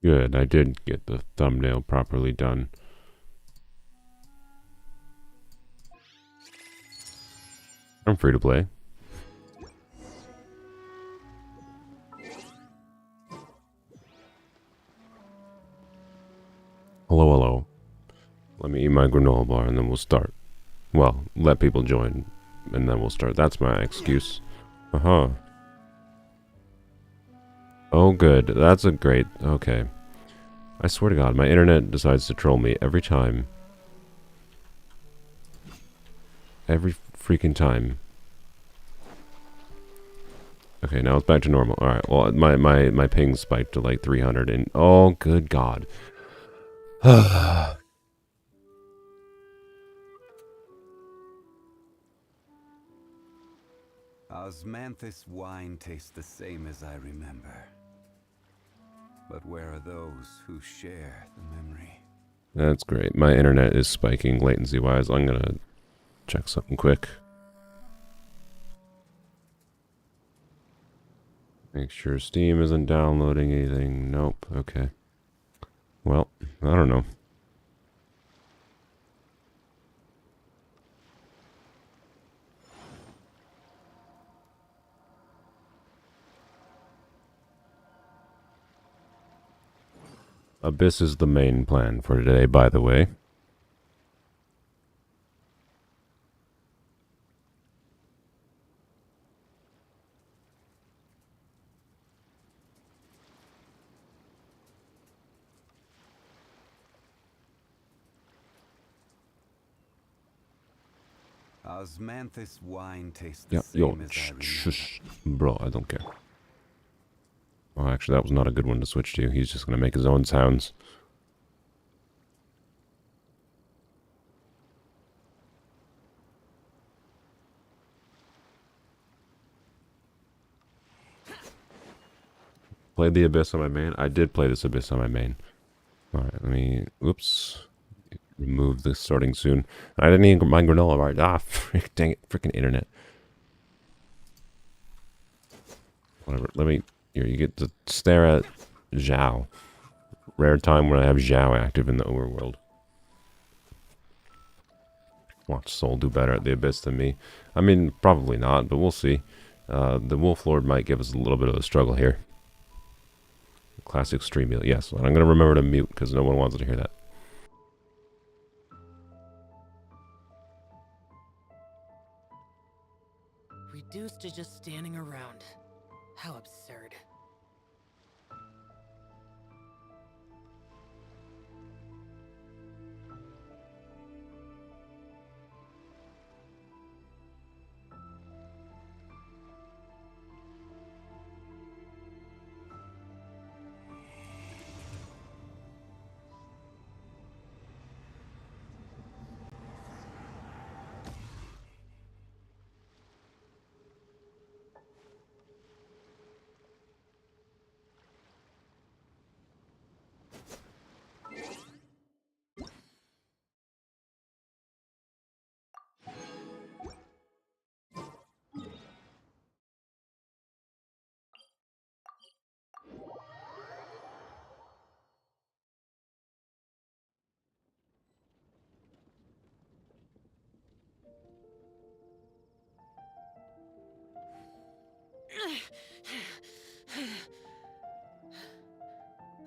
Good, I did get the thumbnail properly done. I'm free to play. Hello, hello. Let me eat my granola bar and then we'll start. Well, let people join and then we'll start. That's my excuse. Uh-huh. Oh, good. That's a great... Okay. I swear to God, my internet decides to troll me every time. Every freaking time. Okay, now it's back to normal. Alright, well, my ping spiked to like 300 and... Oh, good God. Osmanthus wine tastes the same as I remember. But where are those who share the memory? That's great. My internet is spiking latency-wise. I'm gonna check something quick. Make sure Steam isn't downloading anything. Nope. Okay. Well, I don't know. Abyss is the main plan for today, by the way. Osmanthus wine tastes the Yeah, yo, same as I remember. shush. Bro, I don't care. Oh, actually, that was not a good one to switch to. He's just gonna make his own sounds. Played the Abyss on my main? I did play this Abyss on my main. Alright, let me... Oops. Remove this starting soon. I didn't even my granola bar. Ah, frick, dang it. Freaking internet. Whatever. Let me... Here, you get to stare at Zhao. Rare time when I have Zhao active in the overworld. Watch Soul do better at the Abyss than me. I mean, probably not, but we'll see. The Wolf Lord might give us a little bit of a struggle here. Classic stream meal. Yes, and I'm going to remember to mute because no one wants to hear that. Reduced to just standing around. How absurd.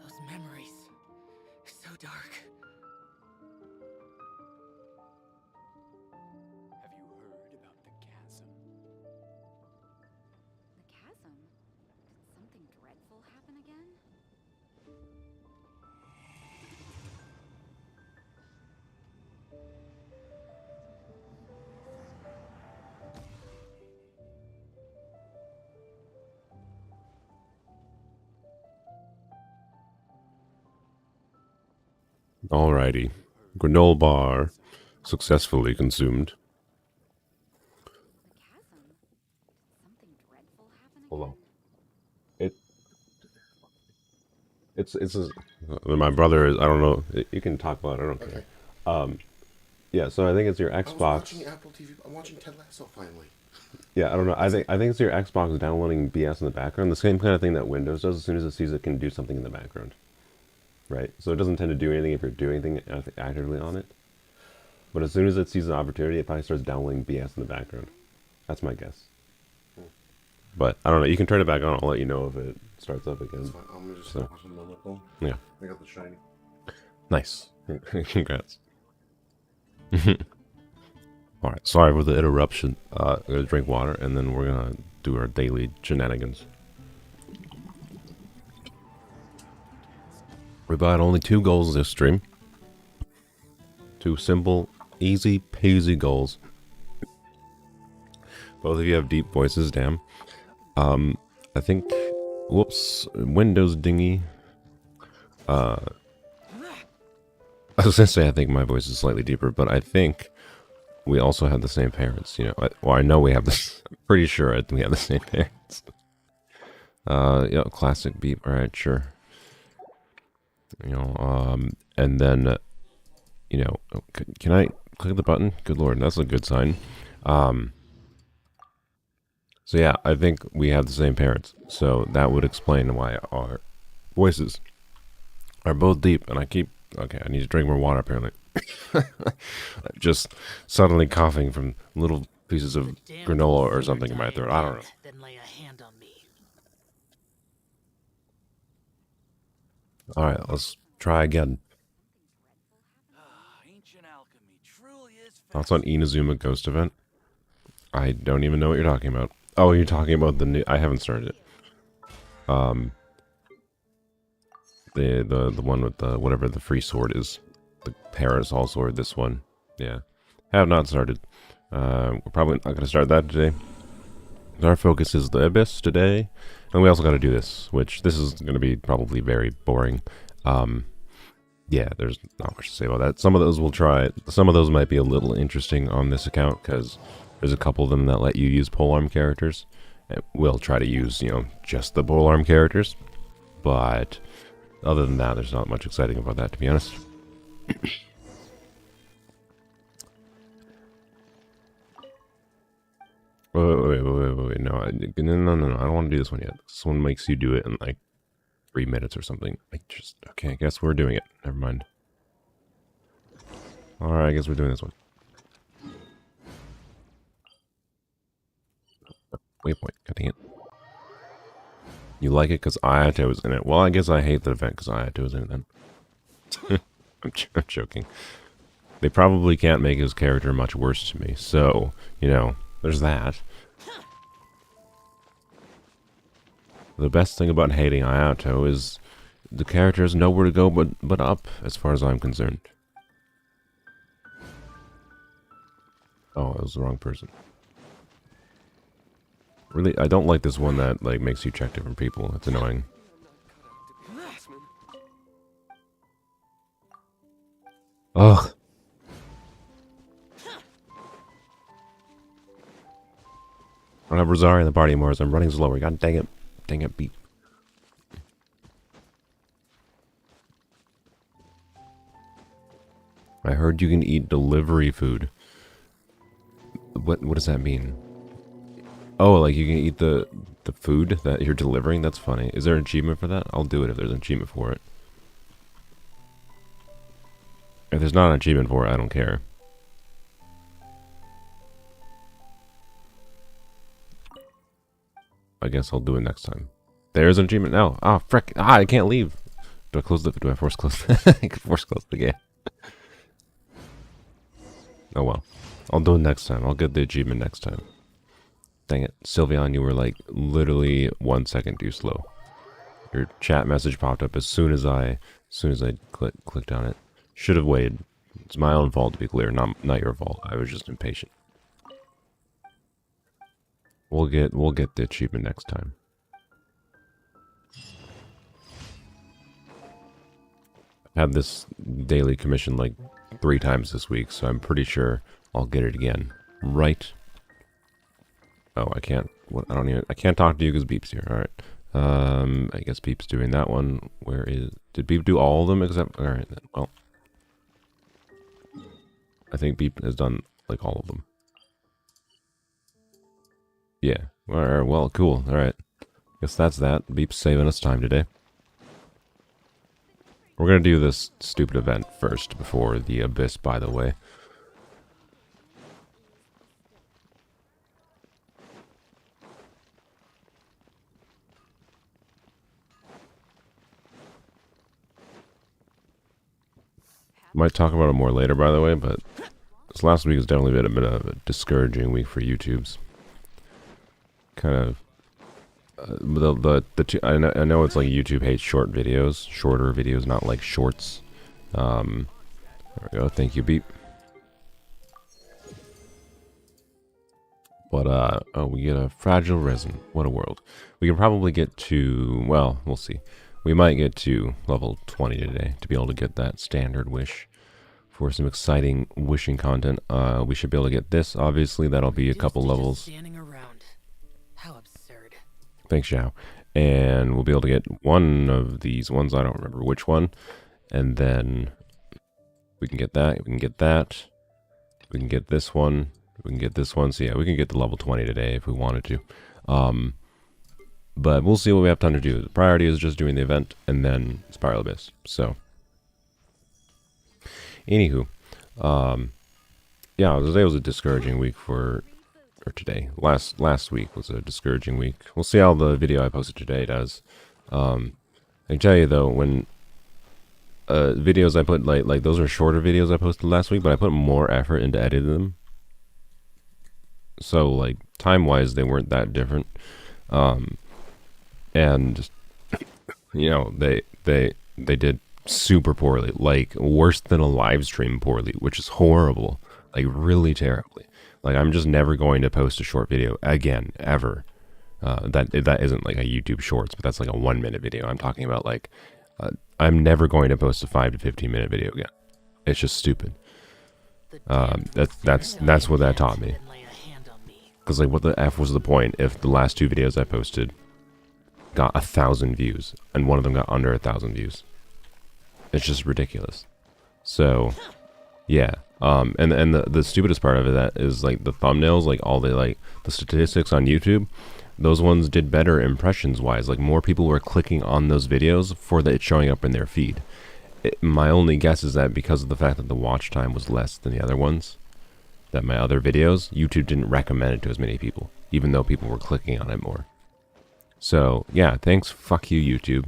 Those memories. So dark. Have you heard about the chasm? The chasm? Did something dreadful happen again? Alrighty. Granola bar successfully consumed. The chasm? Did something dreadful happen again? Hold on. My brother is, I don't know, you can talk about it, I don't care. Yeah, so I think it's your I was Xbox. watching Apple TV. I'm watching Ted Lasso finally. Yeah, I don't know. I think it's your Xbox downloading BS in the background. The same kind of thing that Windows does. As soon as it sees it can do something in the background. right? So it doesn't tend to do anything if you're doing anything actively on it. But as soon as it sees an opportunity, it probably starts downloading BS in the background. That's my guess. But I don't know. You can turn it back on. I'll let you know if it starts up again. That's fine. I'm gonna just So. watch them on my phone. Yeah. I got the shiny. Nice. Congrats. Alright, sorry for the interruption. I'm gonna drink water and then we're gonna do our daily shenanigans. We got only 2 goals this stream. 2 simple, easy peasy goals. Both of you have deep voices, damn. I think, whoops, Windows dingy. I was gonna say I think my voice is slightly deeper, but I think we also have the same parents, you know. Well, I know we have this. I'm pretty sure we have the same parents. Yeah, classic beep. All right, sure. You know, and then, you know, can I click the button? Good lord, that's a good sign. So yeah, I think we have the same parents. So that would explain why our voices are both deep. And I keep, okay, I need to drink more water apparently. Just suddenly coughing from little pieces of granola or something in my throat. I don't know. Then lay a hand on me. All right, let's try again. Ancient alchemy truly is Thoughts on Inazuma Ghost event? I don't even know what you're talking about. Oh, you're talking about the new... I haven't started it. The one with the whatever the free sword is. The parasol sword, this one. Yeah. Have not started. We're probably not going to start that today. Our focus is the Abyss today. And we also got to do this, which this is going to be probably very boring. Yeah, there's not much to say about that. Some of those we'll try. Some of those might be a little interesting on this account, because there's a couple of them that let you use polearm characters. And we'll try to use, you know, just the polearm characters. But other than that, there's not much exciting about that, to be honest. Wait, no, I don't want to do this one yet. This one makes you do it in like 3 minutes or something. Okay, I guess we're doing it. Never mind. Alright, I guess we're doing this one. Waypoint, cutting it. You like it because Ayato is in it. Well, I guess I hate the event because Ayato is in it then. I'm joking. They probably can't make his character much worse to me, so, you know, there's that. The best thing about hating Ayato is the character has nowhere to go but up, as far as I'm concerned. Oh, it was the wrong person. Really, I don't like this one that, like, makes you check different people. It's annoying. Ugh. I don't have Rosario in the party anymore, so I'm running slower. God dang it. Dang it, beep. I heard you can eat delivery food. What does that mean? Oh, like you can eat the food that you're delivering? That's funny. Is there an achievement for that? I'll do it if there's an achievement for it. If there's not an achievement for it, I don't care. I guess I'll do it next time. There's an achievement now. Ah, frick. Ah, I can't leave. Do I close the... Do I force close? I can force close the game. Oh well. I'll do it next time. I'll get the achievement next time. Dang it. Sylveon, you were like literally 1 second too slow. Your chat message popped up as soon as I clicked on it. Should have waited. It's my own fault, to be clear, not your fault. I was just impatient. We'll get the achievement next time. I've had this daily commission like 3 times this week, so I'm pretty sure I'll get it again. Right? Oh, I can't. What? I can't talk to you because Beep's here. All right. I guess Beep's doing that one. Did Beep do all of them except? All right. Then. Well, I think Beep has done like all of them. Yeah. All right. Well, cool. All right. Guess that's that. Beep's saving us time today. We're gonna do this stupid event first before the Abyss, by the way. Might talk about it more later, by the way, but this last week has definitely been a bit of a discouraging week for YouTube's. Kind of, I know it's like YouTube hates shorter videos, not like shorts. There we go. Thank you, Beep. But oh, we get a fragile resin. What a world. We can probably get to, well, we'll see. We might get to level 20 today to be able to get that standard wish for some exciting wishing content. We should be able to get this. Obviously, that'll be a couple levels. Standing around. How absurd. Thanks, Zhao. And we'll be able to get one of these ones. I don't remember which one. And then we can get that. We can get that. We can get this one. We can get this one. So yeah, we can get to level 20 today if we wanted to. But we'll see what we have time to do. The priority is just doing the event and then Spiral Abyss. So, anywho, yeah, today was a discouraging week or today. Last week was a discouraging week. We'll see how the video I posted today does. I can tell you though, when videos I put like those are shorter videos I posted last week, but I put more effort into editing them. So like time-wise, they weren't that different. And you know, they did super poorly, like worse than a live stream poorly, which is horrible, like really terribly. Like I'm just never going to post a short video again, ever. That isn't like a YouTube Shorts, but that's like a 1-minute video. I'm talking about like I'm never going to post a 5 to 15-minute video again. It's just stupid. That's what that taught me. Because like, what the F was the point if the last 2 videos I posted got 1,000 views and one of them got under 1,000 views? It's just ridiculous. So, yeah. And the stupidest part of it that is like the thumbnails, like all the statistics on YouTube, those ones did better impressions wise. Like more people were clicking on those videos for it showing up in their feed. My only guess is that because of the fact that the watch time was less than the other ones, that my other videos, YouTube didn't recommend it to as many people, even though people were clicking on it more. So, yeah, thanks, fuck you, YouTube.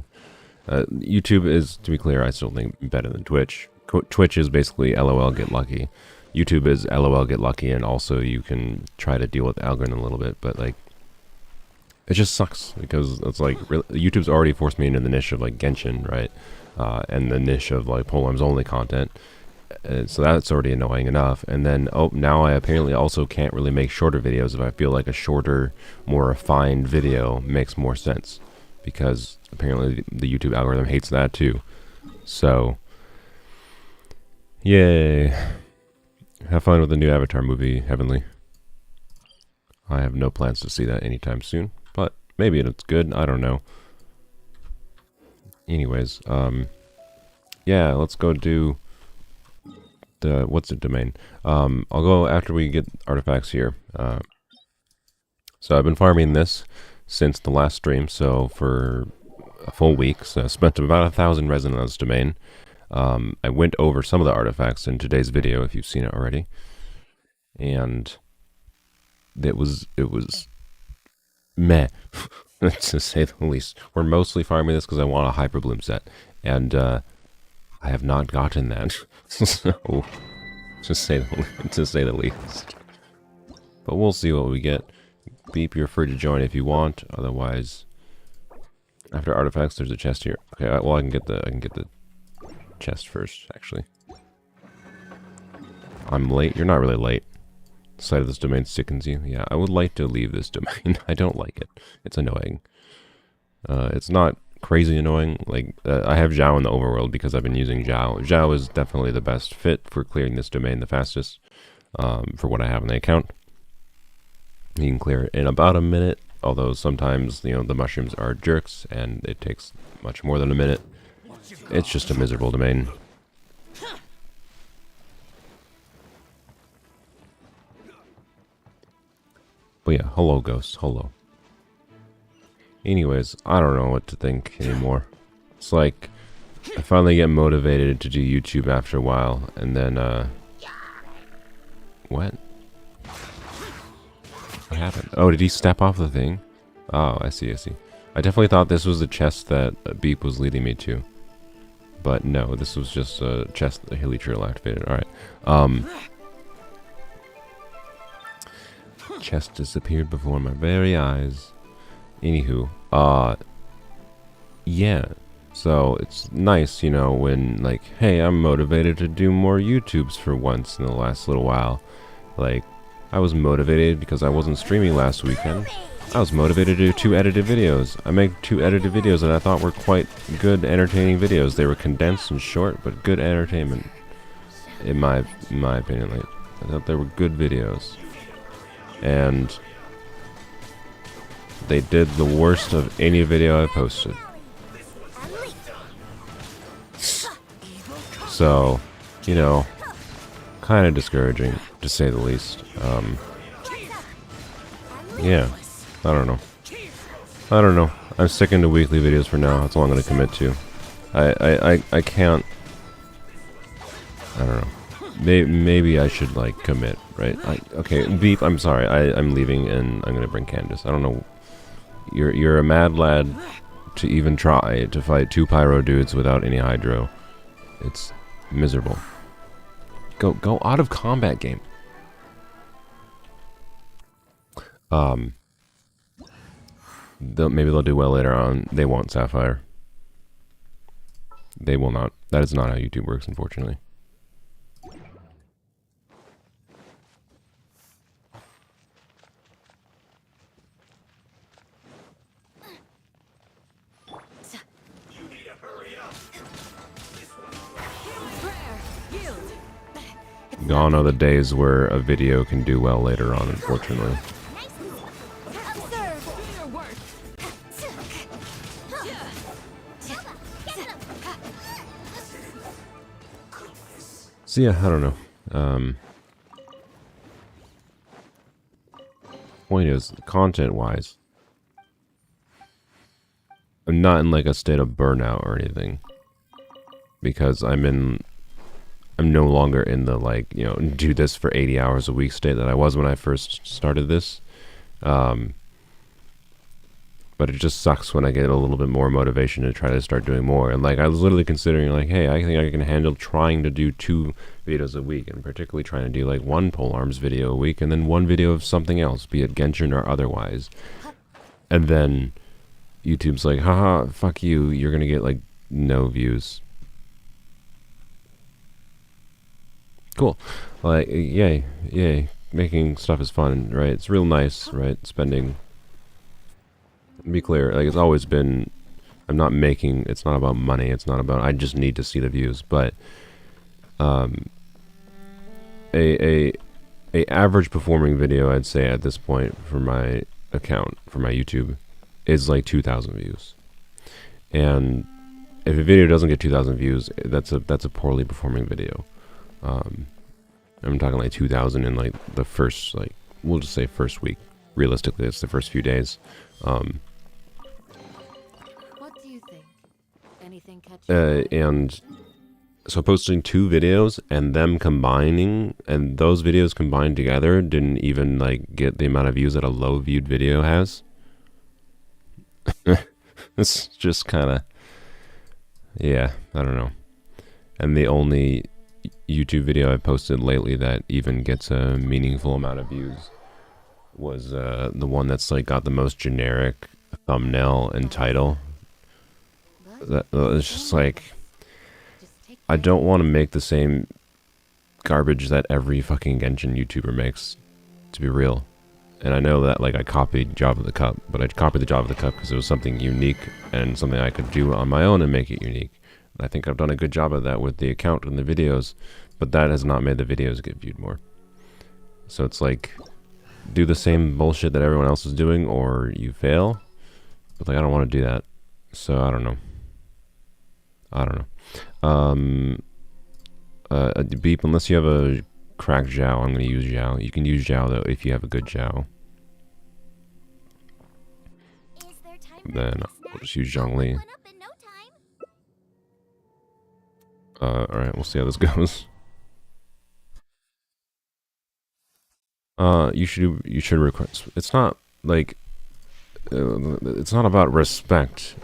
YouTube is, to be clear, I still think better than Twitch. Twitch is basically LOL get lucky. YouTube is LOL get lucky, and also you can try to deal with the algorithm a little bit, but like, it just sucks, because it's like, YouTube's already forced me into the niche of like Genshin, right? And the niche of like Polearms Only content. So that's already annoying enough. And then, oh, now I apparently also can't really make shorter videos if I feel like a shorter, more refined video makes more sense. Because apparently the YouTube algorithm hates that too. So, yay. Have fun with the new Avatar movie, Heavenly. I have no plans to see that anytime soon. But maybe it's good, I don't know. Anyways, yeah, let's go do what's the domain? I'll go after we get artifacts here. So I've been farming this since the last stream, so for a full week. So I spent about 1,000 resin on this domain. I went over some of the artifacts in today's video, if you've seen it already, and it was meh, to say the least. We're mostly farming this because I want a hyper bloom set, and I have not gotten that. So, to say the least. But we'll see what we get. Beep, you're free to join if you want. Otherwise, after artifacts, there's a chest here. Okay, well I can get the chest first. Actually, I'm late. You're not really late. The sight of this domain sickens you. Yeah, I would like to leave this domain. I don't like it. It's annoying. It's not crazy annoying. Like, I have Zhao in the overworld because I've been using Zhao. Zhao is definitely the best fit for clearing this domain the fastest, for what I have in the account. You can clear it in about a minute, although sometimes, you know, the mushrooms are jerks and it takes much more than a minute. It's just a miserable domain. But yeah, hello ghost, hello. Anyways, I don't know what to think anymore. It's like, I finally get motivated to do YouTube after a while, and then, what? What happened? Oh, did he step off the thing? Oh, I see, I see. I definitely thought this was the chest that Beep was leading me to. But no, this was just a chest that Hilly Trail activated. Alright. Chest disappeared before my very eyes. Anywho, yeah. So it's nice, you know, when like, hey, I'm motivated to do more YouTubes for once in the last little while. Like, I was motivated because I wasn't streaming last weekend. I was motivated to do 2 edited videos. I made 2 edited videos that I thought were quite good, entertaining videos. They were condensed and short, but good entertainment. In my opinion, like, I thought they were good videos. And they did the worst of any video I posted. So, you know, kind of discouraging, to say the least. Yeah, I don't know. I'm sticking to weekly videos for now. That's all I'm going to commit to. I can't. I don't know. Maybe I should like commit, right? Okay, Beep. I'm sorry. I'm leaving, and I'm going to bring Candace. I don't know. You're a mad lad to even try to fight 2 pyro dudes without any hydro. It's miserable. Go out of combat, game. Maybe they'll do well later on. They won't, Sapphire. They will not. That is not how YouTube works, unfortunately. Gone are the days where a video can do well later on, unfortunately. So yeah, I don't know. Point is, content-wise, I'm not in like a state of burnout or anything, because I'm no longer in the like, you know, do this for 80 hours a week state that I was when I first started this. But it just sucks when I get a little bit more motivation to try to start doing more. And like, I was literally considering like, hey, I think I can handle trying to do 2 videos a week, and particularly trying to do like 1 Polearms video a week, and then 1 video of something else, be it Genshin or otherwise. And then YouTube's like, haha, fuck you, you're gonna get like no views. Cool. Like, yay, making stuff is fun, right? It's real nice, right? Spending. Be clear, like, it's always been, I'm not making, it's not about money, it's not about, I just need to see the views, but a average performing video, I'd say at this point for my account, for my YouTube, is like 2,000 views. And if a video doesn't get 2,000 views, that's a poorly performing video. I'm talking like 2,000 in like the first, like, we'll just say first week. Realistically, it's the first few days. What do you think? Anything catch your eye? And so posting 2 videos and them combining, and those videos combined together didn't even like get the amount of views that a low viewed video has. It's just kind of, yeah, I don't know. And the only YouTube video I posted lately that even gets a meaningful amount of views was the one that's like got the most generic thumbnail and title. It's just like, I don't want to make the same garbage that every fucking Genshin YouTuber makes, to be real. And I know that like I copied Job of the Cup, but I copied the Job of the Cup because it was something unique and something I could do on my own and make it unique. And I think I've done a good job of that with the account and the videos, but that has not made the videos get viewed more. So it's like, do the same bullshit that everyone else is doing or you fail. But like, I don't want to do that. So I don't know. Beep, unless you have a cracked Zhao, I'm going to use Zhao. You can use Zhao though if you have a good Zhao. Then I'll just use Zhongli. Alright, we'll see how this goes. You should request. It's not like it's not about respect.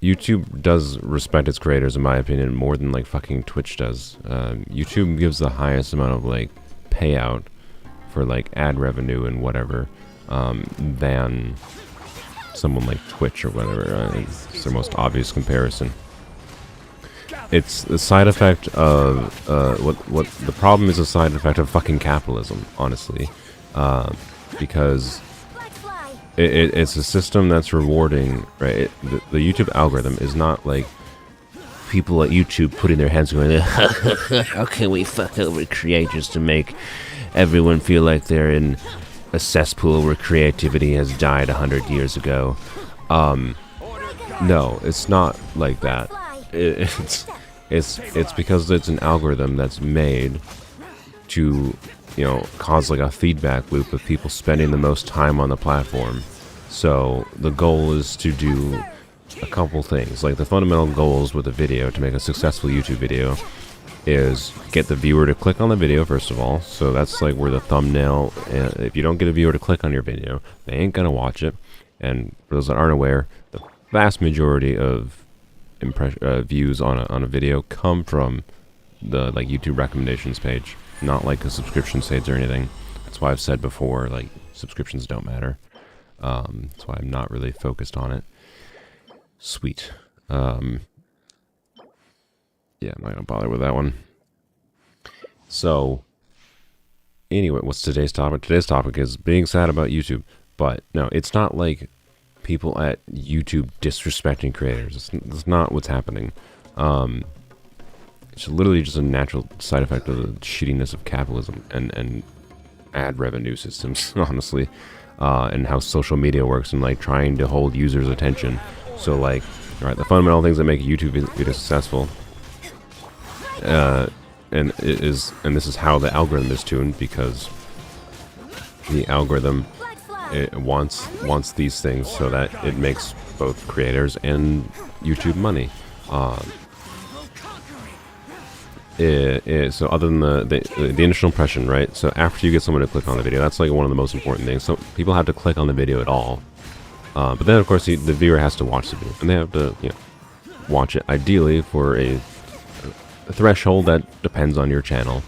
YouTube does respect its creators, in my opinion, more than like fucking Twitch does. YouTube gives the highest amount of like payout for like ad revenue and whatever than someone like Twitch or whatever. It's their most obvious comparison. It's a side effect of what the problem is, a side effect of fucking capitalism, honestly, because it's a system that's rewarding, right? The YouTube algorithm is not like people at YouTube putting their hands going, how can we fuck over creators to make everyone feel like they're in a cesspool where creativity has died 100 years ago. No, it's not like that. It's because it's an algorithm that's made to, you know, cause like a feedback loop of people spending the most time on the platform. So the goal is to do a couple things. Like the fundamental goals with a video to make a successful YouTube video is get the viewer to click on the video first of all. So that's like where the thumbnail, if you don't get a viewer to click on your video, they ain't gonna watch it. And for those that aren't aware, the vast majority of views on a video come from the like YouTube recommendations page, not like a subscription page or anything. That's why I've said before, like, subscriptions don't matter. That's why I'm not really focused on it. Sweet. Yeah, I'm not gonna bother with that one. So anyway, what's today's topic? Today's topic is being sad about YouTube. But no, it's not like people at YouTube disrespecting creators. That's not what's happening. It's literally just a natural side effect of the shittiness of capitalism and ad revenue systems, honestly, and how social media works and like trying to hold users' attention. So like, all right, the fundamental things that make a YouTube video successful, and this is how the algorithm is tuned, because the algorithm, it wants these things so that it makes both creators and YouTube money. So other than the initial impression, right? So after you get someone to click on the video, that's like one of the most important things. So people have to click on the video at all. But then of course the viewer has to watch the video, and they have to, you know, watch it ideally for a threshold that depends on your channel.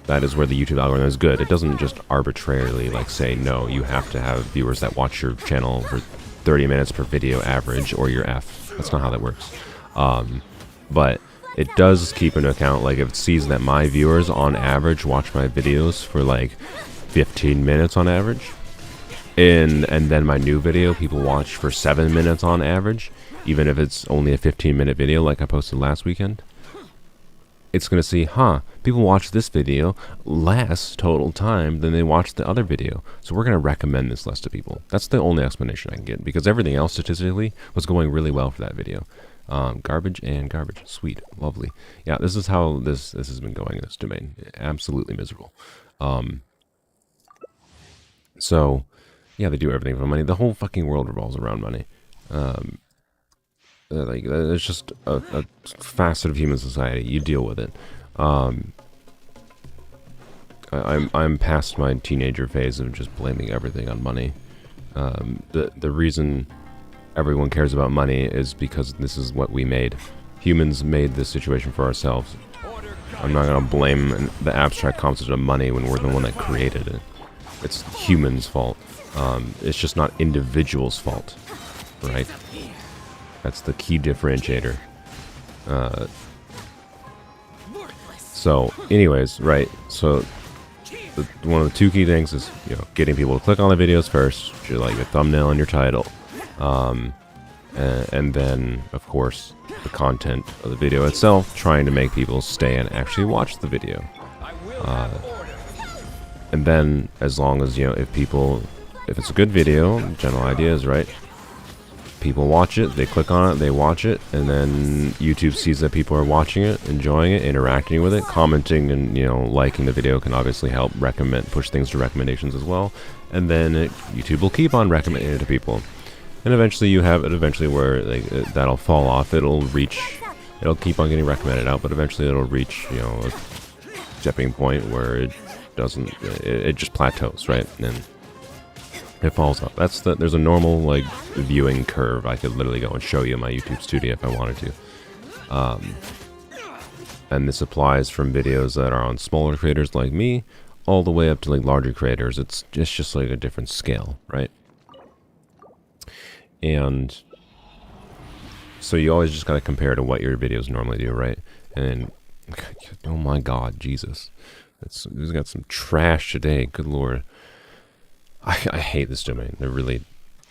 That is where the YouTube algorithm is good. It doesn't just arbitrarily like say, no, you have to have viewers that watch your channel for 30 minutes per video average or you're F. That's not how that works. But it does keep into account, like if it sees that my viewers on average watch my videos for like 15 minutes on average, and then my new video people watch for 7 minutes on average, even if it's only a 15-minute video like I posted last weekend, it's going to see, people watch this video less total time than they watched the other video. So we're going to recommend this less to people. That's the only explanation I can get, because everything else statistically was going really well for that video. Garbage and garbage. Sweet. Lovely. Yeah, this is how this has been going in this domain. Absolutely miserable. So, yeah, they do everything for money. The whole fucking world revolves around money. Like, it's just a facet of human society. You deal with it. I'm past my teenager phase of just blaming everything on money. The reason everyone cares about money is because this is what we made. Humans made this situation for ourselves. I'm not gonna blame the abstract concept of money when we're the one that created it. It's humans' fault. It's just not individuals' fault, right? That's the key differentiator. So, anyways, right? So, one of the two key things is, you know, getting people to click on the videos first, like your thumbnail and your title, and then, of course, the content of the video itself, trying to make people stay and actually watch the video. And then, as long as, you know, if it's a good video, the general idea is, right, people watch it, they click on it, they watch it, and then YouTube sees that people are watching it, enjoying it, interacting with it, commenting, and, you know, liking the video can obviously help push things to recommendations as well. And then YouTube will keep on recommending it to people, and eventually you have it where that'll fall off. It'll reach it'll keep on getting recommended out, but eventually it'll reach, you know, a tipping point where it doesn't, it just plateaus, right? And it falls off. There's a normal, like, viewing curve. I could literally go and show you my YouTube studio if I wanted to. And this applies from videos that are on smaller creators like me, all the way up to, like, larger creators. It's just like a different scale, right? And so you always just got to compare to what your videos normally do, right? And, oh my god, Jesus. We've got some trash today, good lord. I hate this domain.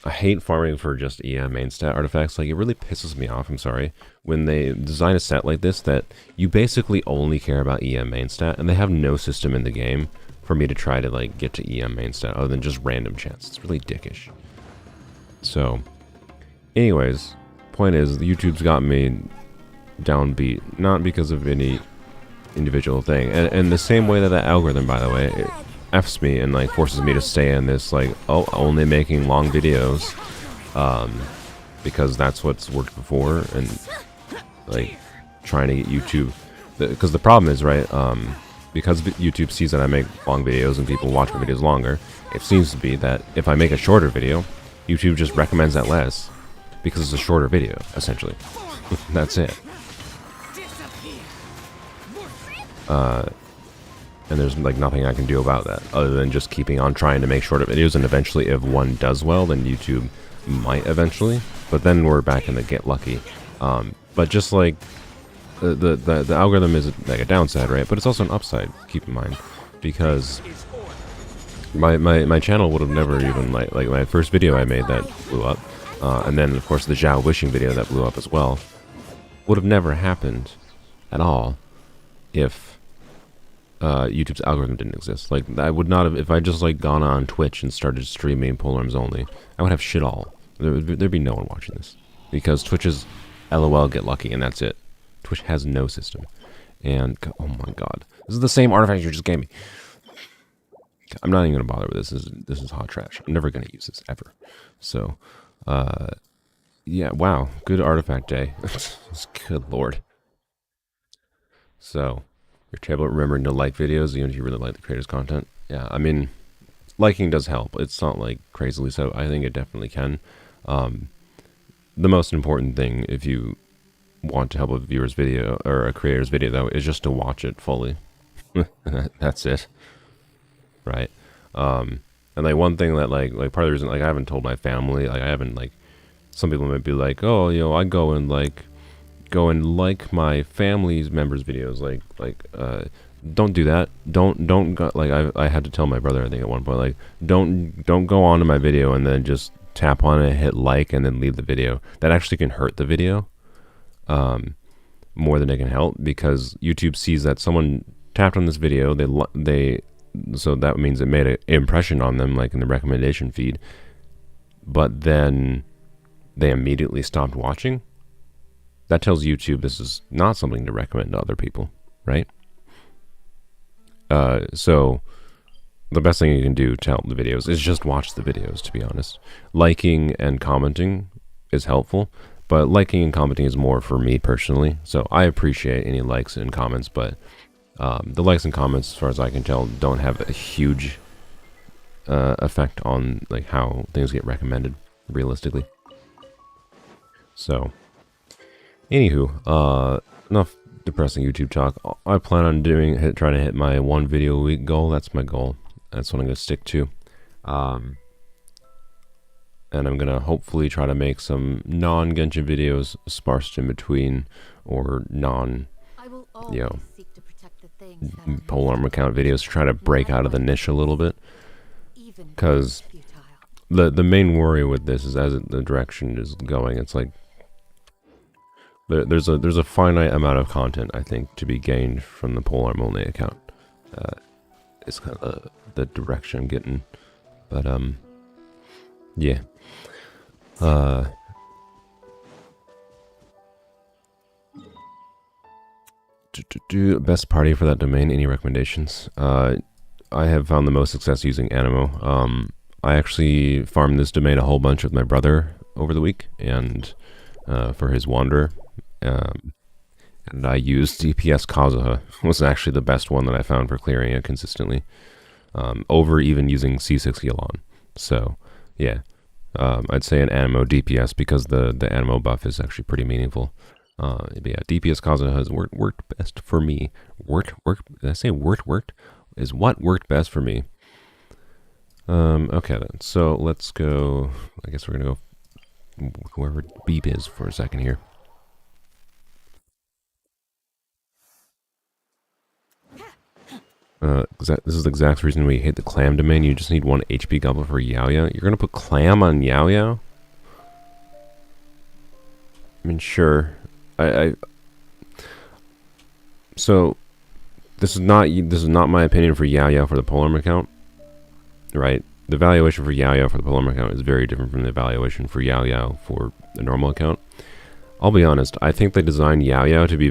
I hate farming for just EM main stat artifacts. Like, it really pisses me off, I'm sorry, when they design a set like this that you basically only care about EM main stat, and they have no system in the game for me to try to, like, get to EM main stat other than just random chance. It's really dickish. So, anyways, point is, YouTube's got me downbeat, not because of any individual thing. And the same way that algorithm, by the way, it F's me and, like, forces me to stay in this, like, oh, only making long videos, because that's what's worked before, and, like, trying to get YouTube, because the problem is, right, because YouTube sees that I make long videos and people watch my videos longer, it seems to be that if I make a shorter video, YouTube just recommends that less, because it's a shorter video, essentially. That's it. And there's, like, nothing I can do about that other than just keeping on trying to make shorter videos, and eventually if one does well, then YouTube might eventually, but then we're back in the get lucky. But just like the algorithm is like a downside, right? But it's also an upside, keep in mind, because my channel would have never even, like my first video I made that blew up, and then of course the Zhao wishing video that blew up as well, would have never happened at all if YouTube's algorithm didn't exist. Like, I would not have, if I just, like, gone on Twitch and started streaming Polearms Only, I would have shit all. There'd be no one watching this, because Twitch is LOL get lucky, and that's it. Twitch has no system. And, oh my god, this is the same artifact you just gave me. I'm not even gonna bother with this. This is hot trash. I'm never gonna use this ever. So, yeah, wow, good artifact day. Good lord. So, your tablet remembering to like videos, even if you really like the creator's content. Yeah, I mean, liking does help. It's not, like, crazily so. I think it definitely can. The most important thing, if you want to help a viewer's video, or a creator's video, though, is just to watch it fully. That's it. Right? And, like, one thing that, like, part of the reason, like, I haven't told my family, like, I haven't, like, some people might be like, oh, you know, I go and like my family's members' videos, like, don't do that. Don't go, like, I had to tell my brother, I think, at one point, like, don't go on to my video and then just tap on it, hit like, and then leave the video. That actually can hurt the video, more than it can help, because YouTube sees that someone tapped on this video, so that means it made an impression on them, like in the recommendation feed, but then they immediately stopped watching. That tells YouTube this is not something to recommend to other people, right? So the best thing you can do to help the videos is just watch the videos, to be honest. Liking and commenting is helpful, but liking and commenting is more for me personally. So I appreciate any likes and comments, but the likes and comments, as far as I can tell, don't have a huge effect on, like, how things get recommended realistically. So, anywho, enough depressing YouTube talk. I plan on trying to hit my 1 video a week goal. That's my goal. That's what I'm going to stick to. And I'm going to hopefully try to make some non-Genshin videos sparsed in between, or you know, polearm account videos to try to break out of the niche a little bit. Because the main worry with this is, as the direction is going, it's like there's a finite amount of content, I think, to be gained from the Polearm Only account. It's kind of the direction I'm getting, but yeah. Best party for that domain. Any recommendations? I have found the most success using Animo. I actually farmed this domain a whole bunch with my brother over the week, and for his Wanderer. and I used DPS Kazuha. Was actually the best one that I found for clearing it consistently, over even using C6 Yulon. So yeah, I'd say an Animo DPS because the Animo buff is actually pretty meaningful. But yeah, DPS Kazuha has worked best for me. Did I say worked? Is what worked best for me. Okay then, so let's go, I guess we're gonna go whoever Beep is for a second here. This is the exact reason we hate the Clam domain. You just need 1 HP goblet for Yaoyao. You're gonna put Clam on Yaoyao? I mean, sure. So this is not my opinion for Yaoyao for the Polearm account, right? The valuation for Yaoyao for the Polearm account is very different from the valuation for Yaoyao for the normal account. I'll be honest, I think they designed Yaoyao to be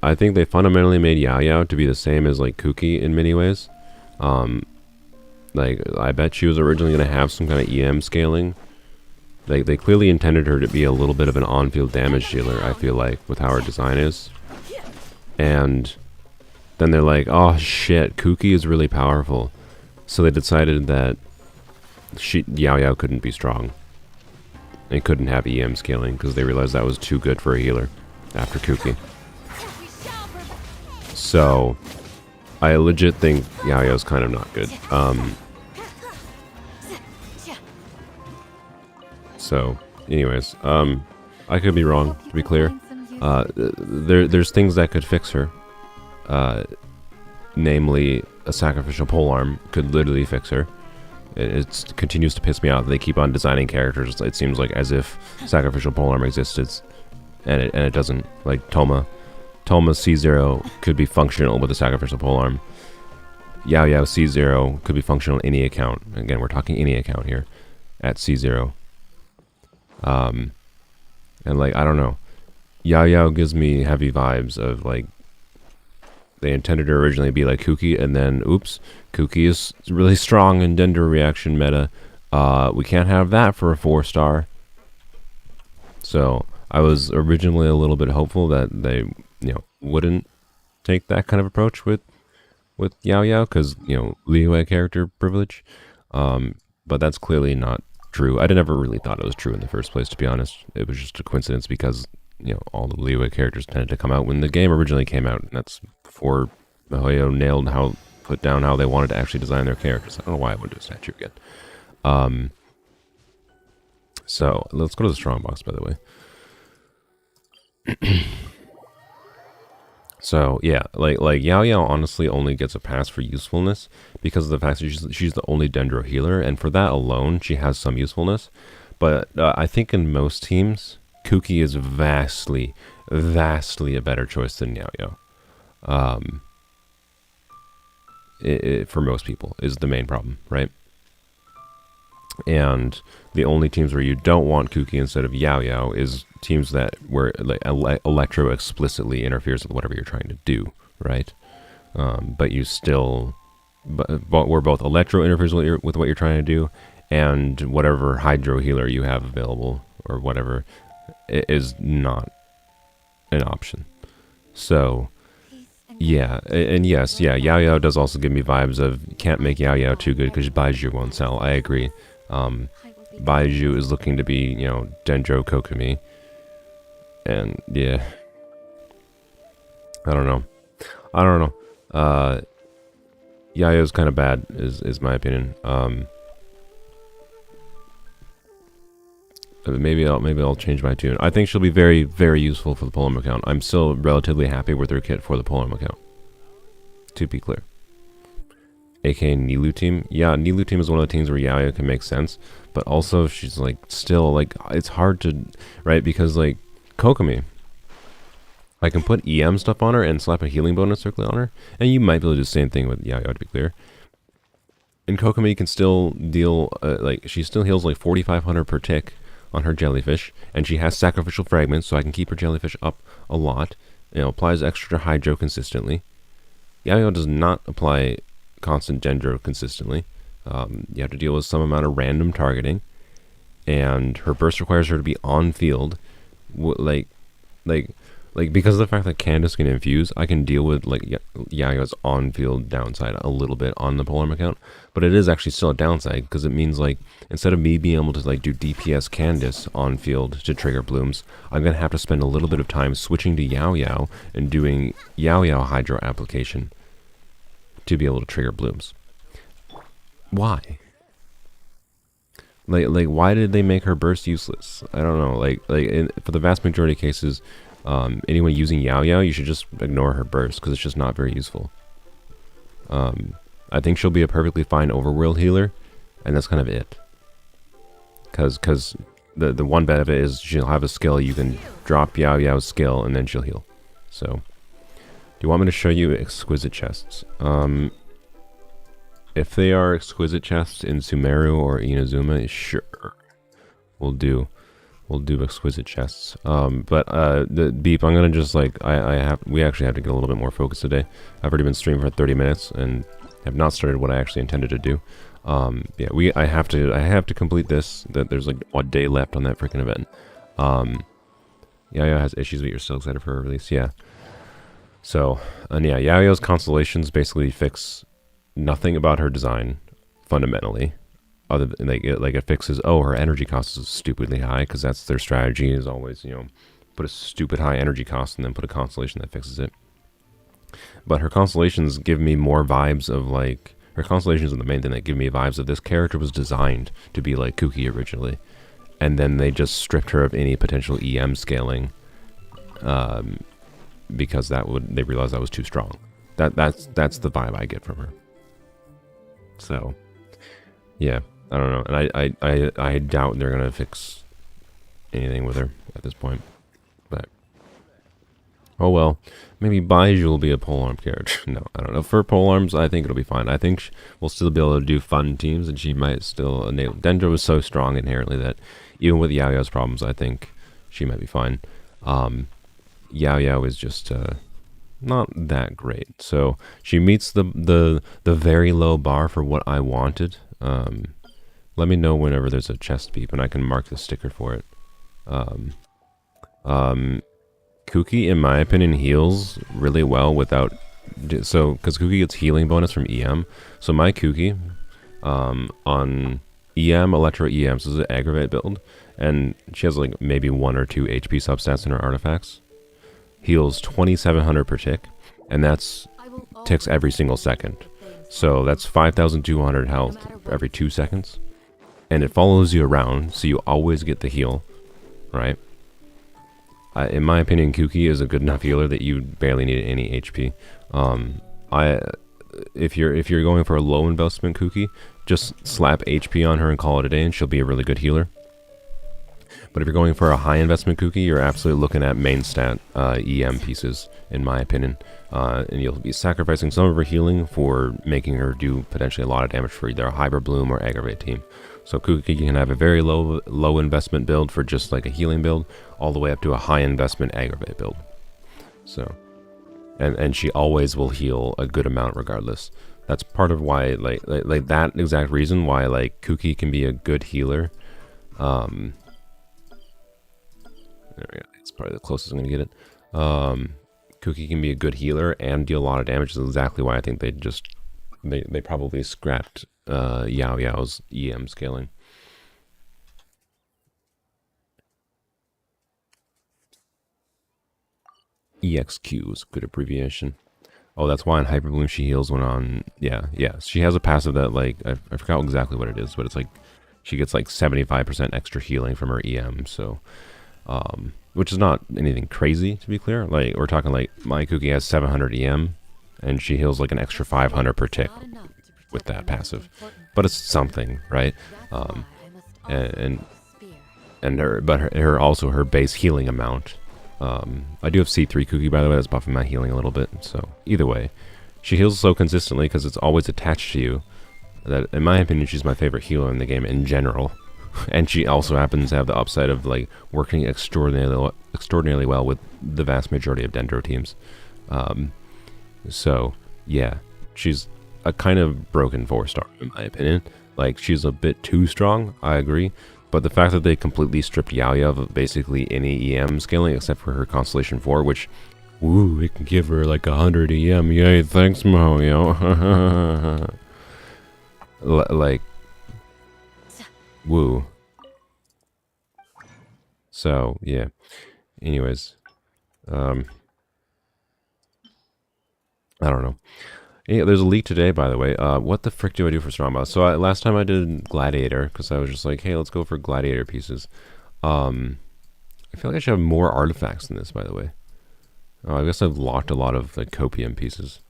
I think they fundamentally made Yaoyao to be the same as, like, Kuki in many ways. Like, I bet she was originally going to have some kind of EM scaling. Like, they clearly intended her to be a little bit of an on-field damage dealer, I feel like, with how her design is. And then they're like, oh shit, Kuki is really powerful. So they decided that Yaoyao couldn't be strong. And couldn't have EM scaling because they realized that was too good for a healer after Kuki. So I legit think Yaoyao's kind of not good. So anyways, I could be wrong, to be clear. There's things that could fix her. Namely, a sacrificial polearm could literally fix her. It continues to piss me off that they keep on designing characters, it seems like, as if sacrificial polearm existed, and it doesn't. Like Toma C0 could be functional with a sacrificial polearm. Yaoyao C0 could be functional in any account. Again, we're talking any account here at C0. And like, I don't know, Yaoyao gives me heavy vibes of, like, they intended to originally be like Kuki, and then, oops, Kuki is really strong in Dendro reaction meta. We can't have that for a 4-star. So I was originally a little bit hopeful that they, wouldn't take that kind of approach with Yaoyao, because, Liyue character privilege. But that's clearly not true. I never really thought it was true in the first place, to be honest. It was just a coincidence because, all the Liyue characters tended to come out when the game originally came out, and that's before Mihoyo put down how they wanted to actually design their characters. I don't know why I went to a statue again. So let's go to the strong box, by the way. So yeah, like Yaoyao honestly only gets a pass for usefulness because of the fact that she's the only Dendro healer, and for that alone, she has some usefulness. But I think in most teams, Kuki is vastly a better choice than Yaoyao. For most people is the main problem, right? And the only teams where you don't want Kuki instead of Yaoyao is teams where like Electro explicitly interferes with whatever you're trying to do, right? But you still, but where both Electro interferes with what you're trying to do, and whatever Hydro healer you have available or whatever is not an option. So yeah, and yes, yeah, Yaoyao does also give me vibes of can't make Yaoyao too good because Baiju won't sell. I agree. Baiju is looking to be, Dendro Kokomi. And yeah, I don't know. Yaoyao's kind of bad, is my opinion. Maybe I'll change my tune. I think she'll be very, very useful for the Polearm account. I'm still relatively happy with her kit for the Polearm account, to be clear. aka Nilou team. Yeah, Nilou team is one of the teams where Yaoyao can make sense, but also she's like still like it's hard to, right? Because like Kokomi, I can put EM stuff on her and slap a healing bonus circlet on her, and you might be able to do the same thing with Yaoyao, to be clear. And Kokomi can still deal like she still heals like 4,500 per tick on her jellyfish, and she has sacrificial fragments, so I can keep her jellyfish up a lot. Applies extra hydro consistently. Yaoyao does not apply constant dendro consistently. You have to deal with some amount of random targeting, and her burst requires her to be on field. Like like, because of the fact that Candace can infuse, I can deal with, like, Yaoyao's on-field downside a little bit on the Polearm account, but it is actually still a downside, because it means, like, instead of me being able to, like, do DPS Candace on-field to trigger blooms, I'm going to have to spend a little bit of time switching to Yaoyao and doing Yaoyao Hydro application to be able to trigger blooms. Why? Like, why did they make her burst useless? I don't know. For the vast majority of cases, anyone using Yaoyao, you should just ignore her burst because it's just not very useful. I think she'll be a perfectly fine overworld healer, and that's kind of it. Because the one benefit is she'll have a skill you can drop Yaoyao's skill and then she'll heal. So, do you want me to show you exquisite chests? If they are exquisite chests in Sumeru or Inazuma, sure, we'll do exquisite chests. The beep, I'm gonna just like we actually have to get a little bit more focused today. I've already been streaming for 30 minutes and have not started what I actually intended to do. Yeah, I have to complete this. That there's like a day left on that freaking event. Yaoyao has issues, but you're still excited for her release, yeah. So, and yeah, Yaoyao's constellations basically fix nothing about her design fundamentally, other than like it fixes, oh, her energy cost is stupidly high, because that's their strategy, is always, you know, put a stupid high energy cost and then put a constellation that fixes it. But her constellations give me more vibes of like, her constellations are the main thing that give me vibes of this character was designed to be like Kuki originally, and then they just stripped her of any potential EM scaling, because they realized that was too strong. That's the vibe I get from her. So, yeah, I don't know, and I doubt they're gonna fix anything with her at this point. But oh well, maybe Baiju will be a polearm character. No, I don't know. For polearms, I think it'll be fine. I think we'll still be able to do fun teams, and she might still enable. Dendro is so strong inherently that even with Yaoyao's problems, I think she might be fine. Yaoyao is just not that great, so she meets the very low bar for what I wanted. Let me know whenever there's a chest beep and I can mark the sticker for it. Kuki, in my opinion, heals really well without, so because Kuki gets healing bonus from EM, so my Kuki on EM, Electro EM, so this is an aggravate build, and she has like maybe 1 or 2 HP substats in her artifacts, heals 2700 per tick, and that's ticks every single second. So that's 5200 health every 2 seconds. And it follows you around, so you always get the heal, right? In my opinion, Kuki is a good enough healer that you barely need any HP. If you're going for a low investment Kuki, just slap HP on her and call it a day, and she'll be a really good healer. But if you're going for a high investment Kuki, you're absolutely looking at main stat EM pieces, in my opinion. And you'll be sacrificing some of her healing for making her do potentially a lot of damage for either a Hyper Bloom or Aggravate team. So Kuki can have a very low investment build for just like a healing build, all the way up to a high investment Aggravate build. So, and she always will heal a good amount regardless. That's part of why, like that exact reason why like Kuki can be a good healer. There we go. It's probably the closest I'm going to get it. Kuki can be a good healer and deal a lot of damage. That's exactly why I think they probably scrapped Yaoyao's EM scaling. EXQ is a good abbreviation. Oh, that's why in Hyper Bloom she heals when on... Yeah. She has a passive that, like, I forgot exactly what it is, but it's like, she gets like 75% extra healing from her EM, so... which is not anything crazy, to be clear. Like, we're talking like, my Kuki has 700 EM, and she heals like an extra 500 per tick with that passive. But it's something, right? And her base healing amount. I do have C3 Kuki, by the way, that's buffing my healing a little bit. So, either way, she heals so consistently because it's always attached to you that, in my opinion, she's my favorite healer in the game in general. And she also happens to have the upside of like working extraordinarily well with the vast majority of Dendro teams. So yeah, she's a kind of broken 4-star in my opinion. Like, she's a bit too strong, I agree, But the fact that they completely stripped Yaoyao of basically any EM scaling except for her Constellation 4, which, woo, it can give her like 100 EM. Yay, thanks, Mihoyo. Like, woo. So, yeah. Anyways, I don't know. Yeah, there's a leak today, by the way. What the frick do I do for Strong Boss? So last time I did Gladiator, because I was just like, hey, let's go for Gladiator pieces. I feel like I should have more artifacts than this, by the way. Oh, I guess I've locked a lot of like copium pieces.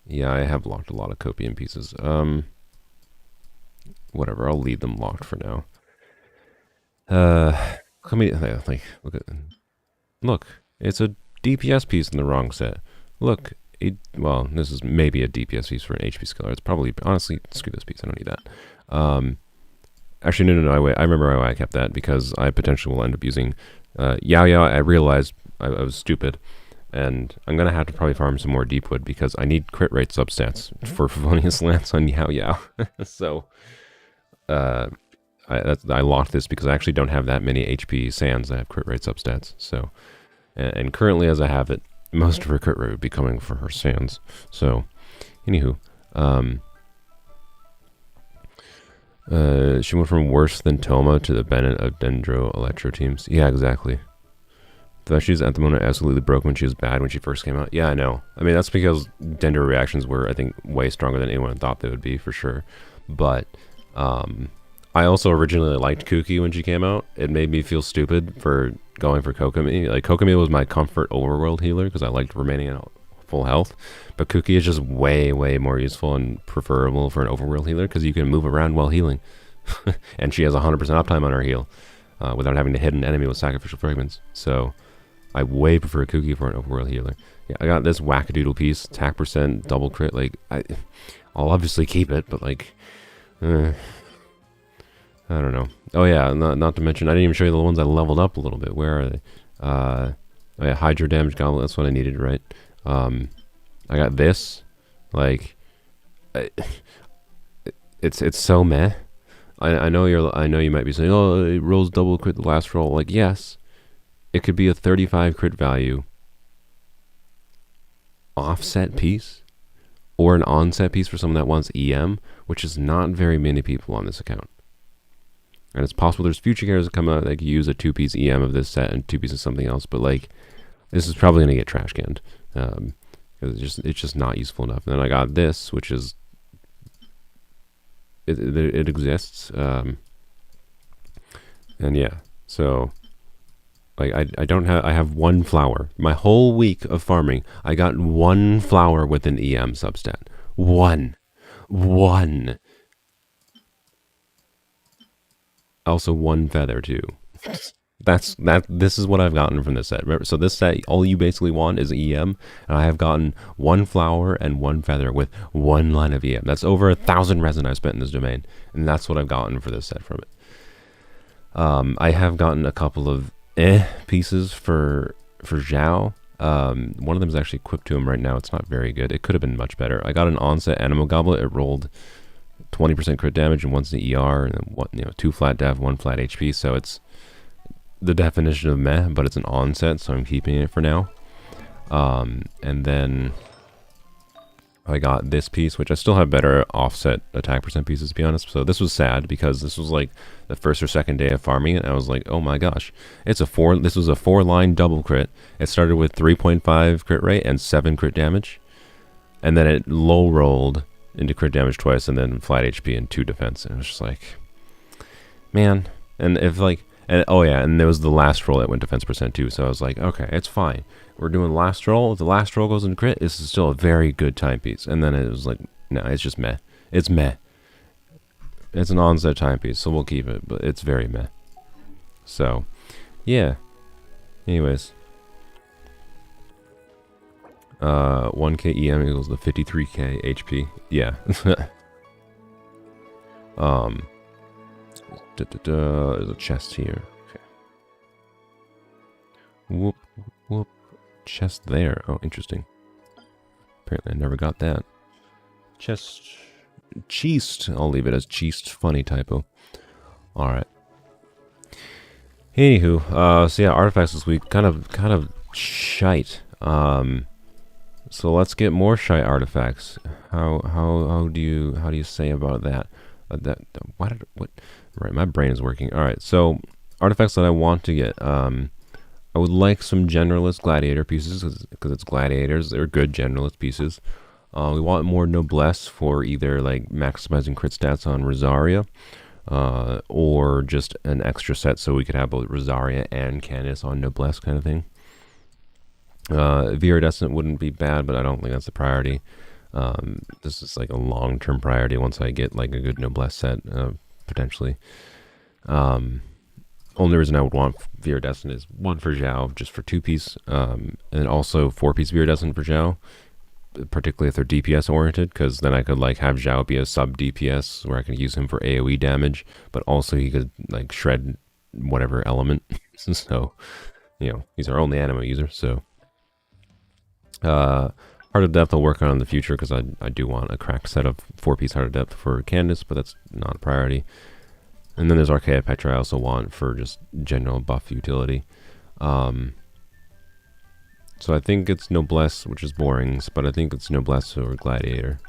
Yeah, I have locked a lot of copium pieces. Whatever, I'll leave them locked for now. Let me like look, it's a DPS piece in the wrong set. Look, well, this is maybe a DPS piece for an HP skiller. It's probably, honestly, screw this piece. I don't need that. Actually, no. I remember why I kept that, because I potentially will end up using Yaoyao. I realized I was stupid, and I'm gonna have to probably farm some more Deepwood because I need crit rate substats for Favonius Lance on Yaoyao. So, I locked this because I actually don't have that many HP sands. I have crit rate substats. So, and currently as I have it, most of her crit rate would be coming for her sands. So, anywho, she went from worse than Toma to the Bennett of Dendro Electro teams. Yeah, exactly. Though she's at the moment absolutely broke when she was bad when she first came out. Yeah, I know. I mean, that's because Dendro reactions were, I think, way stronger than anyone thought they would be, for sure. But, I also originally liked Kuki when she came out. It made me feel stupid for going for Kokomi. Like, Kokomi was my comfort overworld healer because I liked remaining at full health. But Kuki is just way, way more useful and preferable for an overworld healer because you can move around while healing. And she has 100% uptime on her heal without having to hit an enemy with sacrificial fragments. So, I way prefer Kuki for an overworld healer. Yeah, I got this wackadoodle piece, attack percent, double crit. Like, I'll obviously keep it, but like, I don't know. Oh yeah, not to mention, I didn't even show you the ones I leveled up a little bit. Where are they? Oh yeah, Hydro Damage Goblet, that's what I needed, right? I got this. Like, it's so meh. I know you might be saying, oh, it rolls double crit the last roll. Like, yes, it could be a 35 crit value offset piece, or an onset piece for someone that wants EM, which is not very many people on this account. And it's possible there's future characters that come out that can use a 2-piece EM of this set and 2 pieces of something else, but like, this is probably going to get trash canned. It's just not useful enough. And then I got this, which is, it exists. And yeah, so, like, I have one flower. My whole week of farming, I got one flower with an EM substat. One. Also one feather too. This is what I've gotten from this set. Remember, so this set, all you basically want is EM, and I have gotten one flower and one feather with one line of EM. That's over 1,000 resin I've spent in this domain, and that's what I've gotten for this set from it. I have gotten a couple of pieces for Zhao. One of them is actually equipped to him right now. It's not very good. It could have been much better. I got an onset Animo Goblet. It rolled 20% crit damage and once the ER, and then 2 flat dev, 1 flat HP. So it's the definition of meh, but it's an onset, so I'm keeping it for now. And then I got this piece, which I still have better offset attack percent pieces, to be honest. So this was sad because this was like the first or second day of farming it. I was like, oh my gosh, this was a 4-line double crit. It started with 3.5 crit rate and 7 crit damage, and then it low rolled into crit damage twice, and then flat HP and 2 defense. And it was just like, man. And if like, and oh yeah, and there was the last roll that went defense percent too. So I was like, okay, it's fine. We're doing last roll. If the last roll goes into crit, this is still a very good timepiece. And then it was like, no, it's just meh. It's meh. It's an onset timepiece, so we'll keep it, but it's very meh. So, yeah. Anyways. 1k EM equals the 53k HP. Yeah. There's a chest here. Okay. Whoop, whoop. Chest there. Oh, interesting. Apparently I never got that. Chest. Cheest. I'll leave it as cheest. Funny typo. Alright. Anywho, so yeah, artifacts this week kind of shite. So let's get more shite artifacts. How do you say about that? What? Right, my brain is working. All right, so artifacts that I want to get. I would like some generalist gladiator pieces because it's gladiators. They're good generalist pieces. We want more noblesse for either like maximizing crit stats on Rosaria, or just an extra set so we could have both Rosaria and Candace on noblesse kind of thing. Viridescent wouldn't be bad, but I don't think that's a priority. This is like a long-term priority once I get like a good noblesse set, potentially. Only reason I would want Viridescent is one for Zhao, just for 2-piece, and also 4-piece Viridescent for Zhao, particularly if they're DPS oriented, because then I could like have Zhao be a sub DPS where I could use him for AoE damage, but also he could like shred whatever element. So, you know, he's our only anima user. So, Heart of Depth I'll work on in the future because I do want a cracked set of 4-piece Heart of Depth for Candace, but that's not a priority. And then there's Archaea Petra I also want for just general buff utility. So I think it's Noblesse, which is boring, but I think it's Noblesse or Gladiator.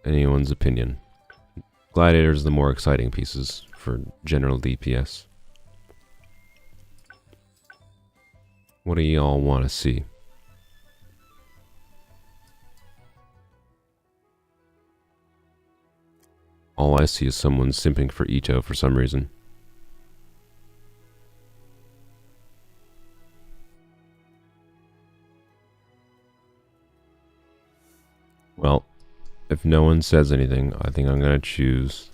Anyone's opinion. Gladiator's the more exciting pieces for general DPS. What do y'all want to see? All I see is someone simping for Ito for some reason. Well, if no one says anything, I think I'm going to choose...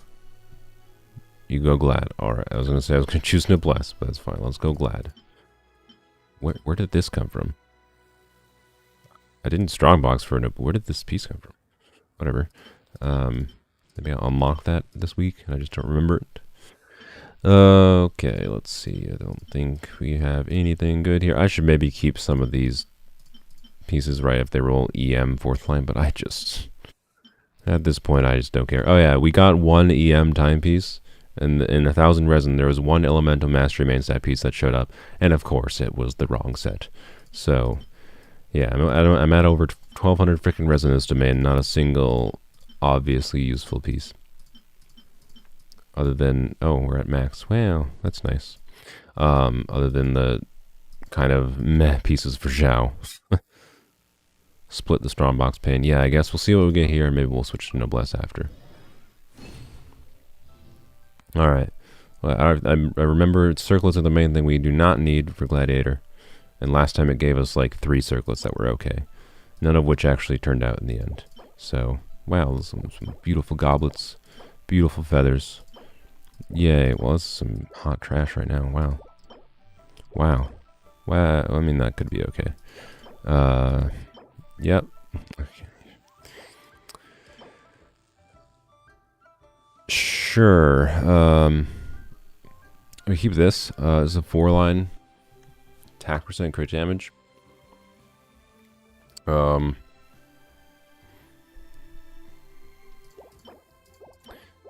You go Glad. Alright, I was going to say I was going to choose Noblesse, but that's fine. Let's go Glad. Where did this come from? I didn't strongbox for it, but where did this piece come from? Whatever. Maybe I'll unlock that this week. I just don't remember it. Okay, let's see. I don't think we have anything good here. I should maybe keep some of these pieces right if they roll EM 4th line, but I just... At this point, I just don't care. Oh yeah, we got one EM timepiece. And in 1,000 resin, there was one Elemental Mastery main set piece that showed up. And of course, it was the wrong set. So, yeah, I'm at over 1,200 freaking resin in this domain. Not a single obviously useful piece. Other than, oh, we're at max. Wow, that's nice. Other than the kind of meh pieces for Zhao. Split the Strongbox pane. Yeah, I guess we'll see what we get here, and maybe we'll switch to Noblesse after. Alright. Well, I remember circlets are the main thing we do not need for Gladiator. And last time it gave us like 3 circlets that were okay. None of which actually turned out in the end. So, wow, some beautiful goblets. Beautiful feathers. Yay. Well, this is some hot trash right now. Wow. Wow. Wow. I mean, that could be okay. Yep. Okay. Sure. We keep this. It's a 4-line attack % crit damage. Man,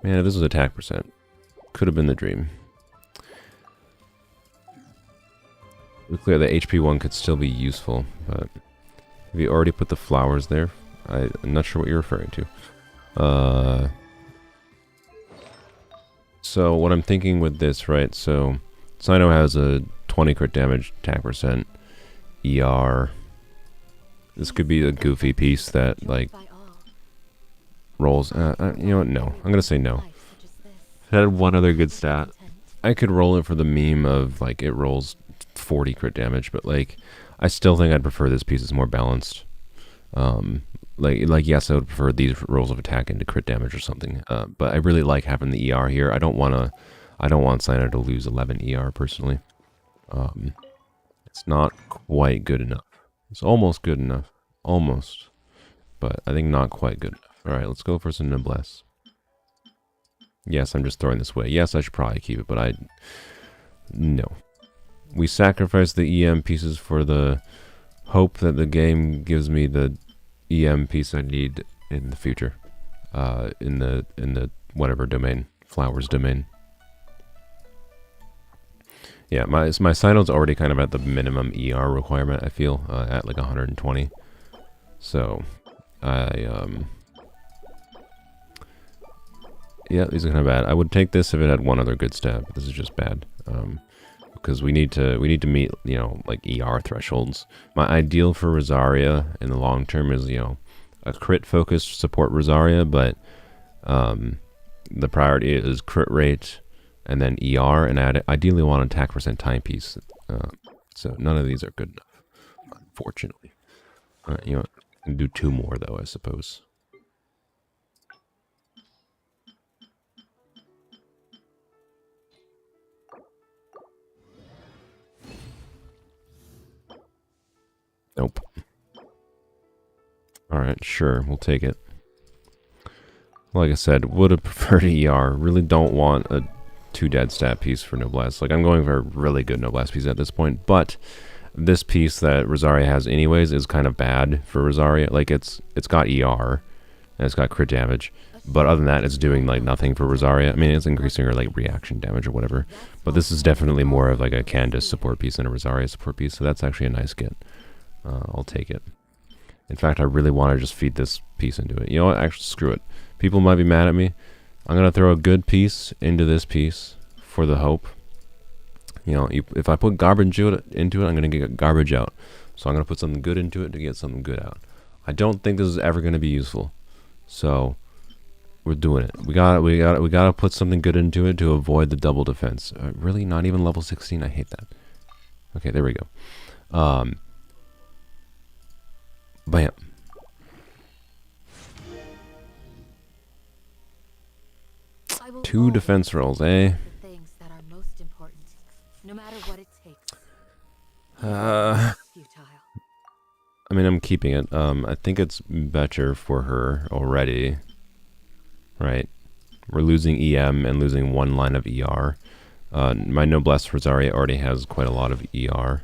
if this was attack %, could have been the dream. It's clear the HP one could still be useful, but have you already put the flowers there? I'm not sure what you're referring to. So what I'm thinking with this, right? So Sino has a 20 crit damage, attack %, ER. This could be a goofy piece that like rolls. You know what? No, I'm gonna say no. If it had one other good stat, I could roll it for the meme of like it rolls 40 crit damage, but like I still think I'd prefer this piece is more balanced. Like yes, I would prefer these rolls of attack into crit damage or something. But I really like having the ER here. I don't want Sino to lose 11 ER personally. It's not quite good enough. It's almost good enough, almost, but I think not quite good enough. All right, let's go for some Noblesse. Yes, I'm just throwing this away. Yes, I should probably keep it, but no. We sacrifice the EM pieces for the hope that the game gives me the EM piece I need in the future, in the whatever domain, flowers domain. Yeah, my Sino's already kind of at the minimum ER requirement, I feel, at like 120. So, yeah, these are kind of bad. I would take this if it had one other good stat, but this is just bad. Because we need to meet, you know, like ER thresholds. My ideal for Rosaria in the long term is, you know, a crit focused support Rosaria, but the priority is crit rate and then ER, and I ideally want an attack percent timepiece. So none of these are good enough, unfortunately. You know, I can do 2 more though, I suppose. Nope. Alright, sure, we'll take it. Like I said, would have preferred ER. Really don't want a 2 dead stat piece for Noblesse. Like, I'm going for a really good Noblesse piece at this point, but this piece that Rosaria has anyways is kind of bad for Rosaria. Like, it's got ER, and it's got crit damage, but other than that, it's doing, like, nothing for Rosaria. I mean, it's increasing her, like, reaction damage or whatever, but this is definitely more of, like, a Candace support piece than a Rosaria support piece, so that's actually a nice get. I'll take it. In fact, I really want to just feed this piece into it. You know what? Actually, screw it. People might be mad at me. I'm going to throw a good piece into this piece for the hope. You know, if I put garbage into it, I'm going to get garbage out. So I'm going to put something good into it to get something good out. I don't think this is ever going to be useful. So we're doing it. We got to put something good into it to avoid the double defense. Really? Not even level 16? I hate that. Okay, there we go. Bam. Two defense rolls, eh? The things that are most important, no matter what it takes. Futile. I mean, I'm keeping it. I think it's better for her already. Right? We're losing EM and losing 1 line of ER. My Noblesse Rosaria already has quite a lot of ER.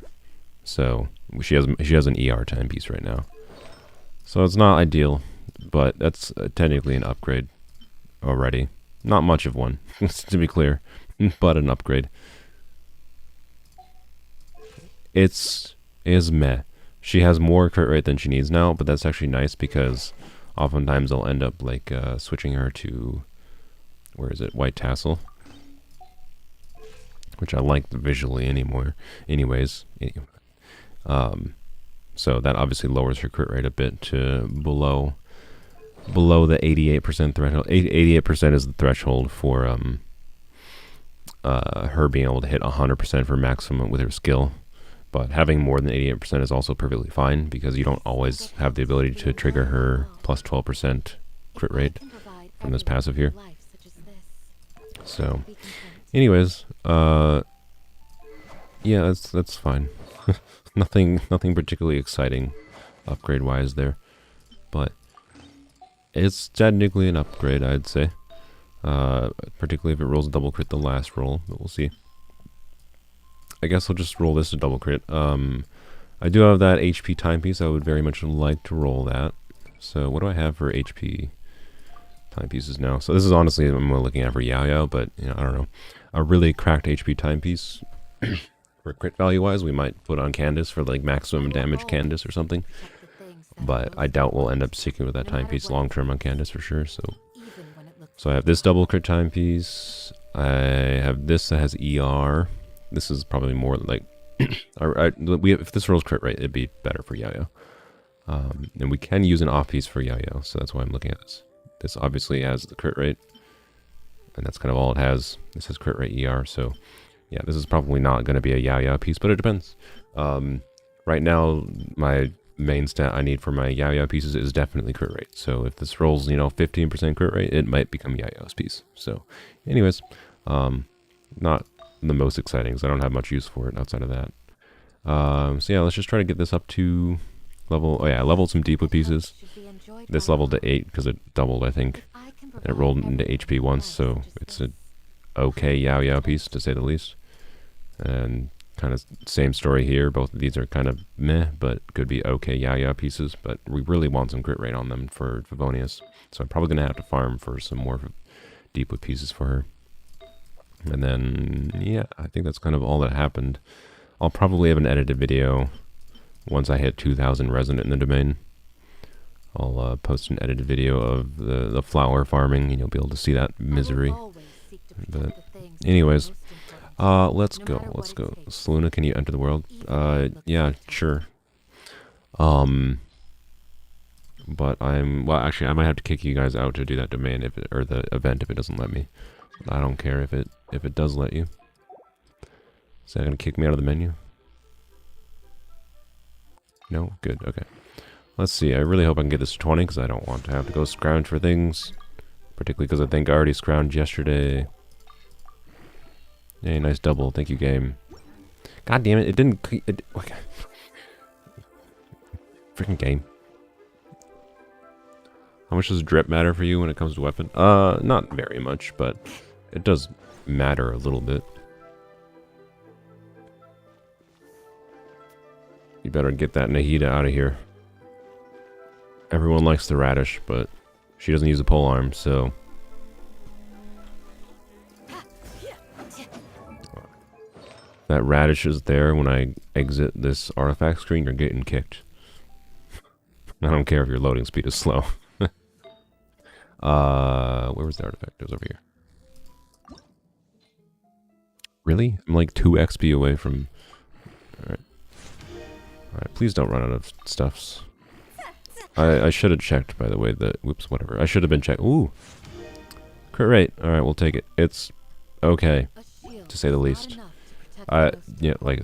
So, she has an ER timepiece right now. So it's not ideal, but that's technically an upgrade already. Not much of one, to be clear, but an upgrade. Is meh. She has more crit rate than she needs now, but that's actually nice because oftentimes I'll end up like switching her to, where is it, White Tassel, which I like visually anyways. So that obviously lowers her crit rate a bit to below the 88% threshold. 88% is the threshold for her being able to hit 100% for maximum with her skill. But having more than 88% is also perfectly fine because you don't always have the ability to trigger her plus 12% crit rate from this passive here. So, anyways, yeah, that's fine. Nothing particularly exciting upgrade-wise there, but it's technically an upgrade, I'd say. Particularly if it rolls a double crit the last roll, but we'll see. I guess I'll just roll this to double crit. I do have that HP timepiece. I would very much like to roll that. So what do I have for HP timepieces now? So this is honestly I'm more looking at for Yaoyao, but you know, I don't know. A really cracked HP timepiece for crit value wise, we might put on Candace for like maximum damage Candace or something. But I doubt we'll end up sticking with that timepiece long term on Candace for sure. So I have this double crit timepiece. I have this that has ER. This is probably more like if this rolls crit rate, it'd be better for Yaoyao. And we can use an off piece for Yaoyao, so that's why I'm looking at this. This obviously has the crit rate, and that's kind of all it has. This has crit rate ER, so yeah, this is probably not going to be a Yaoyao piece, but it depends. Right now, my main stat I need for my Yaoyao pieces is definitely crit rate. So if this rolls, 15% crit rate, it might become Yaoyao's piece. So, anyways, not the most exciting because I don't have much use for it outside of that. So yeah, let's just try to get this up to level. Oh yeah, I leveled some deep with pieces. This leveled to 8 because it doubled, I think. And it rolled into HP once, so it's a okay Yaoyao piece to say the least. And kind of same story here. Both of these are kind of meh, but could be okay Yaoyao pieces. But we really want some crit rate on them for Favonius, so I'm probably gonna have to farm for some more deep with pieces for her. And then, yeah, I think that's kind of all that happened. I'll probably have an edited video once I hit 2,000 resident in the domain. I'll post an edited video of the flower farming, and you'll be able to see that misery. But anyways, let's go. Seluna, can you enter the world? Yeah, sure. But well, actually, I might have to kick you guys out to do that domain or the event if it doesn't let me. But I don't care if it does let you. Is that gonna kick me out of the menu? No? Good, okay. Let's see, I really hope I can get this to 20, because I don't want to have to go scrounge for things. Particularly because I think I already scrounged yesterday. Hey, nice double, thank you, game. God damn it, it didn't... Freaking game. How much does drip matter for you when it comes to weapon? Not very much, but it does matter a little bit. You better get that Nahida out of here. Everyone likes the radish, but she doesn't use a polearm, so... That radish is there when I exit this artifact screen, you're getting kicked. I don't care if your loading speed is slow. Where was the artifact? It was over here. Really? I'm like 2 XP away from... Alright. Alright, please don't run out of stuffs. I should have checked, by the way, whoops, whatever. I should have been checked. Ooh! Crit rate. Alright, we'll take it. It's okay, to say the least. Yeah, like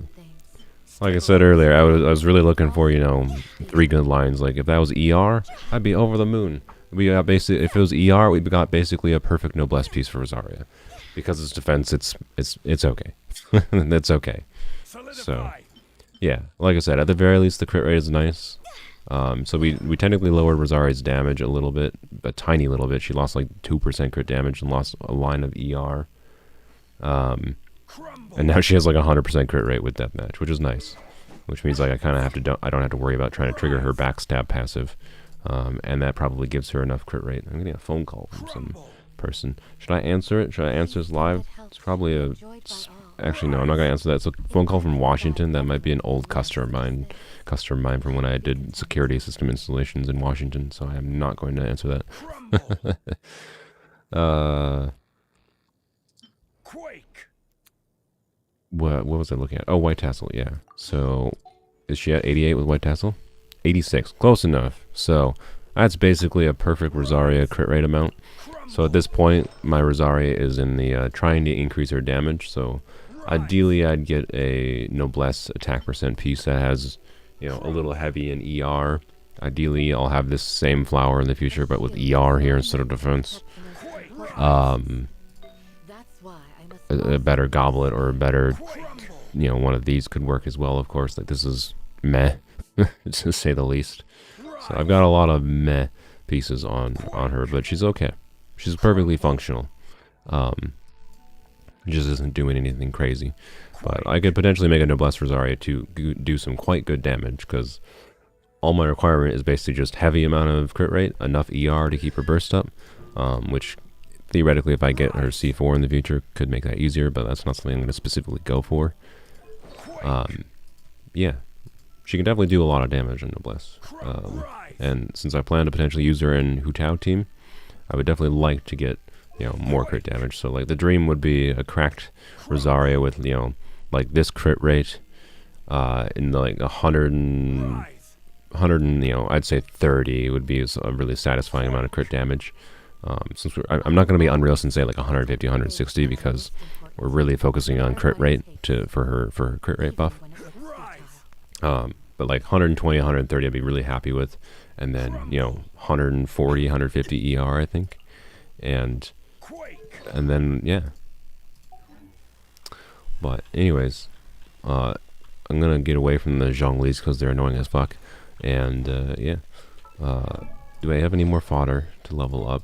I said earlier, I was really looking for, you know, 3 good lines. Like, if that was ER, I'd be over the moon. We got basically, if it was ER, we got basically a perfect noblesse piece for Rosaria. Because it's defense, it's okay. That's okay. So, yeah, like I said, at the very least, the crit rate is nice. So we technically lowered Rosaria's damage a little bit, a tiny little bit. She lost like 2% crit damage and lost a line of ER. And now she has like 100% crit rate with deathmatch, which is nice. Which means like I don't have to worry about trying to trigger her backstab passive. And that probably gives her enough crit rate. I'm getting a phone call from some person. Should I answer it? Should I answer this live? It's probably a... Actually, no, I'm not going to answer that. It's a phone call from Washington. That might be an old customer of mine from when I did security system installations in Washington, so I am not going to answer that. What was I looking at? Oh, White Tassel, yeah. So, is she at 88 with White Tassel? 86, close enough. So, that's basically a perfect Rosaria crit rate amount. So at this point, my Rosaria is in the trying to increase her damage, so ideally I'd get a Noblesse attack percent piece that has, you know, a little heavy in ER. Ideally, I'll have this same flower in the future, but with ER here instead of defense. A better goblet or a better, you know, one of these could work as well, of course. Like, this is meh, to say the least. So I've got a lot of meh pieces on her, but she's okay. She's perfectly functional. Just isn't doing anything crazy. But I could potentially make a Noblesse Rosaria to do some quite good damage, because all my requirement is basically just heavy amount of crit rate, enough ER to keep her burst up, which theoretically, if I get her C4 in the future, could make that easier, but that's not something I'm going to specifically go for. Yeah, she can definitely do a lot of damage in Noblesse. And since I plan to potentially use her in Hu Tao team, I would definitely like to get, you know, more crit damage. So, like, the dream would be a cracked Rosaria with, you know, like this crit rate, in the, like, 100 and, you know, I'd say 30 would be a really satisfying amount of crit damage. Since I'm not going to be unrealistic and say like 150, 160, because we're really focusing on crit rate for her crit rate buff. But like 120, 130, I'd be really happy with, and then, you know, 140, 150 ER, I think, and then yeah. But anyways, I'm gonna get away from the Zhonglis because they're annoying as fuck, and yeah. Do I have any more fodder to level up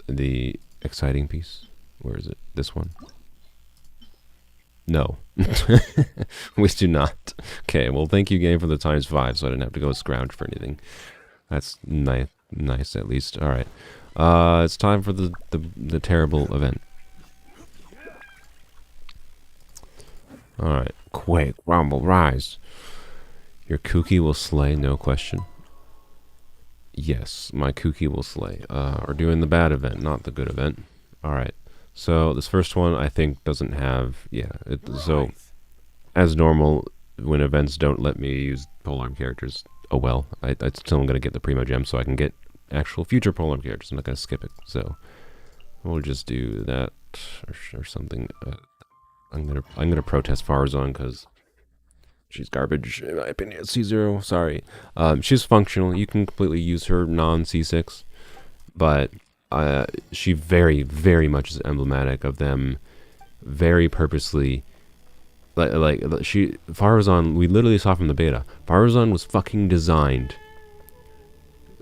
the exciting piece? Where is it? This one? No. We do not. Okay, well, thank you, game, for the ×5, so I didn't have to go scrounge for anything. That's nice, at least. Alright. It's time for the terrible event. Alright. Quake, rumble, rise. Your Kuki will slay, no question. Yes, my Kuki will slay. We're doing the bad event, not the good event. Alright. So, this first one, I think, doesn't have... Yeah, so, as normal, when events don't let me use polearm characters, oh well. I still am going to get the Primo Gem so I can get actual future polearm characters. I'm not going to skip it. So, we'll just do that or something. I'm gonna protest Farazan because she's garbage in my opinion. C0, sorry. She's functional. You can completely use her non-C6, but she very, very much is emblematic of them very purposely. Farazan, we literally saw from the beta. Farazan was fucking designed.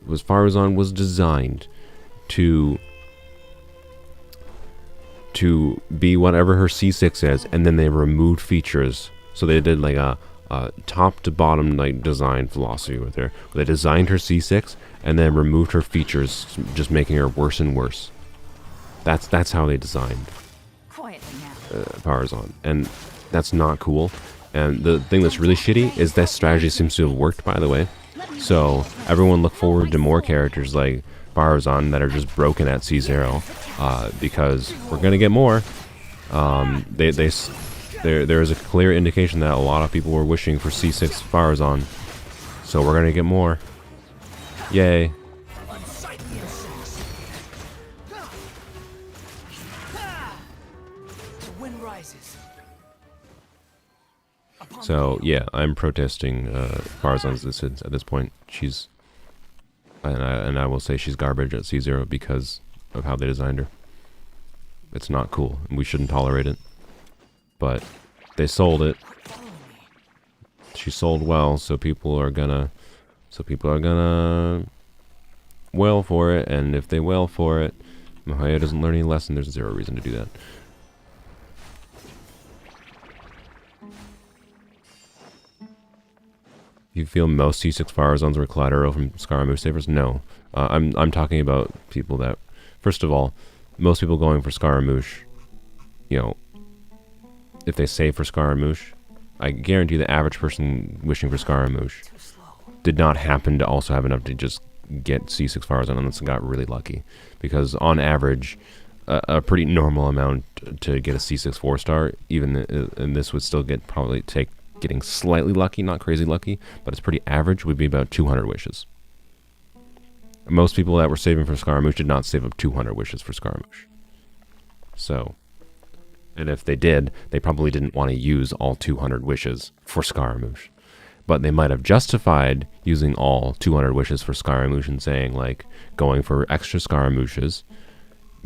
Farazan was designed to be whatever her C6 is, and then they removed features. So they did like a top to bottom like design philosophy with her. They designed her C6 and then removed her features, just making her worse and worse. That's how they designed Farazan, and that's not cool. And the thing that's really shitty is that strategy seems to have worked, by the way. So everyone look forward to more characters like Farazan that are just broken at C0, because we're gonna get more. There is a clear indication that a lot of people were wishing for C6 Farazan, so we're gonna get more. Yay! So yeah, I'm protesting Farazan's existence at this point. She's and I will say she's garbage at C0 because of how they designed her. It's not cool, and we shouldn't tolerate it. But they sold it. She sold well, so people are gonna wail for it, and if they wail for it, Mihoyo doesn't learn any lesson. There's zero reason to do that. You feel most C6 Farazans were collateral from Scaramouche savers? No. I'm talking about people that, first of all, most people going for Scaramouche, you know, if they save for Scaramouche, I guarantee the average person wishing for Scaramouche did not happen to also have enough to just get C6 Farazan unless they got really lucky. Because on average, a pretty normal amount to get a C6 4-star, even and this would still probably take getting slightly lucky, not crazy lucky, but it's pretty average, would be about 200 wishes. Most people that were saving for Scaramouche did not save up 200 wishes for Scaramouche. So, and if they did, they probably didn't want to use all 200 wishes for Scaramouche. But they might have justified using all 200 wishes for Scaramouche and saying, like, going for extra Scaramouches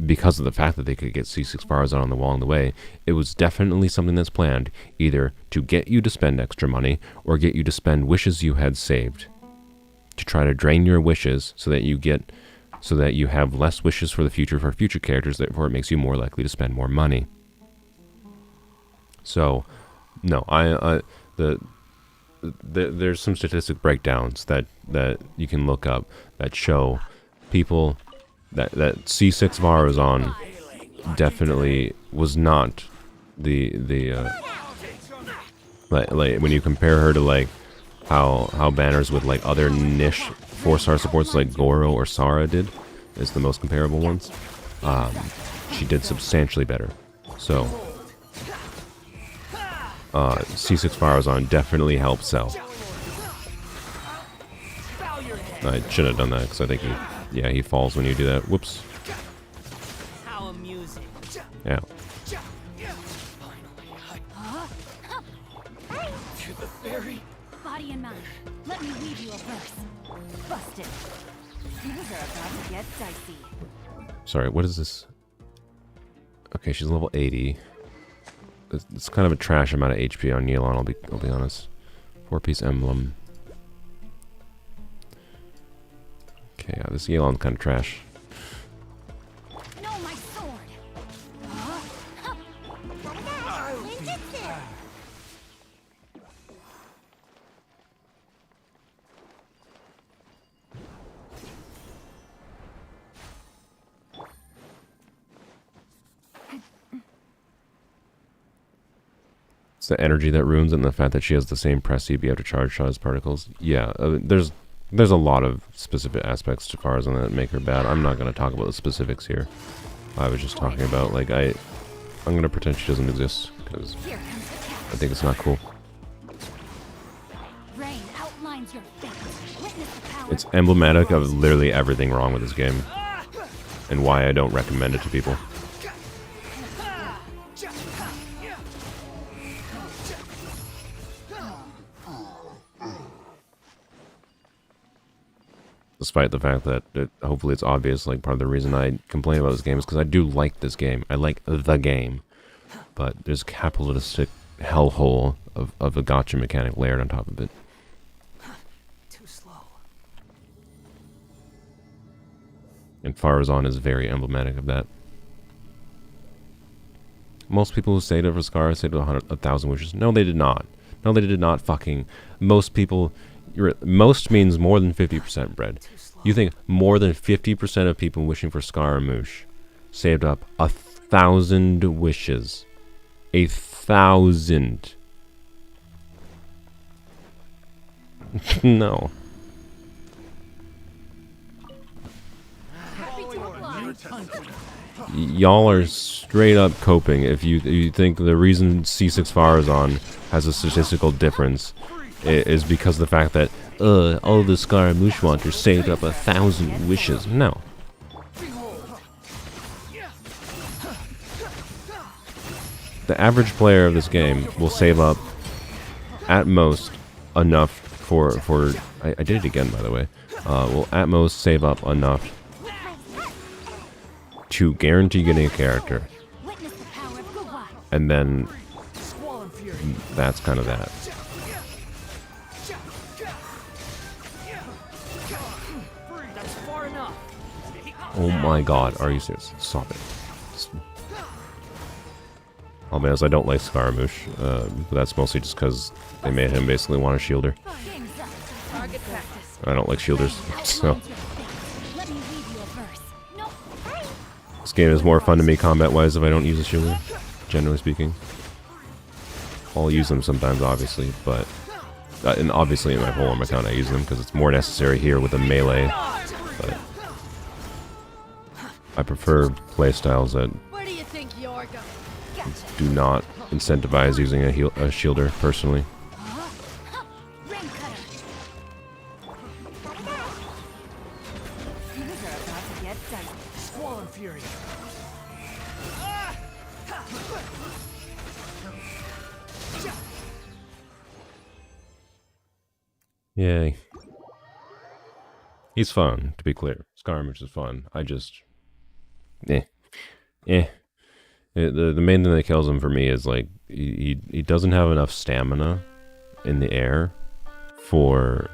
because of the fact that they could get C6 Farazan on along the way. It was definitely something that's planned, either to get you to spend extra money or get you to spend wishes you had saved, to try to drain your wishes so that you have less wishes for the future for future characters, therefore it makes you more likely to spend more money. So, no, there's some statistic breakdowns that you can look up that show people that C6 Farazan definitely was not the like when you compare her to like how banners with like other niche 4-star supports like Goro or Sara did, is the most comparable ones. She did substantially better. So C6 Farazan definitely helped sell. I shouldn't have done that because I think he falls when you do that. Whoops. How amusing. Yeah. To the ferry. Body and mind. Let me read you a verse. Busted. Things are about to get dicey. Sorry, what is this? Okay, she's level 80. It's kind of a trash amount of HP on Yelan, I'll be honest. 4-piece emblem. Okay, yeah, this Yelan's kind of trash. No, my sword. It's the energy that ruins it, and the fact that she has the same press CB after charge shot as particles. Yeah, there's a lot of specific aspects to Farazan that make her bad. I'm not going to talk about the specifics here. I was just talking about, like, I'm going to pretend she doesn't exist, because I think it's not cool. Rain outlines your fate. Witness the power. It's emblematic of literally everything wrong with this game, and why I don't recommend it to people. Despite the fact that hopefully it's obvious, like part of the reason I complain about this game is because I do like this game. I like the game. But there's a capitalistic hellhole of a gacha mechanic layered on top of it. Too slow. And Farazan is very emblematic of that. Most people who say to for Scar say to 1,000 wishes. No, they did not. No, they did not fucking. Most people. Most means more than 50%, Bread. You think more than 50% of people wishing for Scaramouche saved up 1,000 wishes. 1,000. No. Y'all are straight up coping if you think the reason C6 Farazan has a statistical difference is because of the fact that all the Scaramouche wanters saved up 1,000 wishes. No. The average player of this game will save up at most enough for I did it again, by the way. Will at most save up enough to guarantee getting a character, and then that's kind of that. Oh my god, are you serious? Stop it. I'll be honest, I don't like Scaramouche, but that's mostly just because they made him basically want a shielder. I don't like shielders, so... This game is more fun to me combat-wise if I don't use a shielder, generally speaking. I'll use them sometimes, obviously, but... and obviously in my Polearm account I use them because it's more necessary here with a melee, but... I prefer playstyles that do not incentivize using a shielder, personally. Yay. He's fun, to be clear. Scaramouche is fun. I just... The main thing that kills him for me is like he doesn't have enough stamina in the air for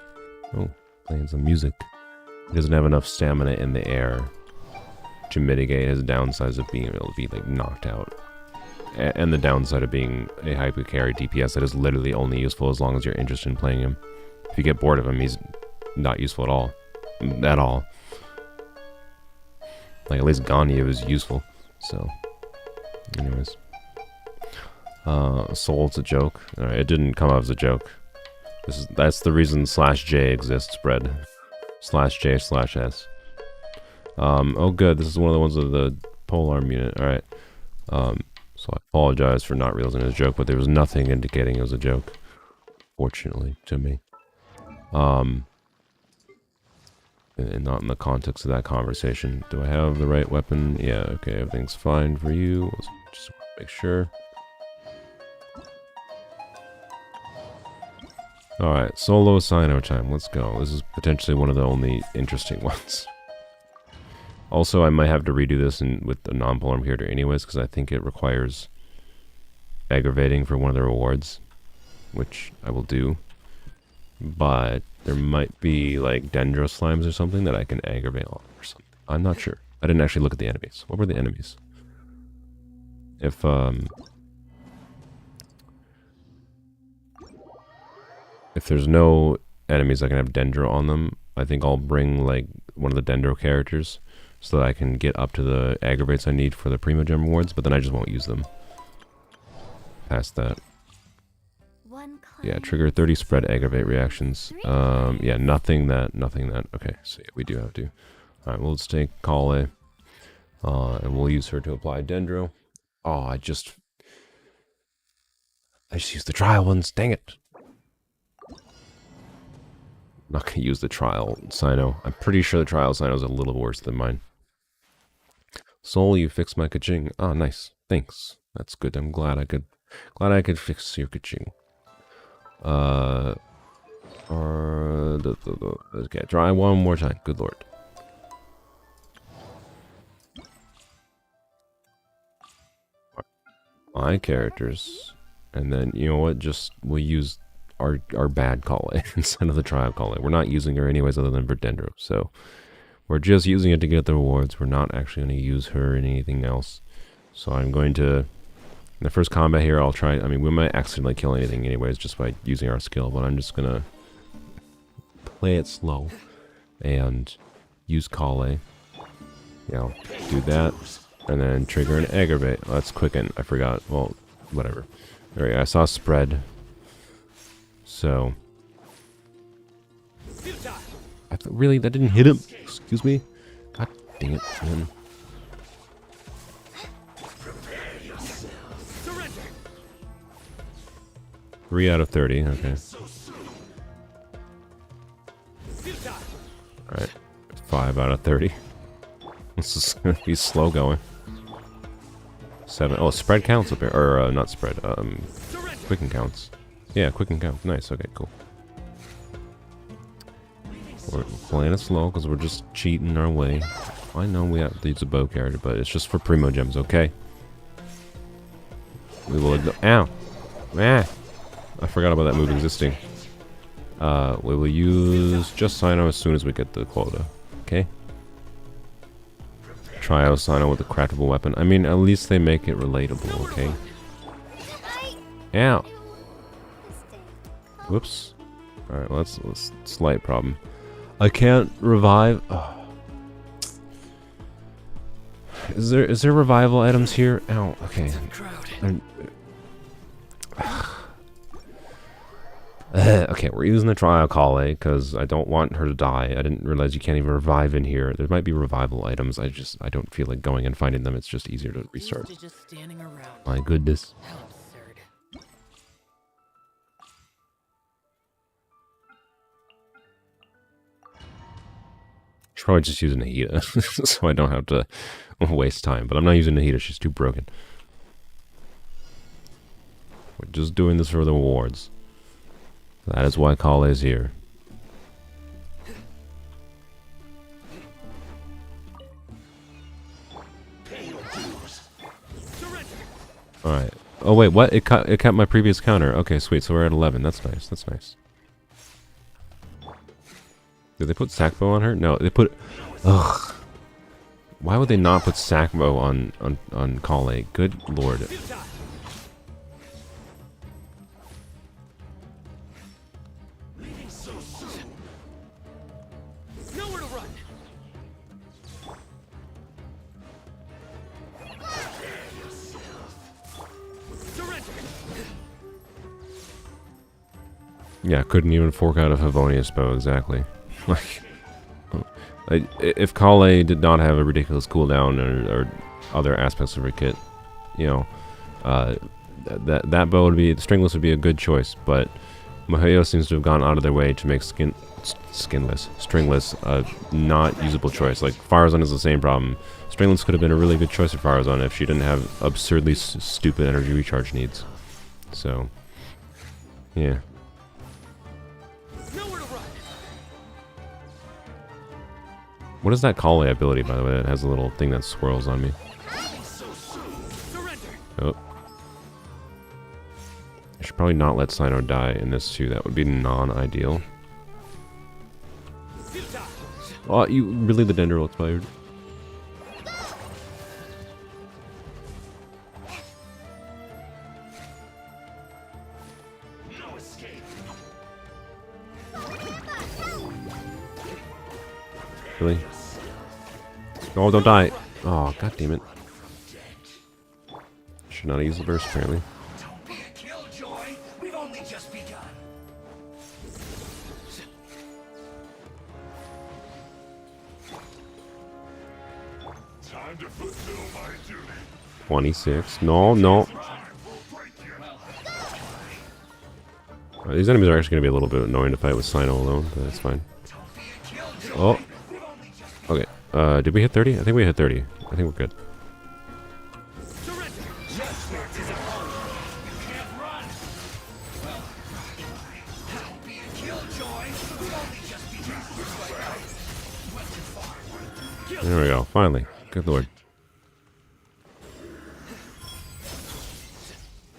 playing some music. He doesn't have enough stamina in the air to mitigate his downsides of being able to be like knocked out, and the downside of being a hyper carry DPS that is literally only useful as long as you're interested in playing him. If you get bored of him, he's not useful at all. Like, at least Ganyu is useful, so... Anyways. Soul's a joke. Alright, it didn't come out as a joke. That's the reason /J exists, Bread. /J/S. Oh good, this is one of the ones of the polearm unit, alright. So I apologize for not realizing it was a joke, but there was nothing indicating it was a joke. Fortunately, to me. And not in the context of that conversation. Do I have the right weapon? Yeah, okay, everything's fine for you. Let's just make sure. Alright, solo Sino time. Let's go. This is potentially one of the only interesting ones. Also, I might have to redo this with the non-polearm character anyways, because I think it requires aggravating for one of the rewards, which I will do. But there might be like Dendro Slimes or something that I can aggravate on or something. I'm not sure. I didn't actually look at the enemies. What were the enemies? If there's no enemies that can have Dendro on them, I think I'll bring like one of the Dendro characters so that I can get up to the aggravates I need for the Primo Gem rewards, but then I just won't use them past that. Yeah, trigger 30 spread aggravate reactions. Yeah, nothing that. Okay, so yeah, we do have to. Alright, well, let's take Kale. And we'll use her to apply Dendro. Oh, I just used the trial ones, dang it. I'm not gonna use the trial Sino. I'm pretty sure the trial Sino is a little worse than mine. Soul, you fixed my kaching. Ah, nice. Thanks. That's good. I'm glad I could fix your kaching. Okay, try one more time. Good lord. My characters, and then you know what? Just we'll use our bad Kale instead of the trial Kale. We're not using her anyways, other than for Dendro. So we're just using it to get the rewards. We're not actually going to use her in anything else. So I'm going to, in the first combat here, I'll try. I mean, we might accidentally kill anything anyways just by using our skill, but I'm just gonna play it slow and use Kale. You know, do that. And then trigger an aggravate. Oh, that's quicken. I forgot. Well, whatever. Alright, I saw spread. So. Really? That didn't hit him? Excuse me? God dang it, man. Three out of 30. Okay. Alright. 5 out of 30. This is going to be slow going. 7. Oh, spread counts up here. Or, not spread. Quicken counts. Yeah, quicken counts. Nice. Okay, cool. We're playing it slow because we're just cheating our way. I know we have to use a bow character, but it's just for primo gems, okay? We will ignore. Ow! Ah! I forgot about that move existing. We will use just Sino as soon as we get the quota. Okay? Try out Sino with a craftable weapon. I mean, at least they make it relatable, okay? Ow! Whoops. Alright, well, that's a slight problem. I can't revive. Oh. Is there revival items here? Ow, okay. Okay, we're using the trial Kale because I don't want her to die. I didn't realize you can't even revive in here. There might be revival items. I don't feel like going and finding them. It's just easier to restart. My goodness. How absurd. Should probably just use Nahida so I don't have to waste time. But I'm not using Nahida. She's too broken. We're just doing this for the rewards. That is why Kale is here. Alright. Oh wait, what? It kept my previous counter. Okay, sweet. So we're at 11. That's nice. That's nice. Did they put Sackbow on her? No, they put... Ugh. Why would they not put Sackbow on Kale? Good lord. Yeah, couldn't even fork out a Favonius bow, exactly. Like, if Kale did not have a ridiculous cooldown or other aspects of her kit, you know, that bow would be, the stringless would be a good choice, but Mihoyo seems to have gone out of their way to make stringless a not usable choice. Like, Firezone is the same problem. Stringless could have been a really good choice for Firezone if she didn't have absurdly stupid energy recharge needs. So, yeah. What is that Kale ability, by the way, that has a little thing that swirls on me? Oh. I should probably not let Sino die in this too. That would be non-ideal. Oh, you really, the Dendro expired. Really? Oh, don't die. Oh, god damn it. Should not have used the burst, apparently. Don't be a killjoy. We've only just begun. Time to fulfill my duty. 26. No, no. These enemies are actually going to be a little bit annoying to fight with Sino alone, but that's fine. Oh. Okay. Did we hit 30? I think we hit 30. I think we're good. There we go. Finally. Good lord.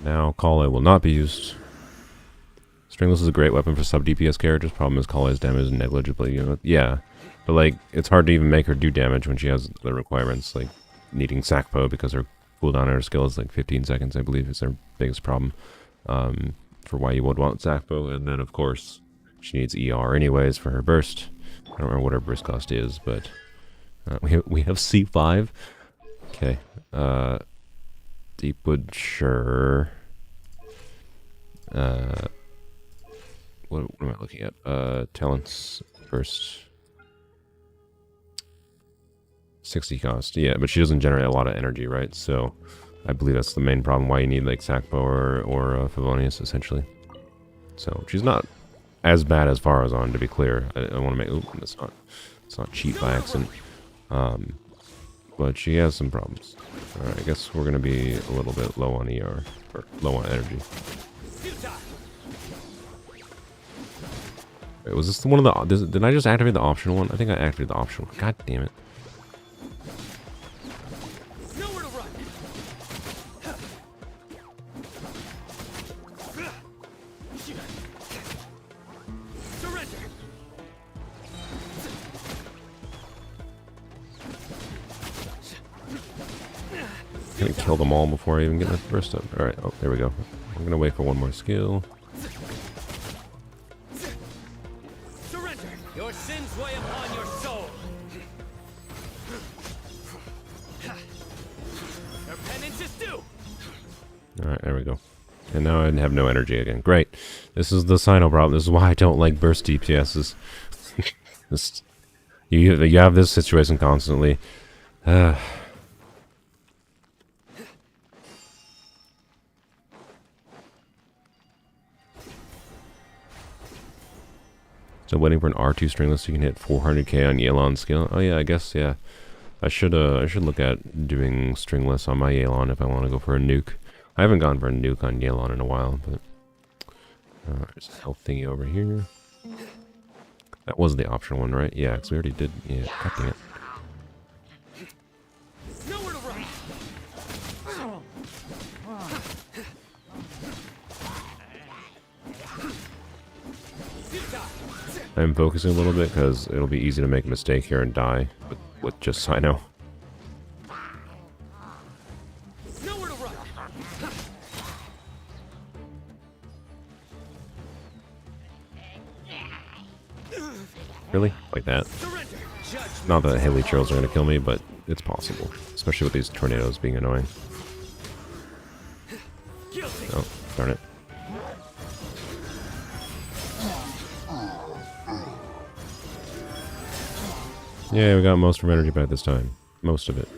Now, Kale will not be used. Stringless is a great weapon for sub-DPS characters. Problem is Kale's damage is negligibly, you know. Yeah. But, like, it's hard to even make her do damage when she has the requirements, like needing Sakpo because her cooldown on her skill is like 15 seconds, I believe, is their biggest problem. For why you would want Sakpo. And then, of course, she needs ER anyways for her burst. I don't remember what her burst cost is, but we have C5. Okay. Deepwood, sure. What am I looking at? Talents first. 60 cost. Yeah, but she doesn't generate a lot of energy, right? So I believe that's the main problem why you need like Sakpo or Favonius, essentially. So she's not as bad as Farazan, to be clear. I want to make... Ooh, it's not cheap by accident. But she has some problems. Alright, I guess we're going to be a little bit low on ER. Or low on energy. Wait, was this the one of the... Did I just activate the optional one? I think I activated the optional one. God damn it. I'm gonna kill them all before I even get the first up. Alright, oh, there we go. I'm gonna wait for one more skill. Surrender. Your sins weigh upon your soul. Your penance is due. Alright, there we go. And now I have no energy again. Great. This is the Sino problem. This is why I don't like burst DPSs. You have this situation constantly. So waiting for an R2 stringless so you can hit 400k on Yelan's skill. Oh yeah, I guess, yeah. I should look at doing stringless on my Yelan if I want to go for a nuke. I haven't gone for a nuke on Yelan in a while, but... there's a health thingy over here. That was the optional one, right? Yeah, because we already did... Yeah, god dang it. Nowhere to run. I'm focusing a little bit because it'll be easy to make a mistake here and die with just Sino. Nowhere to run. Really? Like that? Surrender. Judgment. Not that Haley Churls are going to kill me, but it's possible. Especially with these tornadoes being annoying. Guilty. Oh, darn it. Yeah, we got most of our energy back this time. Most of it.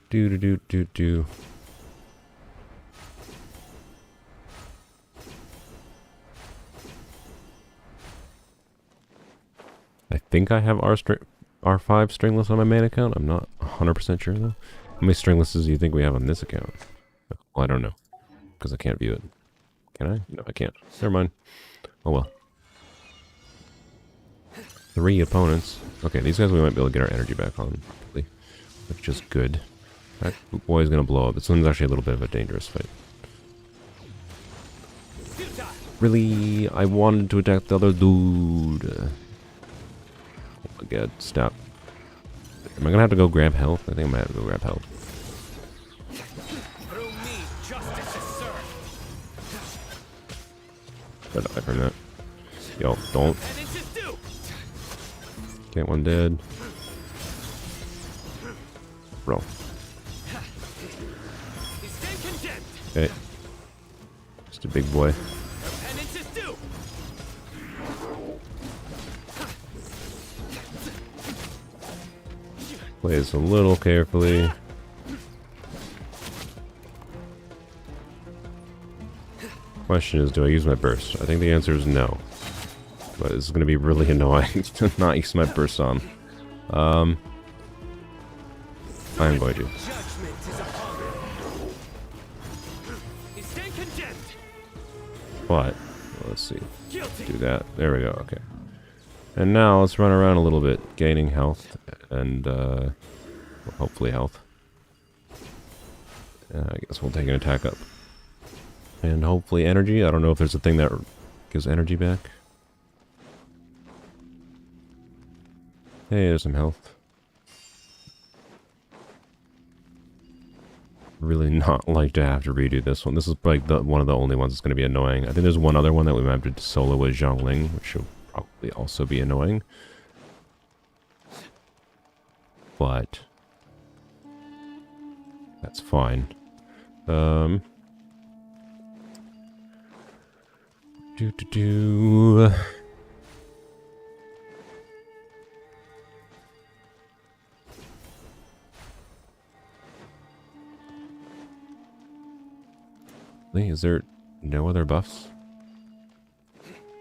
Do. I think I have R5 stringless on my main account. I'm not 100% sure though. How many stringlesses do you think we have on this account? Well, I don't know. Because I can't view it. Can I? No, I can't. Never mind. Oh well. 3 opponents. Okay, these guys we might be able to get our energy back on, which is good. That boy is gonna blow up. This one's actually a little bit of a dangerous fight. Really, I wanted to attack the other dude. Oh my god, stop. Am I gonna have to go grab health? I think I might have to go grab health. Through me, justice is served. Better die from that. Yo, don't. Penance is due. Get one dead. Bro. You stand condemned. Okay. Just a big boy. Your penance is due. Play this a little carefully. Question is, do I use my burst? I think the answer is no. But it's going to be really annoying to not use my burst on. I'm going to. Judgment is upon you. You stand condemned. But, let's see. Guilty. Do that. There we go, okay. And now let's run around a little bit, gaining health and, well, hopefully health. I guess we'll take an attack up. And hopefully energy. I don't know if there's a thing that gives energy back. Hey, there's some health. Really not like to have to redo this one. This is like one of the only ones that's going to be annoying. I think there's one other one that we might have to solo with Zhongling, which will probably also be annoying. But that's fine. Is there no other buffs?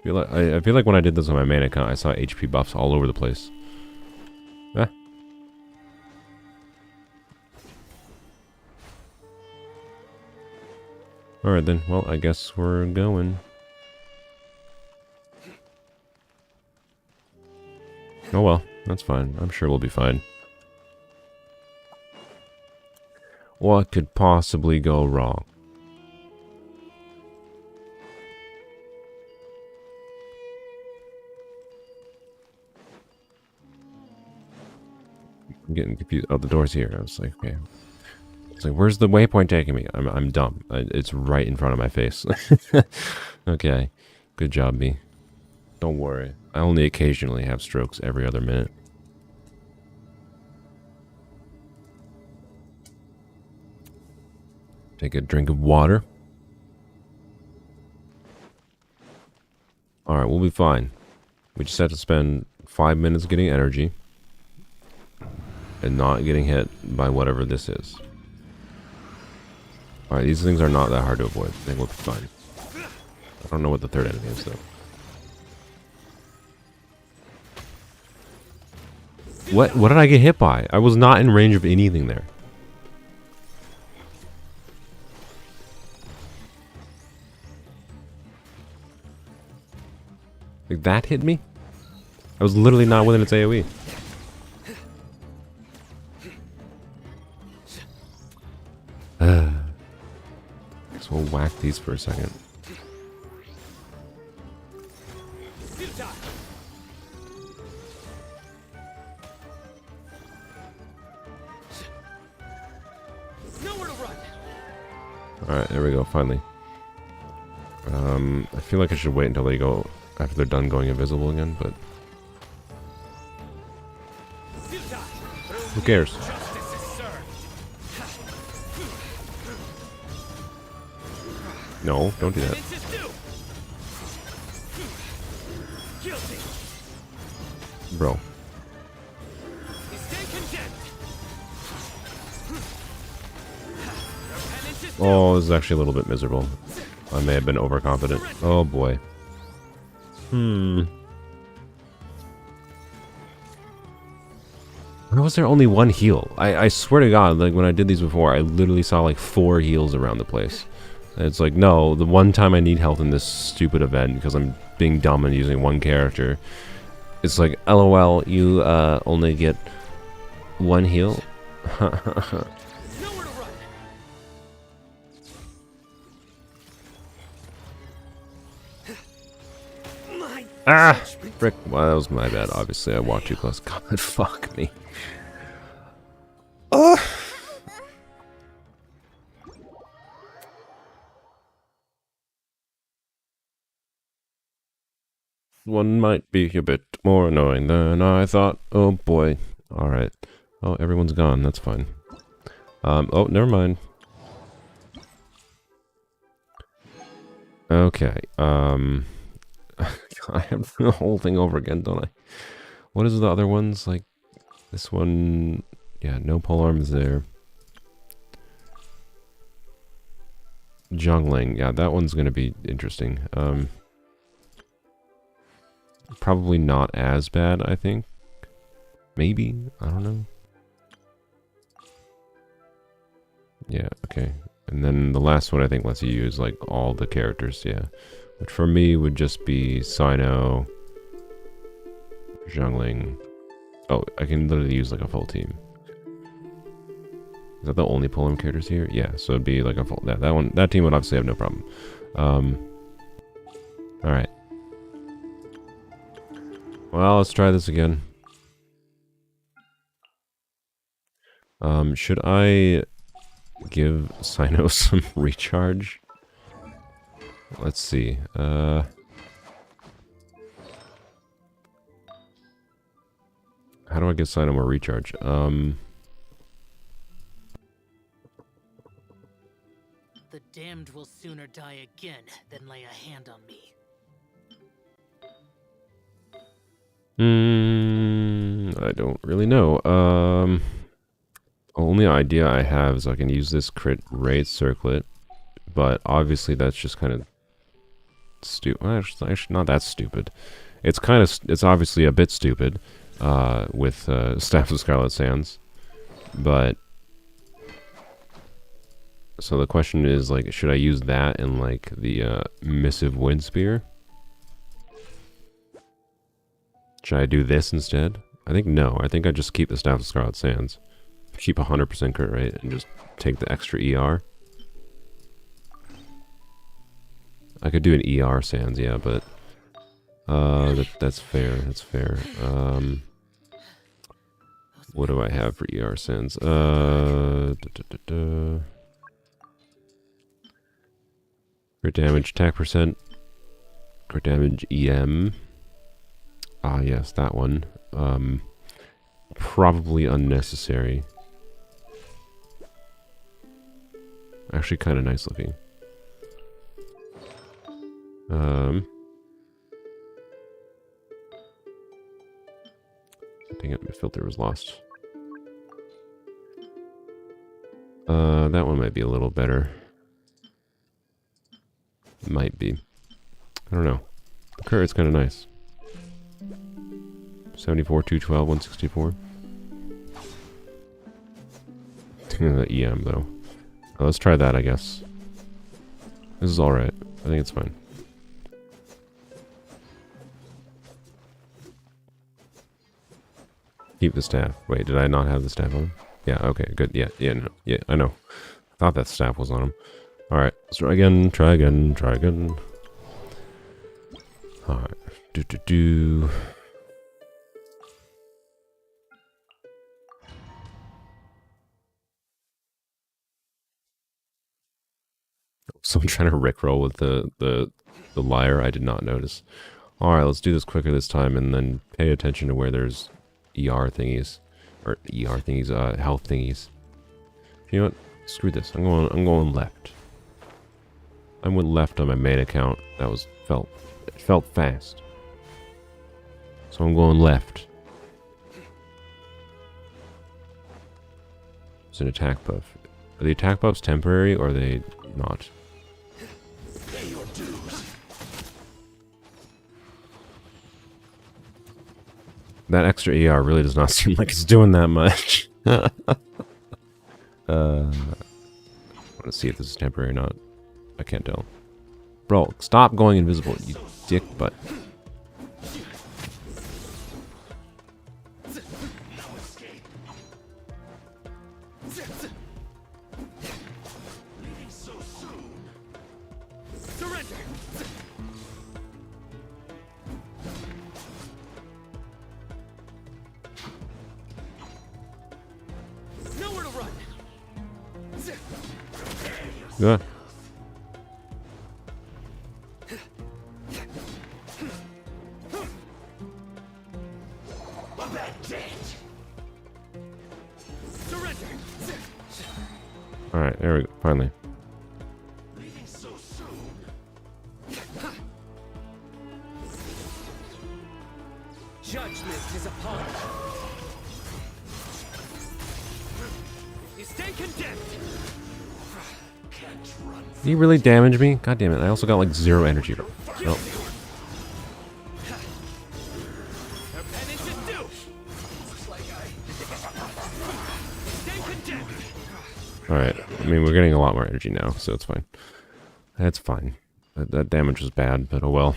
I feel like when I did this on my main account, I saw HP buffs all over the place. Ah. Alright then, well, I guess we're going. Oh well, that's fine. I'm sure we'll be fine. What could possibly go wrong? I'm getting confused. Oh, the door's here. I was like, okay. It's like, where's the waypoint taking me? I'm dumb. It's right in front of my face. Okay. Good job, me. Don't worry. I only occasionally have strokes every other minute. Take a drink of water. Alright, we'll be fine. We just have to spend 5 minutes getting energy. And not getting hit by whatever this is. Alright, these things are not that hard to avoid. I think we'll be fine. I don't know what the third enemy is, though. What did I get hit by? I was not in range of anything there. Like, that hit me? I was literally not within its AoE. Guess we'll whack these for a second. Alright, there we go, finally. I feel like I should wait until they go, after they're done going invisible again, but... who cares? No, don't do that. Bro. Oh, this is actually a little bit miserable. I may have been overconfident. Oh boy. Why was there only one heal? I swear to God, like when I did these before, I literally saw like 4 heals around the place. And it's like, no, the one time I need health in this stupid event because I'm being dumb and using one character, it's like, LOL, you only get 1 heal? Ah! Frick. Well, that was my bad. Obviously, I walked too close. God, fuck me. One might be a bit more annoying than I thought. Oh, boy. Alright. Oh, everyone's gone. That's fine. Oh, never mind. Okay. I have the whole thing over again, don't I? What is the other ones? Like, this one Yeah, no polearms there. Jungling, yeah, that one's gonna be interesting. Probably not as bad, I think. Maybe, I don't know. Yeah, okay. And then the last one I think lets you use like all the characters, yeah. Which for me would just be Sino, Jungling. Oh, I can literally use like a full team. Is that the only polearm characters here? Yeah, so it'd be like a full that team would obviously have no problem. Alright. Well, let's try this again. Should I give Sino some recharge? Let's see. How do I give Sino more recharge? The damned will sooner die again than lay a hand on me. I don't really know. Only idea I have is I can use this crit rate circlet, but obviously that's just kind of stupid. Actually, not that stupid. It's obviously a bit stupid, with Staff of Scarlet Sands, but so the question is like, should I use that in like the Missive Wind Spear? Should I do this instead? I think no. I think I just keep the Staff of Scarlet Sands. Keep 100% crit rate and just take the extra ER. I could do an ER Sands, yeah, but that's fair. That's fair. What do I have for ER Sands? Crit damage, attack percent, crit damage, EM. Ah, yes, that one. Probably unnecessary. Actually, kind of nice looking. Dang it, my filter was lost. That one might be a little better. Might be. I don't know. The crit rate's kind of nice. 74, 212, 164. The EM though. Let's try that, I guess. This is alright. I think it's fine. Keep the staff. Wait, did I not have the staff on? Yeah, okay, good. Yeah, no. Yeah, I know. I thought that staff was on him. Alright, let's try again, try again, try again. Alright. Someone trying to rickroll with the lyre. I did not notice. Alright, let's do this quicker this time and then pay attention to where there's ER thingies. Or ER thingies, health thingies. You know what? Screw this. I'm going left. I went left on my main account. That was it felt fast. So I'm going left. It's an attack buff. Are the attack buffs temporary or are they not? That extra ER really does not seem like it's doing that much. I want to see if this is temporary or not. I can't tell. Bro, stop going invisible, you dick butt. Yeah. Alright, there we go, finally. Judgment is upon us. You stay condemned. Did he really damage me? God damn it! I also got like 0 energy. Oh. Your penance is due. Stay condemned. All right. I mean, we're getting a lot more energy now, so it's fine. That's fine. That damage was bad, but oh well.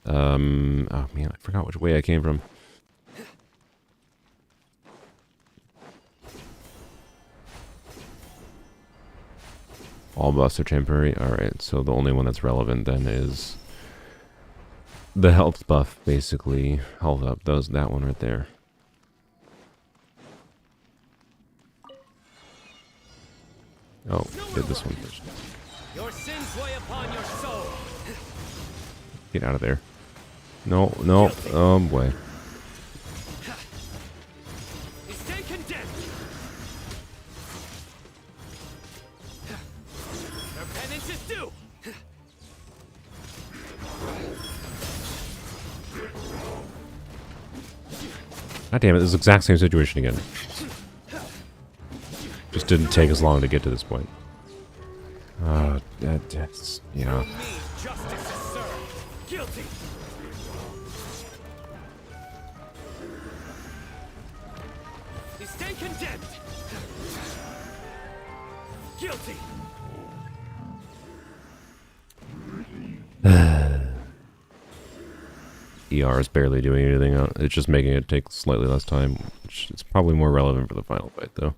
Oh man, I forgot which way I came from. All buffs are temporary. Alright, so the only one that's relevant then is the health buff, basically. Health up, that one right there. Oh, did this one first. Your sins weigh upon your soul. Get out of there. No, no, oh boy. You stay condemned. Your penance is due. God damn it, this is the exact same situation again. Just didn't take as long to get to this point. That's, yeah. Me, justice is served. Guilty. You stay condemned. Guilty. ER is barely doing anything. It's just making it take slightly less time, which is probably more relevant for the final fight, though.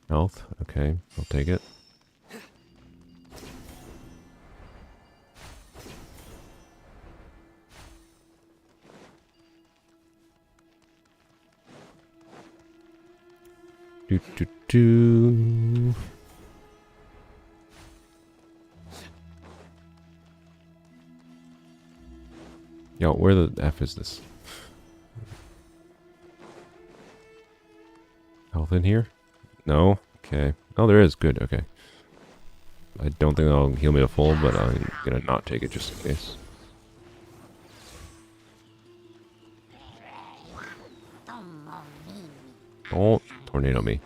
Health, okay, I'll take it. Do do do. Yo, where the F is this? Health in here? No? Okay. Oh, there is. Good. Okay. I don't think that'll heal me to full, but I'm gonna not take it just in case. Don't tornado me.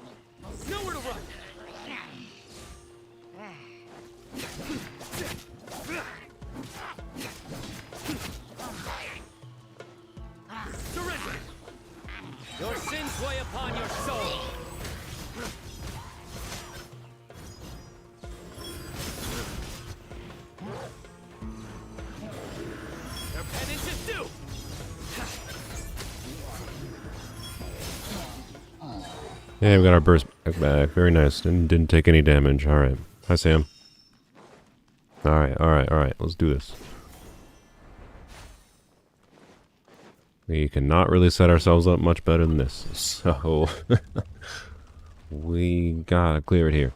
Nowhere to run. Surrender. Your sins weigh upon your soul. Your penance is due. Yeah, we got our burst back. Very nice. Didn't take any damage. Alright. Hi, Sam. Alright, alright, alright. Let's do this. We cannot really set ourselves up much better than this. So, we gotta clear it here.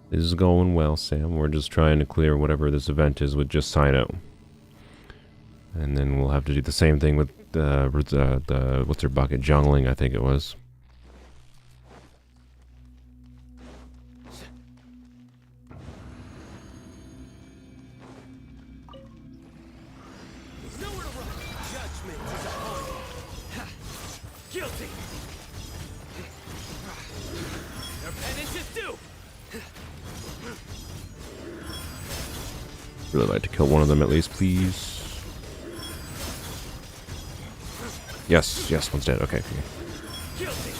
This is going well, Sam. We're just trying to clear whatever this event is with just Sino. And then we'll have to do the same thing with the what's her bucket? Jungling, I think it was. Nowhere to run. Judgment is upon you. Ha. Guilty. Your penance is due. Really like to kill one of them at least, please. Yes, yes, one's dead. Okay. Guilty.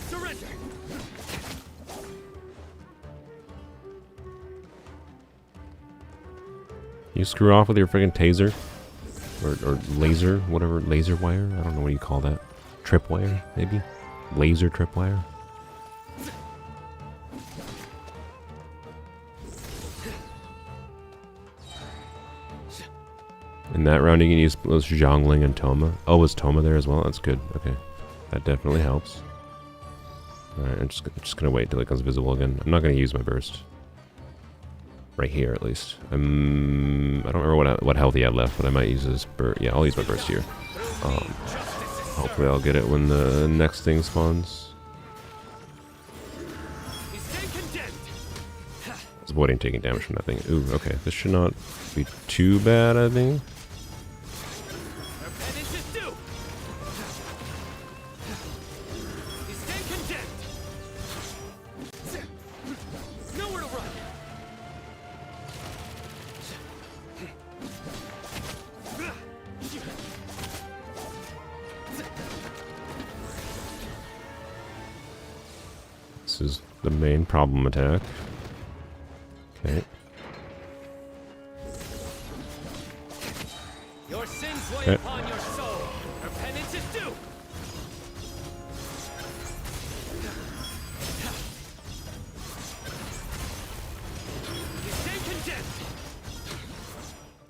Surrender. You screw off with your friggin' taser? Or laser, whatever, laser wire? I don't know what you call that. Tripwire, maybe? Laser tripwire? In that round, you can use both Zhongling and Toma. Oh, was Toma there as well? That's good. Okay. That definitely helps. Alright, I'm just gonna wait till it becomes visible again. I'm not gonna use my burst. Right here, at least. I don't remember what health he had left, but I might use this burst. Yeah, I'll use my burst here. Hopefully I'll get it when the next thing spawns. I was avoiding taking damage from that thing. Ooh, okay. This should not be too bad, I think. This is the main problem attack. Okay. Your sins lay Okay. upon your soul. Repentance is due. You stay condemned.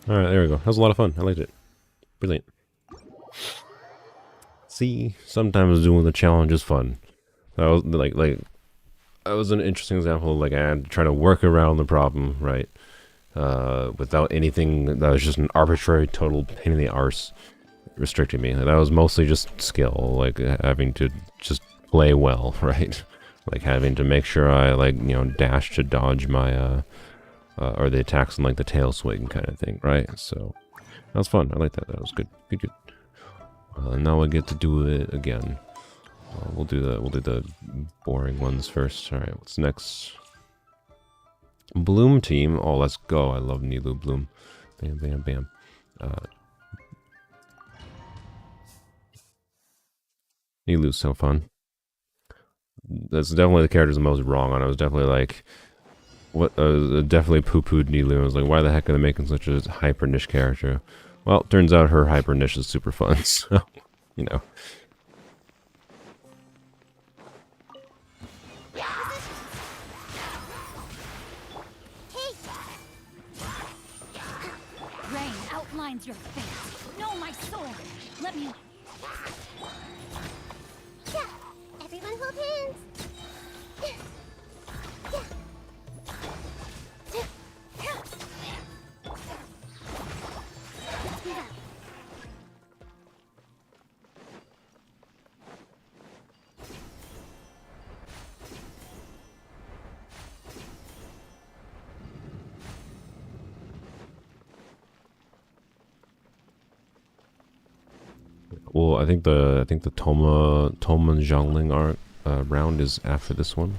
Alright, there we go. That was a lot of fun. I liked it. Brilliant. See, sometimes doing the challenge is fun. That was that was an interesting example. Like I had to try to work around the problem, right? Without anything that was just an arbitrary total pain in the arse restricting me. That was mostly just skill, like having to just play well, right? Like having to make sure I dash to dodge my or the attacks in like the tail swing kind of thing, right? So that was fun. I like that. That was good. Good. Now I get to do it again. We'll do the boring ones first. All right, what's next? Bloom team. Oh, let's go. I love Nilou Bloom. Bam, bam, bam. Nilou's so fun. That's definitely the character's the most wrong on. I was definitely like, what? Definitely poo-pooed Nilou. I was like, why the heck are they making such a hyper niche character? Well, turns out her hyper niche is super fun. So, you know. Rain outlines your face. No, my sword. Let me. Yeah, everyone hold hands. Well, I think the Toman Zhongling art round is after this one.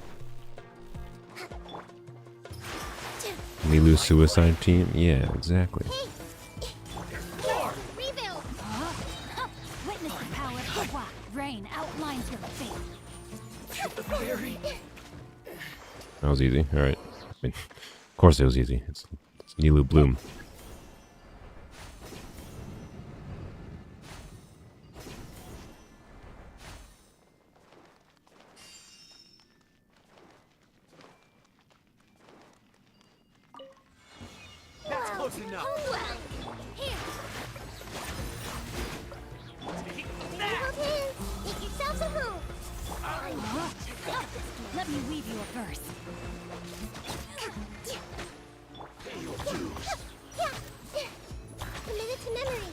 Nilou suicide team. Yeah, exactly. Rebuild. Witness the power of the Wa. Rain outlines your fate. That was easy. All right. I mean, of course it was easy. It's Nilou Bloom. That's close enough. Oh well. Here. Hold hands. Make yourselves at home. Let me weave you a verse. Committed to memory.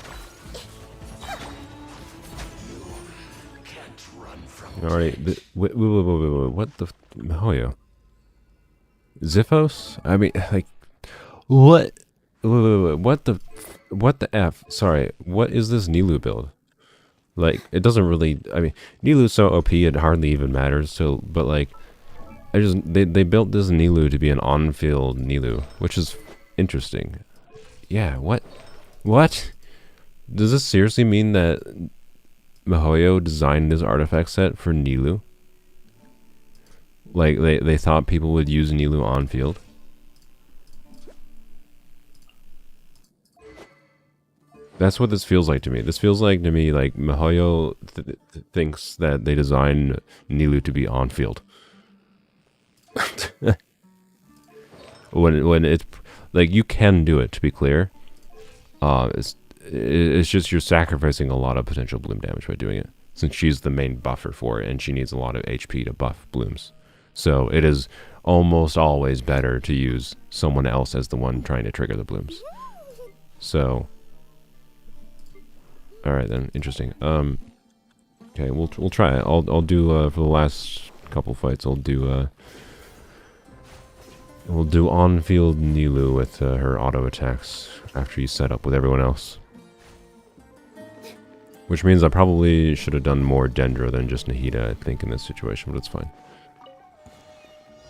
Can't run from Alright, wait, what the Mihoyo? Ziphos? I mean, like, what? Wait, what the F? Sorry, what is this Nilou build? Like, it doesn't really, I mean, Nilou's so OP it hardly even matters, so, but like, they built this Nilou to be an on-field Nilou, which is interesting. Yeah, what? What? Does this seriously mean that Mihoyo designed this artifact set for Nilou? Like, they thought people would use Nilou on-field? That's what this feels like to me. This feels like to me like Mihoyo thinks that they designed Nilou to be on-field. when it's like, you can do it, to be clear. It's just you're sacrificing a lot of potential bloom damage by doing it. since she's the main buffer for it, and she needs a lot of HP to buff blooms. So it is almost always better to use someone else as the one trying to trigger the blooms. So, all right then, interesting. Okay, we'll try it. I'll do for the last couple fights. We'll do on-field Nilou with her auto attacks after you set up with everyone else. Which means I probably should have done more Dendro than just Nahida, I think, in this situation, but it's fine.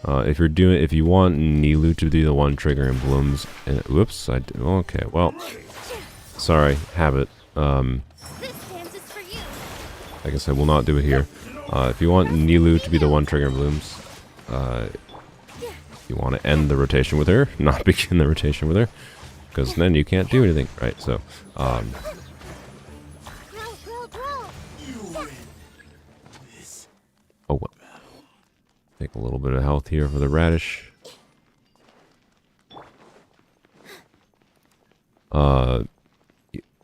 If you want Nilou to be the one triggering blooms, and whoops, okay, well, sorry, habit. This dance is for you. I guess I will not do it here. If you want Nilou to be the one triggering blooms, you want to end the rotation with her, not begin the rotation with her, because then you can't do anything, right? So, Grow, grow, grow. oh well. Take a little bit of health here for the radish.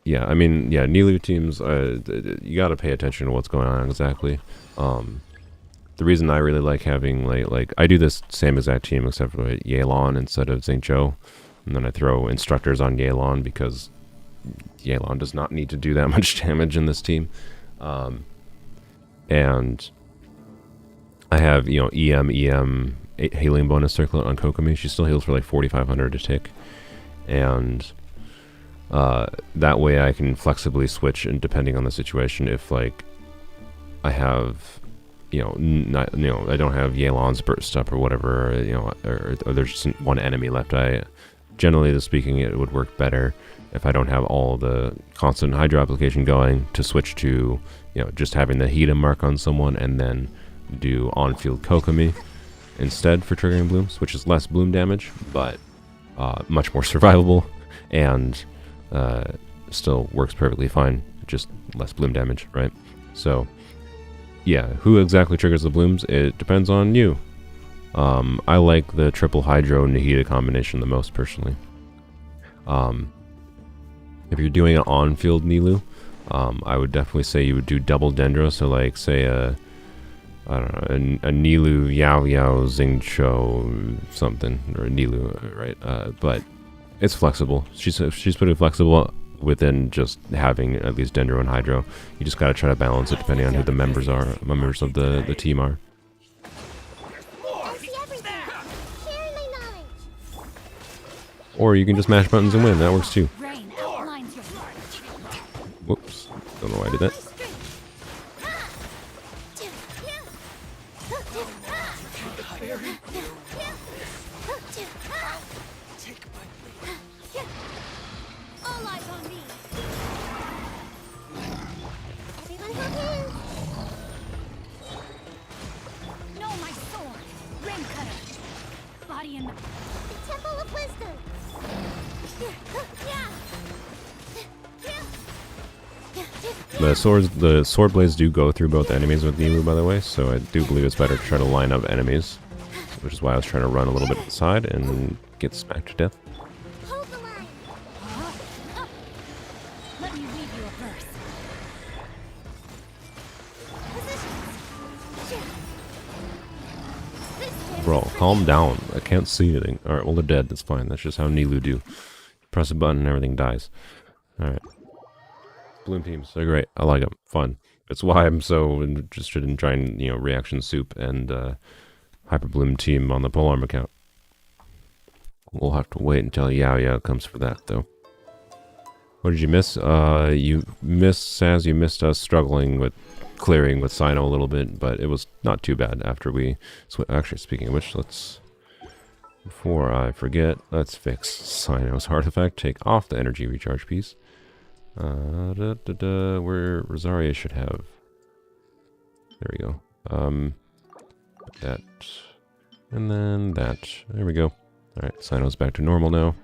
Yeah, I mean, yeah, Nilou teams, you gotta pay attention to what's going on exactly. The reason I really like having, like, I do this same exact team except for Yelan instead of Xingqiu, and then I throw instructors on Yelan because Yelan does not need to do that much damage in this team. And I have, you know, EM, healing bonus circlet on Kokomi. She still heals for like 4,500 a tick. And that way I can flexibly switch, and depending on the situation, if like I have, you know, I don't have Yelan's burst up or whatever, you know, or there's just one enemy left, generally speaking, it would work better if I don't have all the constant hydro application going to switch to, you know, just having the Hida mark on someone and then do on-field Kokomi instead for triggering blooms, which is less bloom damage, but much more survivable, and still works perfectly fine, just less bloom damage, right? So, yeah, who exactly triggers the blooms? It depends on you. I like the triple Hydro Nahida combination the most, personally. If you're doing an on-field Nilou, I would definitely say you would do double Dendro, so like, say, I don't know, a Nilou, Yaoyao, Xingqiu, something, or a Nilou, right? But it's flexible. She's pretty flexible within just having at least Dendro and Hydro. You just gotta try to balance it depending on who the members of the team are. I see everything. Sharing my knowledge. Or you can just mash buttons and win. That works too. Rain outlines your Whoops. Don't know why I did that. All eyes on me. Everyone hold hands. No, my sword! Rain cutter! Body and The Temple of Wisdom. The sword blades do go through both enemies with Nilou, by the way, so I do believe it's better to try to line up enemies, which is why I was trying to run a little bit to the side and get smacked to death. Hold the line. let me weave you a verse. Positions. Bro, calm down. I can't see anything. Alright, well, they're dead. That's fine. That's just how Nilou do. Press a button and everything dies. Alright. Bloom teams, they're great. I like them. Fun. That's why I'm so interested in trying, you know, Reaction Soup and Hyper Bloom team on the Polearm account. We'll have to wait until Yaoyao comes for that, though. What did you miss? You missed, Saz, you missed us struggling with clearing with Sino a little bit, but it was not too bad after we... Actually, speaking of which, let's... Before I forget, let's fix Sino's artifact. Take off the energy recharge piece. Where Rosaria should have... There we go. That... And then that. There we go. Alright, Sino's back to normal now.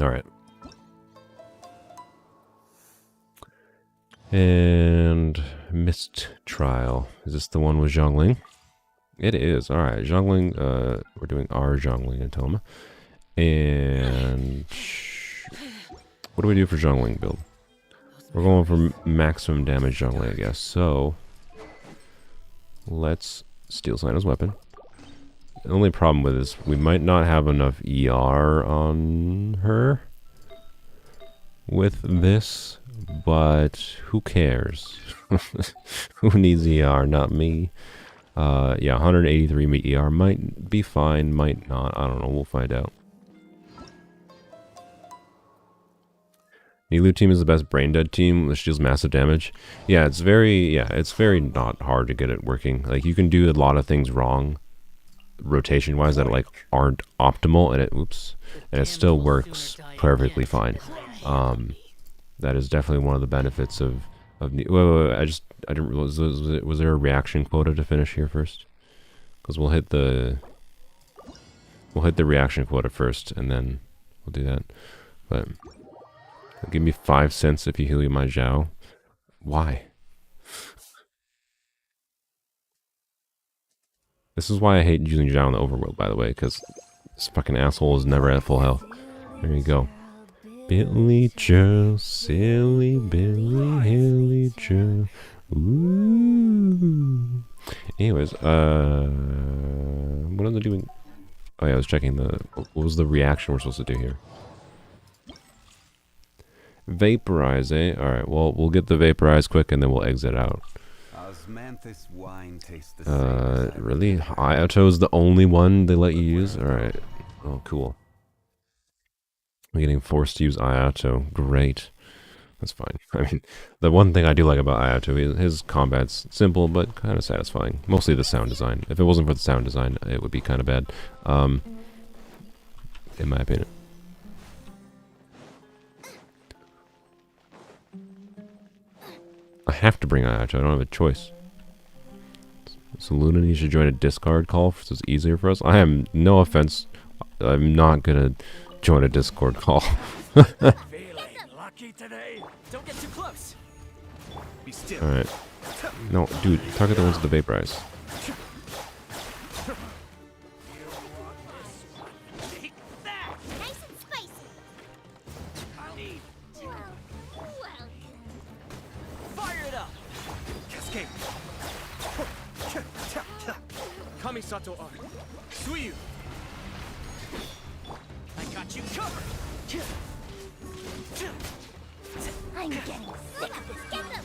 Alright. And... Mist Trial. Is this the one with Zhongling? It is. Alright, Zhongling, we're doing our Zhongling in Toma. And... What do we do for Zhongling build? We're going for maximum damage jungling, I guess. So let's Steel Sina's weapon. The only problem with this, we might not have enough ER on her with this, but who cares? Who needs ER? Not me. Yeah, 183 ER might be fine, might not. I don't know. We'll find out. Nilu team is the best brain dead team, which deals massive damage. Yeah, it's very not hard to get it working. Like, you can do a lot of things wrong, rotation wise, that like aren't optimal, and it still works perfectly fine. That is definitely one of the benefits of wait, I didn't realize, was there a reaction quota to finish here first? Because we'll hit the reaction quota first, and then we'll do that. But give me 5 cents if you heal my Zhao. Why? This is why I hate using Zhao in the overworld, by the way, because this fucking asshole is never at full health. There you go. Billy Joe, silly Billy Hilly Joe. Ooh. Anyways, what am I doing? Oh yeah, I was checking what was the reaction we're supposed to do here? Vaporize, eh? Alright, well, we'll get the vaporize quick and then we'll exit out. Really? Hayato is the only one they let you use? Alright. Oh, cool. I'm getting forced to use Ayato. Great. That's fine. I mean, the one thing I do like about Ayato is his combat's simple but kind of satisfying. Mostly the sound design. If it wasn't for the sound design, it would be kind of bad. In my opinion. I have to bring Ayato. I don't have a choice. So Luna needs to join a discard call so it's easier for us. I am, no offense, I'm not gonna join a Discord call. Feeling lucky today. Don't get too close. Be still. Alright. No, dude, target the ones with the vaporize. Nice and spicy. I'll need. Well, Fire it up. Cascade. Kamisato art. Suiyu. I got you covered. I'm getting sick of this. Get them.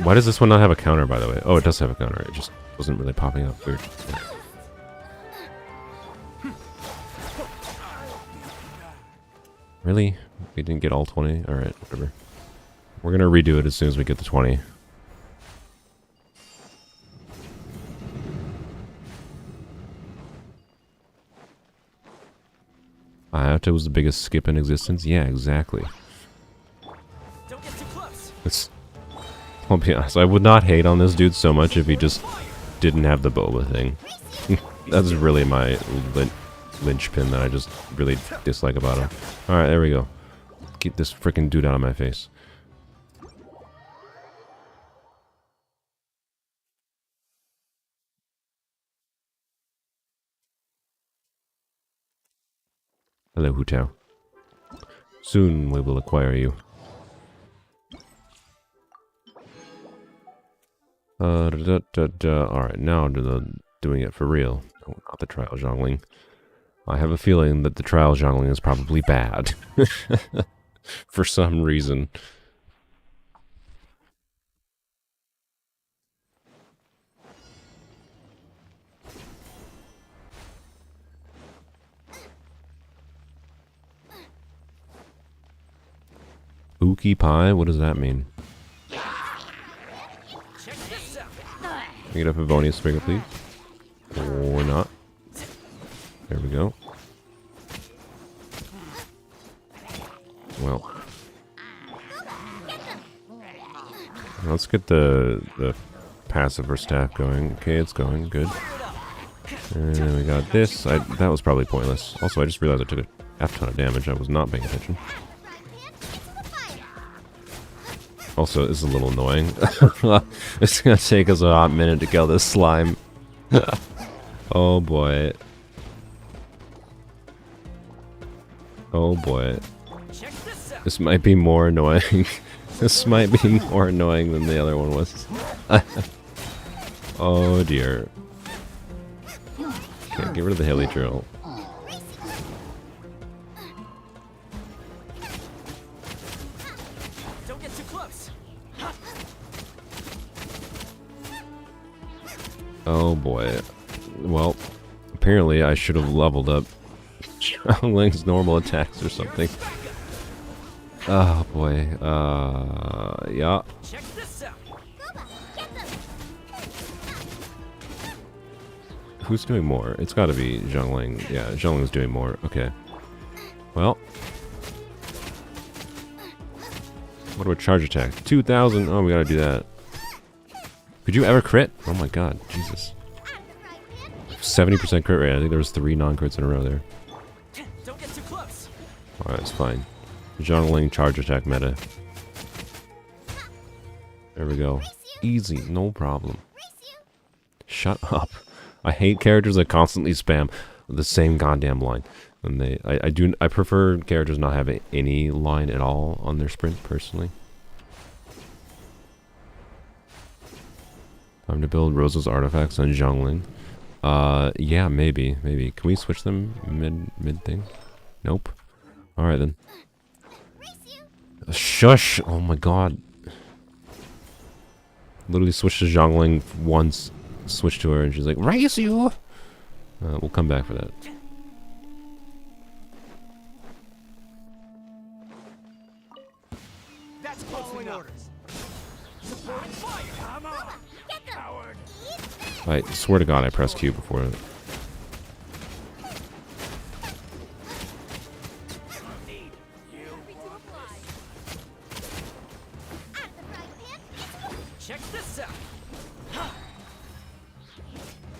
Why does this one not have a counter, by the way? Oh, it does have a counter. It just wasn't really popping up. Weird. Really? We didn't get all 20? Alright, whatever. We're gonna redo it as soon as we get the 20. Ayato was the biggest skip in existence? Yeah, exactly. Don't get too close. I'll be honest, I would not hate on this dude so much if he just didn't have the boba thing. That's really my linchpin that I just really dislike about him. Alright, there we go. Get this freaking dude out of my face. Hello, Hu Tao. Soon we will acquire you. Alright, now doing it for real. Oh, not the trial jungling. I have a feeling that the trial jungling is probably bad. For some reason. Uki pie? What does that mean? Check this out. Can we get a Pavonia Spigot, please? Or not. There we go. Well. Let's get the passive or staff going. Okay, it's going. Good. And then we got this. That was probably pointless. Also, I just realized I took a F-ton of damage. I was not paying attention. Also, it's a little annoying. It's gonna take us a hot minute to kill this slime. Oh boy. Oh boy. This might be more annoying. This might be more annoying than the other one was. Oh dear. Okay, get rid of the hilly drill. Don't get too close. Oh boy. Well, apparently I should have leveled up Xiangling's normal attacks or something. Oh boy. Yeah. Check this out. Who's doing more? It's gotta be Xiangling. Yeah, Xiangling's doing more. Okay. Well. What about charge attack? 2,000. Oh, we gotta do that. Could you ever crit? Oh my god. Jesus. 70% crit rate. I think there was 3 non-crits in a row there. Don't get too close. Alright, it's fine. Xiangling charge attack meta. There we go. Easy, no problem. Shut up. I hate characters that constantly spam the same goddamn line. And I prefer characters not having any line at all on their sprint, personally. Time to build Rosa's artifacts on Xiangling. Yeah, maybe. Can we switch them mid thing? Nope. Alright then. Shush! Oh my god. Literally switched to Xiangling once, switched to her, and she's like, race you! We'll come back for that. That's following orders. Support fire. Come on, coward. I swear to god I pressed Q before. Check this out.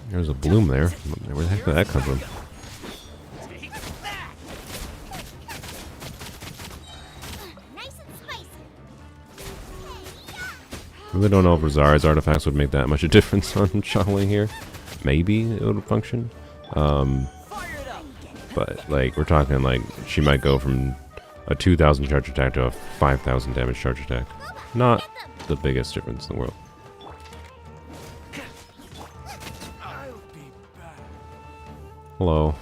There's a bloom there. Where the heck did that come from? Take that. Nice and spicy. Really don't know if Rosari's artifacts would make that much a difference on Xiangling here. Maybe it would function. Fire it up. But like we're talking like she might go from a 2,000 charge attack to a 5,000 damage charge attack. Not the biggest difference in the world. I'll be back. Hello.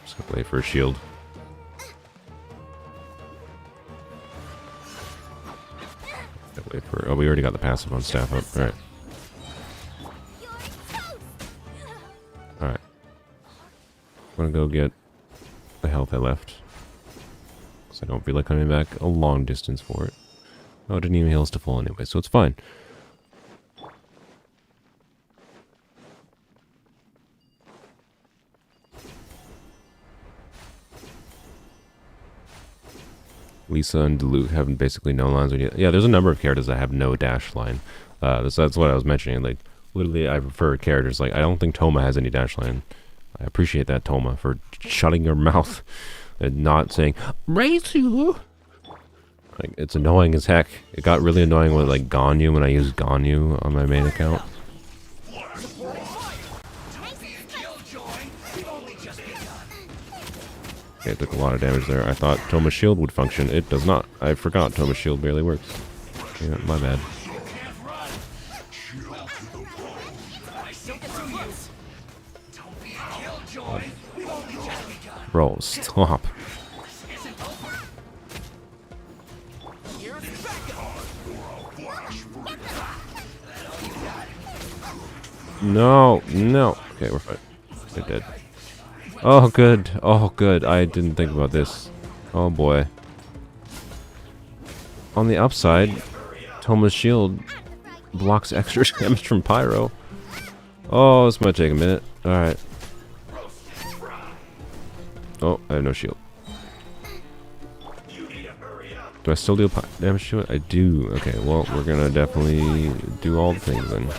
Just gonna wait for a shield. Wait for. Oh, we already got the passive on staff up. All right. All right. I'm gonna go get the health I left. Cause I don't feel like coming back a long distance for it. Oh, it didn't even heal us to full anyway, so it's fine. Lisa and Diluc have basically no lines. Yeah, there's a number of characters that have no dash line. That's what I was mentioning. Like, literally, I prefer characters. Like, I don't think Toma has any dash line. I appreciate that, Toma, for shutting your mouth and not saying, raise you! Like, it's annoying as heck. It got really annoying with, like, Ganyu when I used Ganyu on my main account. Okay, it took a lot of damage there. I thought Toma's shield would function. It does not. I forgot Toma's shield barely works. Yeah, my bad. Bro, stop. No, no. Okay, we're fine. They're dead. Oh, good. Oh, good. I didn't think about this. Oh, boy. On the upside, Toma's shield blocks extra damage from Pyro. Oh, this might take a minute. Alright. Oh, I have no shield. Do I still deal damage to it? I do. Okay, well, we're gonna definitely do all the things then.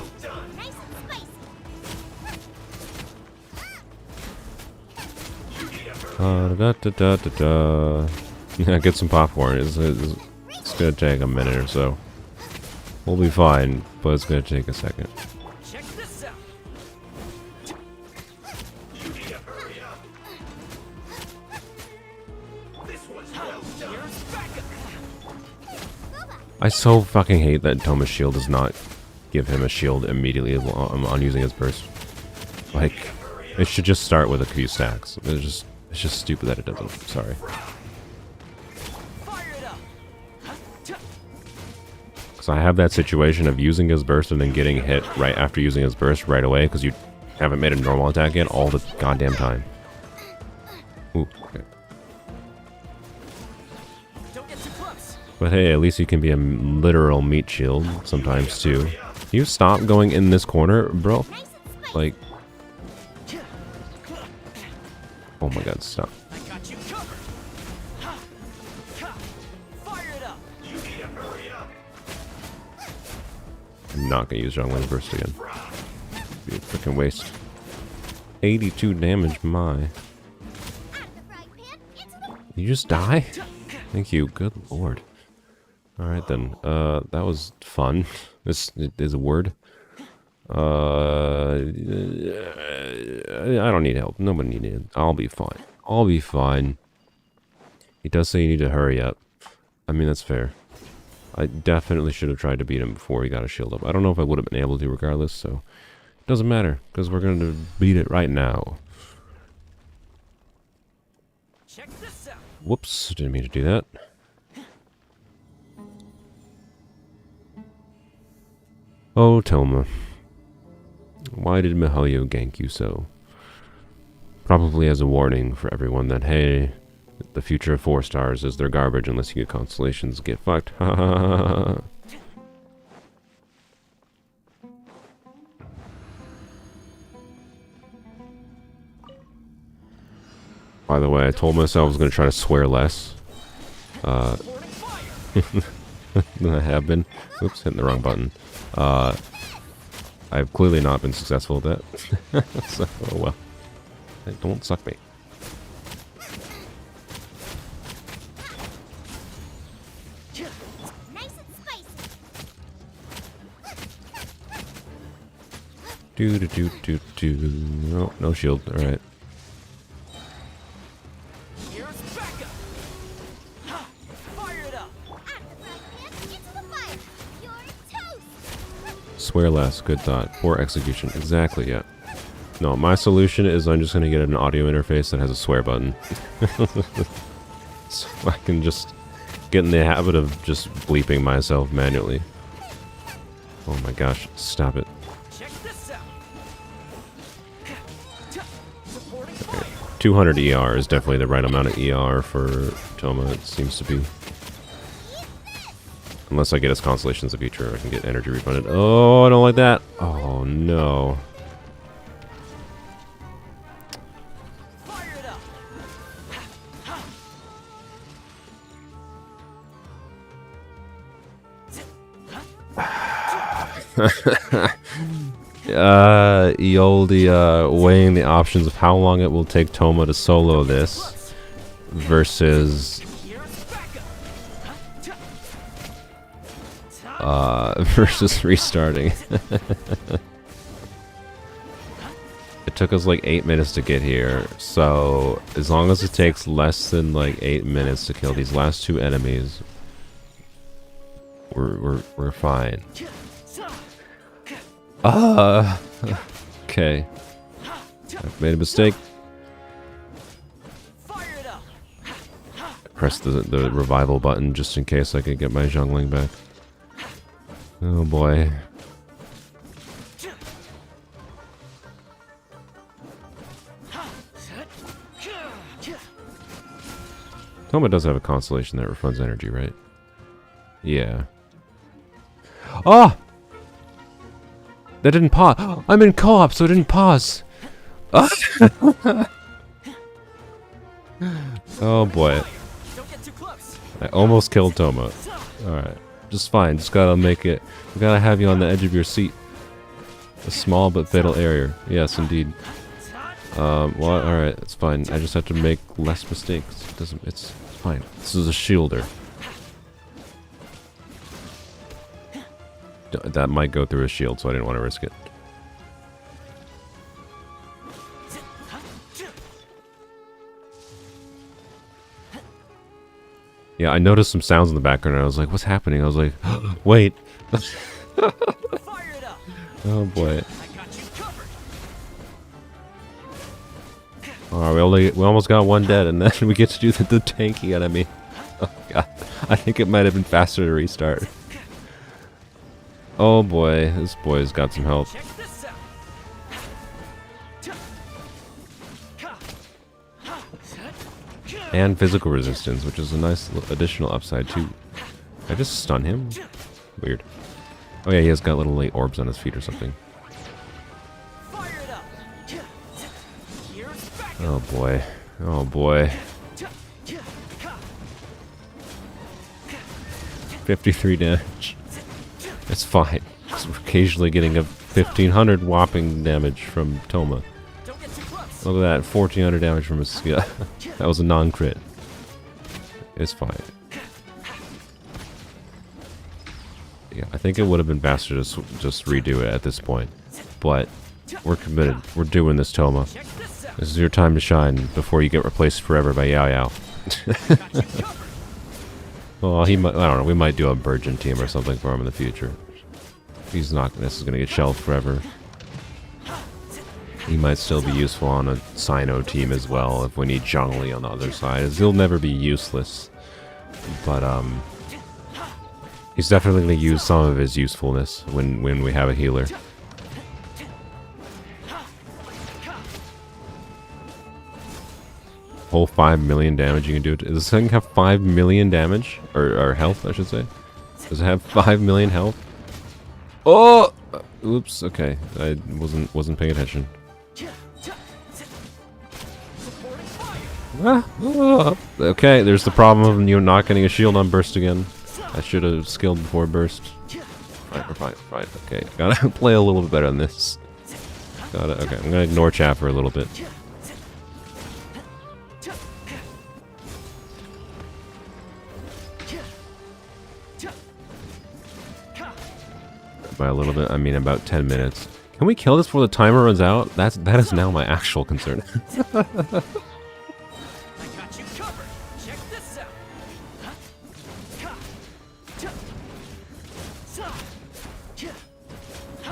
Yeah, get some popcorn. It's gonna take a minute or so. We'll be fine, but it's gonna take a second. Check this out. You need to hurry up. This one's I so fucking hate that Toma's shield does not give him a shield immediately on using his burst. Like, it should just start with a few stacks. It's just stupid that it doesn't. Sorry. Because I have that situation of using his burst and then getting hit right after using his burst right away because you haven't made a normal attack yet all the goddamn time. Ooh, okay. But hey, at least you can be a literal meat shield sometimes too. Can you stop going in this corner, bro? Like... Oh my god, stop. I'm not gonna use Jungling Burst again. It'd be a freaking waste. 82 damage, my. You just die? Thank you, good lord. Alright then, that was fun. This is a word. I don't need help. Nobody needs it. I'll be fine. I'll be fine. He does say you need to hurry up. I mean, that's fair. I definitely should have tried to beat him before he got a shield up. I don't know if I would have been able to regardless, so... It doesn't matter, because we're going to beat it right now. Check this out. Whoops, didn't mean to do that. Oh, Toma. Why did Mihoyo gank you so? Probably as a warning for everyone that, hey, the future of 4 stars is they're garbage unless you get constellations. Get fucked. Ha ha ha ha. By the way, I told myself I was going to try to swear less. Than I have been. Oops, hitting the wrong button. I've clearly not been successful at that. So, oh well. Hey, don't suck me. No, no shield. All right. Swear less. Good thought. Poor execution. Exactly. Yeah. No, my solution is I'm just gonna get an audio interface that has a swear button, so I can just get in the habit of just bleeping myself manually. Oh my gosh! Stop it. Okay. 200 ER is definitely the right amount of ER for Toma. It seems to be. Unless I get his Constellations of Future, I can get energy refunded. Oh, I don't like that. Oh no. Eoldi weighing the options of how long it will take Toma to solo this versus versus restarting. It took us like 8 minutes to get here, so as long as it takes less than like 8 minutes to kill these last 2 enemies, we're fine. Okay. I've made a mistake. Press the revival button just in case I could get my jungling back. Oh boy. Toma does have a constellation that refunds energy, right? Yeah. Oh! That didn't pause. I'm in co-op, so it didn't pause. Oh boy. I almost killed Toma. Alright. Just fine. Just gotta make it. We gotta have you on the edge of your seat. A small but fatal area. Yes, indeed. Well, alright. It's fine. I just have to make less mistakes. It doesn't. It's fine. This is a shielder. That might go through a shield, so I didn't want to risk it. Yeah, I noticed some sounds in the background and I was like, what's happening? I was like, wait. Fire it up. Oh boy. I got you covered. Alright, we almost got one dead and then we get to do the tanky enemy. Oh god. I think it might have been faster to restart. Oh boy, this boy's got some help. Check this out. And physical resistance, which is a nice additional upside too. I just stun him? Weird. Oh yeah, he has got little late orbs on his feet or something. Fire it up. Here's back. Oh boy. Oh boy. 53 damage. It's fine. 'Cause we're occasionally getting a 1500 whopping damage from Toma. Don't get too close. Look at that, 1400 damage from his skill. That was a non-crit. It's fine. Yeah, I think it would have been faster to just redo it at this point. But we're committed. We're doing this, Toma. Check this out. This is your time to shine before you get replaced forever by Yaoyao. Got you covered. Well, he might, I don't know, we might do a Virgin team or something for him in the future. He's not, this is gonna get shelved forever. He might still be useful on a Sino team as well if we need Zhongli on the other side. As he'll never be useless. But, he's definitely gonna use some of his usefulness when we have a healer. Whole 5 million damage you can do. Does this thing have 5 million damage? Or health, I should say. Does it have 5 million health? Oh! Oops, okay. I wasn't paying attention. Ah, oh, okay, there's the problem of you not getting a shield on burst again. I should have skilled before burst. Right, we're fine, we're fine. Okay, gotta play a little bit better on this. Gotta, okay, I'm gonna ignore chat for a little bit. By a little bit, I mean about 10 minutes. Can we kill this before the timer runs out? That is now my actual concern. I got you covered. Check this out.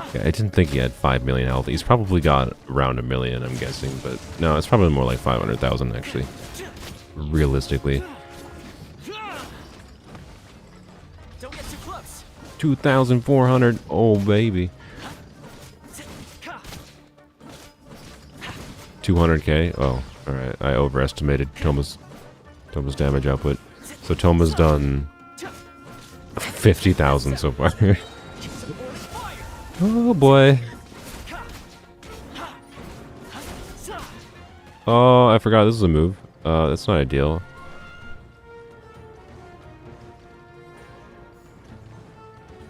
Okay, I didn't think he had 5 million health. He's probably got around 1 million, I'm guessing, but no, it's probably more like 500,000 actually. Realistically. Don't get too close. 2,400. Oh baby. 200k. Oh, all right. I overestimated Toma's damage output. So Toma's done 50,000 so far. Oh boy. Oh, I forgot this is a move. That's not ideal.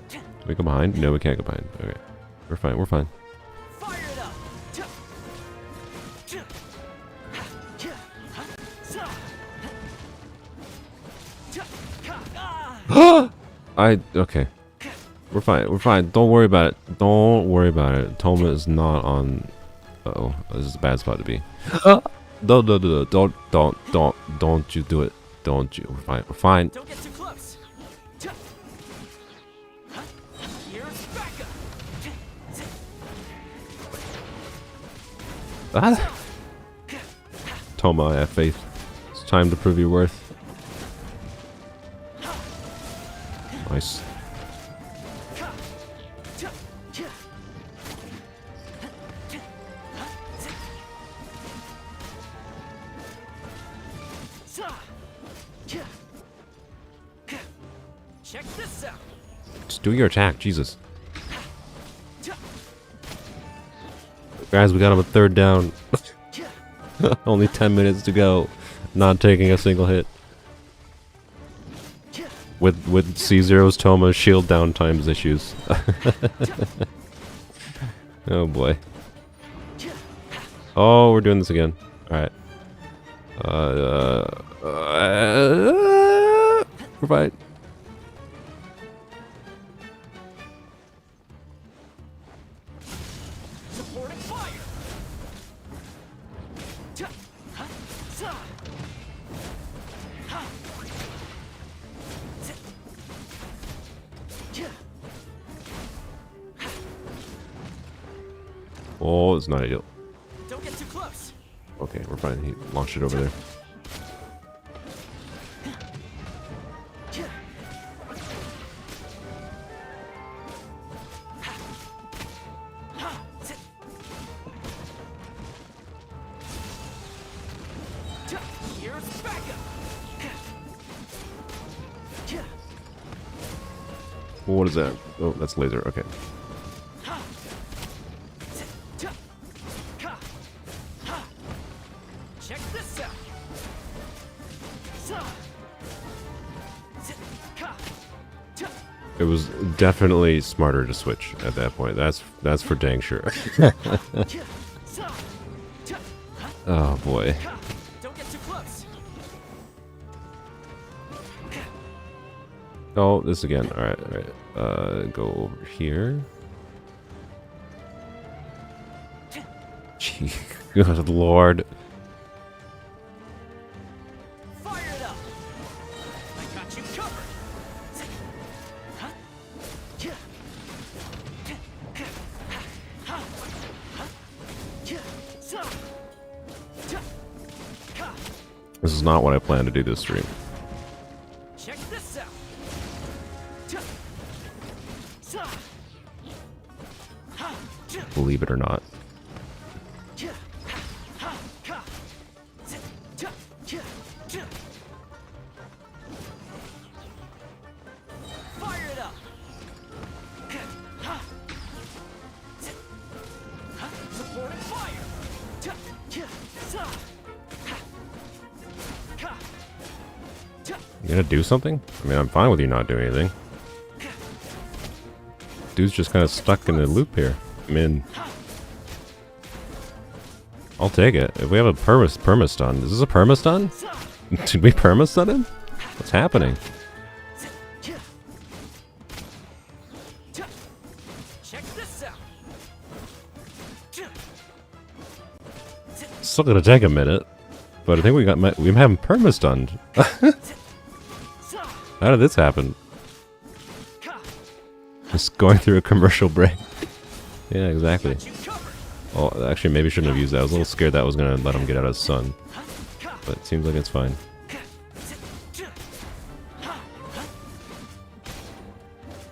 Can we go behind? No, we can't go behind. Okay. We're fine, we're fine. Fire it up. Okay. We're fine, we're fine. Don't worry about it. Don't worry about it. Toma is not on... Uh-oh. This is a bad spot to be. Don't you do it. Don't you. We're fine, we're fine. Don't get too close. Here's backup. Ah. Toma, I have faith. It's time to prove your worth. Nice. Check this out. Just do your attack, Jesus. Guys, we got him a third down. Only 10 minutes to go. Not taking a single hit. With C0's Toma's shield down times issues. Oh boy. Oh, we're doing this again. Alright. We're fine. Supporting fire. Oh, it's not ideal. Don't get too close. Okay, we're fine. He launched it over there. Here's backup. What is that? Oh, that's laser. Okay. Check this out. It was definitely smarter to switch at that point. That's for dang sure. Oh boy. Don't get too close. Oh, this again. All right, all right. Go over here. Gee, good lord. Fire it up. I got you covered. This is not what I planned to do this stream. Check this out. Believe it or not. Fire it up. Supporting fire. You gonna do something? I mean, I'm fine with you not doing anything. Dude's just kind of stuck in the loop here. I mean, I'll take it. If we have a perma-stun. Is this a perma-stun? Did we perma-stun him? What's happening? Check this out. Still gonna take a minute, but I think we have him perma-stunned. How did this happen? Just going through a commercial break. Yeah, exactly. Well, actually, maybe shouldn't have used that. I was a little scared that was gonna let him get out of the sun, but it seems like it's fine.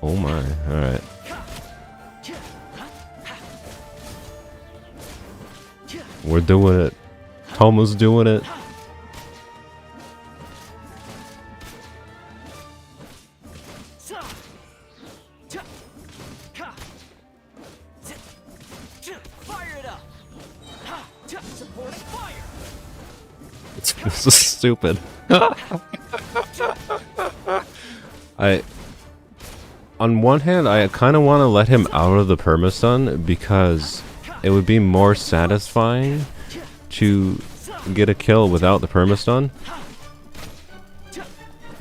Oh my! All right. We're doing it. Tomo's doing it. Fire it up. Supporting fire. This is stupid. On one hand, I kind of want to let him out of the permastun because it would be more satisfying to get a kill without the permastun.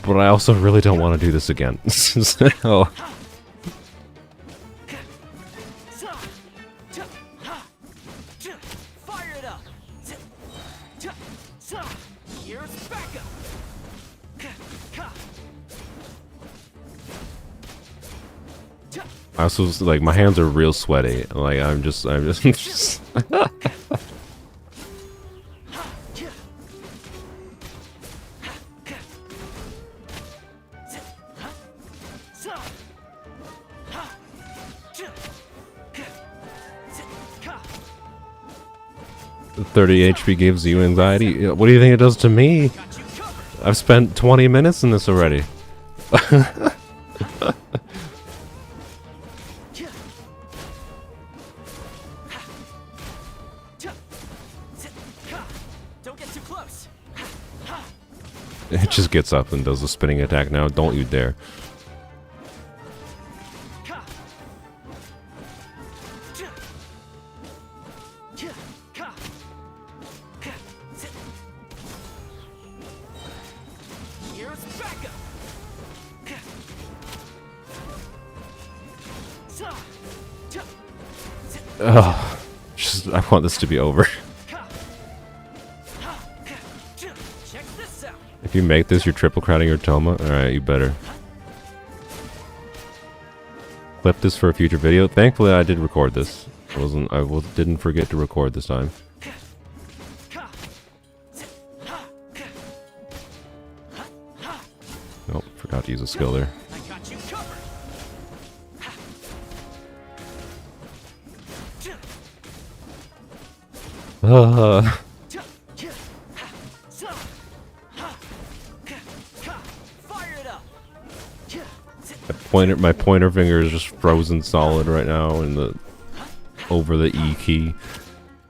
But I also really don't want to do this again. So, Fire it up. Here's backup. I also like my hands are real sweaty. Like I'm just. The 30 HP gives you anxiety. What do you think it does to me? I've spent 20 minutes in this already. Don't get too close. It just gets up and does the spinning attack now. Don't you dare. Here's backup. Ugh. Just, I want this to be over. Check this out. If you make this, you're triple crowding your Toma. Alright, you better. Clip this for a future video. Thankfully, I did record this. Didn't forget to record this time. Nope, forgot to use a skill there. I got you covered. Fire it up. My pointer finger is just frozen solid right now in the over the E key.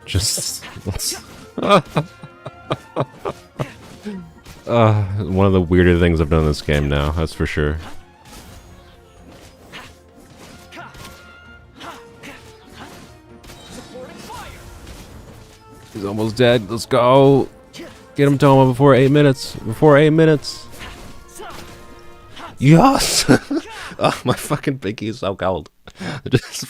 Just one of the weirder things I've done in this game now, that's for sure. He's almost dead. Let's go. Get him, Toma, before 8 minutes. Before 8 minutes. Yes! Oh, my fucking pinky is so cold. Just...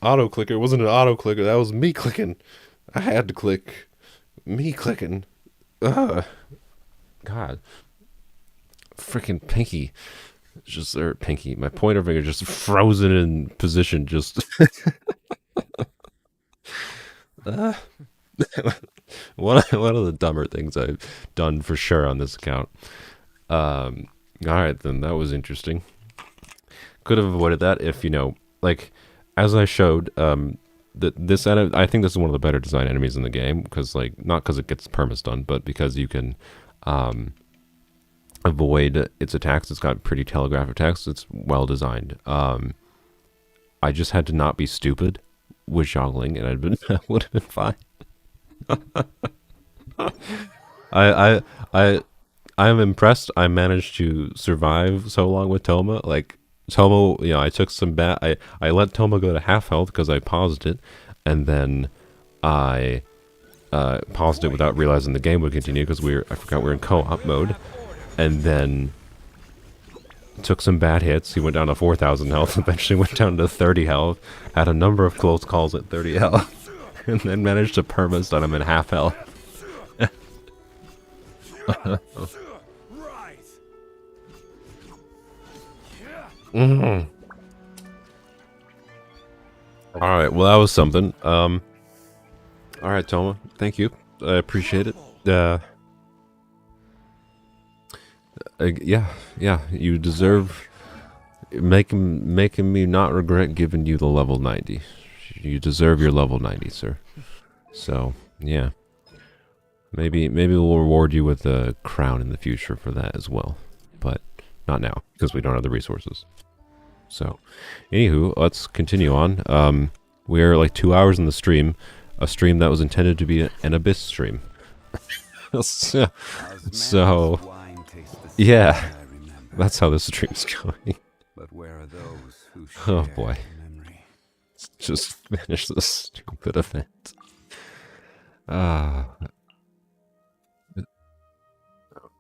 auto clicker. It wasn't an auto clicker. That was me clicking. I had to click. Me clicking. God. Freaking pinky. Just or pinky. My pointer finger just frozen in position. Just. One of the dumber things I've done for sure on this account. Alright then, that was interesting. Could have avoided that if, you know, like, as I showed, I think this is one of the better designed enemies in the game, because, like, not because it gets perma-stun, but because you can, avoid its attacks. It's got pretty telegraph attacks. It's well designed. I just had to not be stupid with juggling, and I would have been fine. I am impressed. I managed to survive so long with Toma. Like Toma, you know, I took some I let Toma go to half health because I paused it, and then I paused it without realizing the game would continue because I forgot we were in co-op mode, and then took some bad hits. He went down to 4,000 health. Eventually went down to 30 health. Had a number of close calls at 30 health. And then managed to perma-stun him in half health. Alright, well that was something. Alright, Toma, thank you. I appreciate it. Yeah, you deserve making me not regret giving you the level 90. You deserve your level 90, sir. So, yeah. Maybe we'll reward you with a crown in the future for that as well. But not now, because we don't have the resources. So, anywho, let's continue on. We're like 2 hours in the stream. A stream that was intended to be an Abyss stream. so yeah. That's how this stream's going. But where are those who Oh share boy. memory? Just finish this stupid event.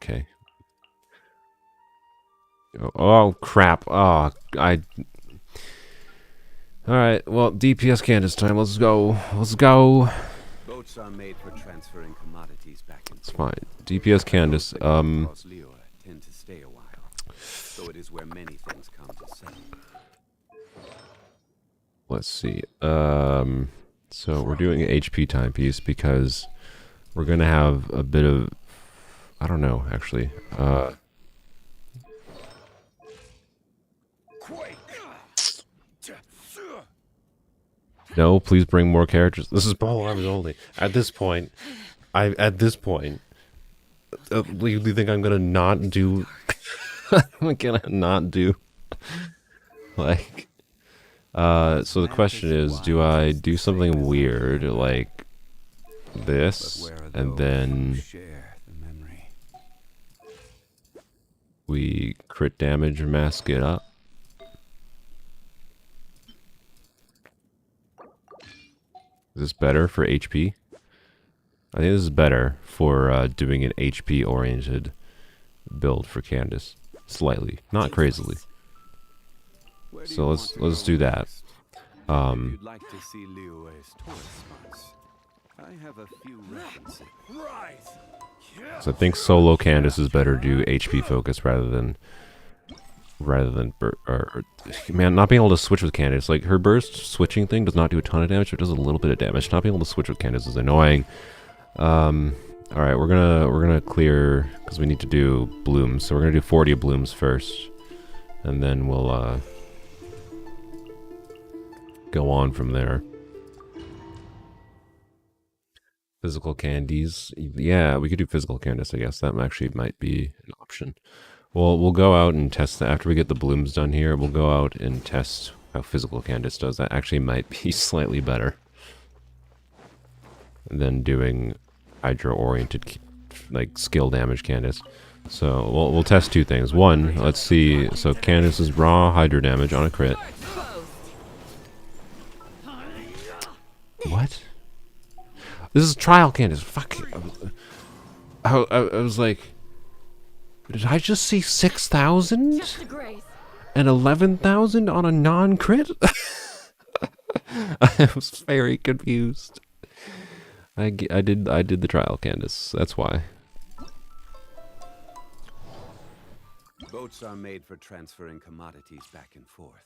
Okay. Oh crap. Oh, Alright, well, DPS Candace time. Let's go. Let's go. Boats are made for transferring commodities back and It's fine. DPS Candace. Across Liyue tend to stay a while. So it is where many things come to settle. Let's see. So we're doing an HP timepiece because we're gonna have a bit of, I don't know, actually. No, please bring more characters. This is Polearms Only. At this point, you think I'm gonna not do? I'm gonna not do. Like, so the question is, do I do something weird like this, and then we crit damage and mask it up? Is this better for HP? I think this is better for doing an HP-oriented build for Candace. Slightly, not crazily. So let's do that. You'd like to see Liyue's tourist spots. I have a few references. So I think solo Candace is better to do HP focus rather than rather than man, not being able to switch with Candace. Like, her burst switching thing does not do a ton of damage, it does a little bit of damage. Not being able to switch with Candace is annoying. Alright, we're gonna clear, because we need to do blooms, so we're gonna do 40 blooms first. And then we'll go on from there. Physical candies. Yeah, we could do physical Candace, I guess. That actually might be an option. Well, we'll go out and test that. After we get the blooms done here, we'll go out and test how physical Candace does. That actually might be slightly better than doing hydro-oriented, like, skill damage Candace. So, we'll test two things. One, let's see. So, Candace's raw hydro damage on a crit. What? This is trial Candace. Fuck. I was like, did I just see 6,000 and 11,000 on a non-crit? I was very confused. I did the trial Candace. That's why. Boats are made for transferring commodities back and forth,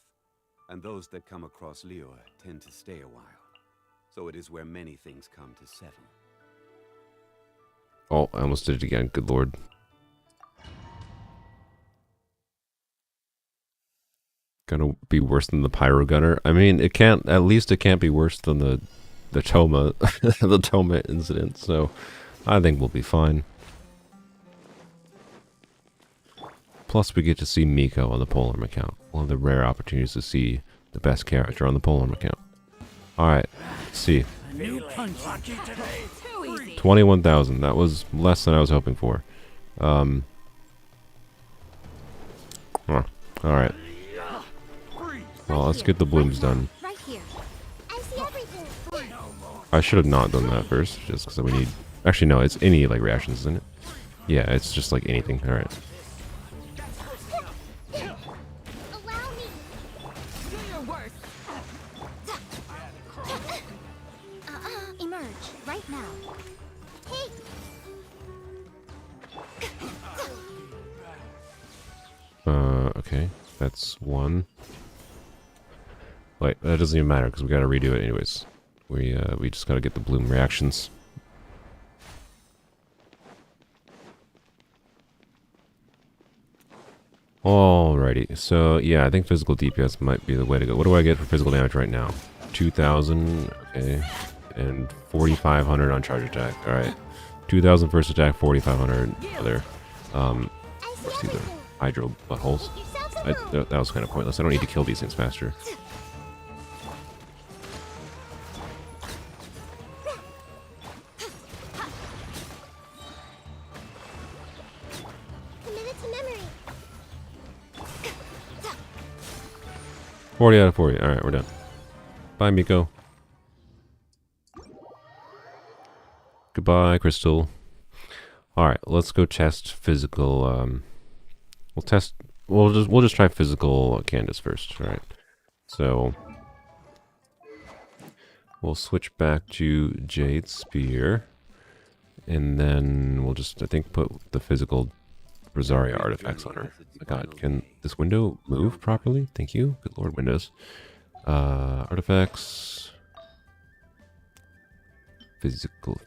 and those that come across Liyue tend to stay a while. So it is where many things come to settle. Oh, I almost did it again. Good lord. Gonna be worse than the pyro gunner. I mean, it can't. At least it can't be worse than the Toma the Toma incident. So, I think we'll be fine. Plus, we get to see Miko on the Polearm account. One of the rare opportunities to see the best character on the Polearm account. Alright, let's see. 21,000. That was less than I was hoping for. Alright. Well, let's get the blooms done. Right here. I see everything. I should have not done that first, just because we need... Actually, no, it's any, like, reactions, isn't it? Yeah, it's just, like, anything. Alright. Allow me. Do your worst. Emerge right now. Hey. Okay. That's one. Wait, that doesn't even matter, because we gotta redo it anyways. We just gotta get the bloom reactions. Alrighty, so yeah, I think physical DPS might be the way to go. What do I get for physical damage right now? 2,000, okay, and 4,500 on charge attack. Alright, 2,000 first attack, 4,500 other. What's these are? Hydro buttholes. That was kind of pointless. I don't need to kill these things faster. Commit to memory. 40 out of 40. Alright, we're done. Bye, Miko. Goodbye, Crystal. Alright, let's go test physical, we'll just try physical Candace first, alright. So we'll switch back to Jade Spear. And then we'll just, I think, put the physical Rosaria artifacts on her. Oh my god, can this window move properly? Thank you. Good lord, windows. Artifacts. Physical.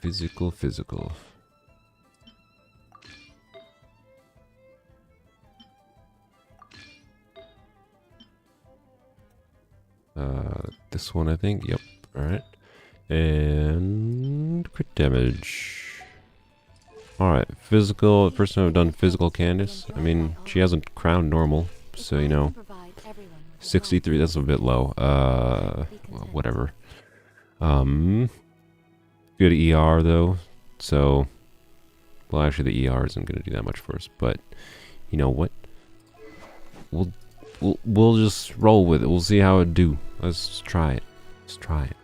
This one, I think. Yep. Alright. And crit damage. Alright, physical. First time I've done physical Candace. I mean, she hasn't crowned normal, so you know. 63, that's a bit low. Well, whatever. Good ER though, so. Well, actually, the ER isn't going to do that much for us, but you know what? We'll just roll with it. We'll see how it do. Let's try it. Let's try it.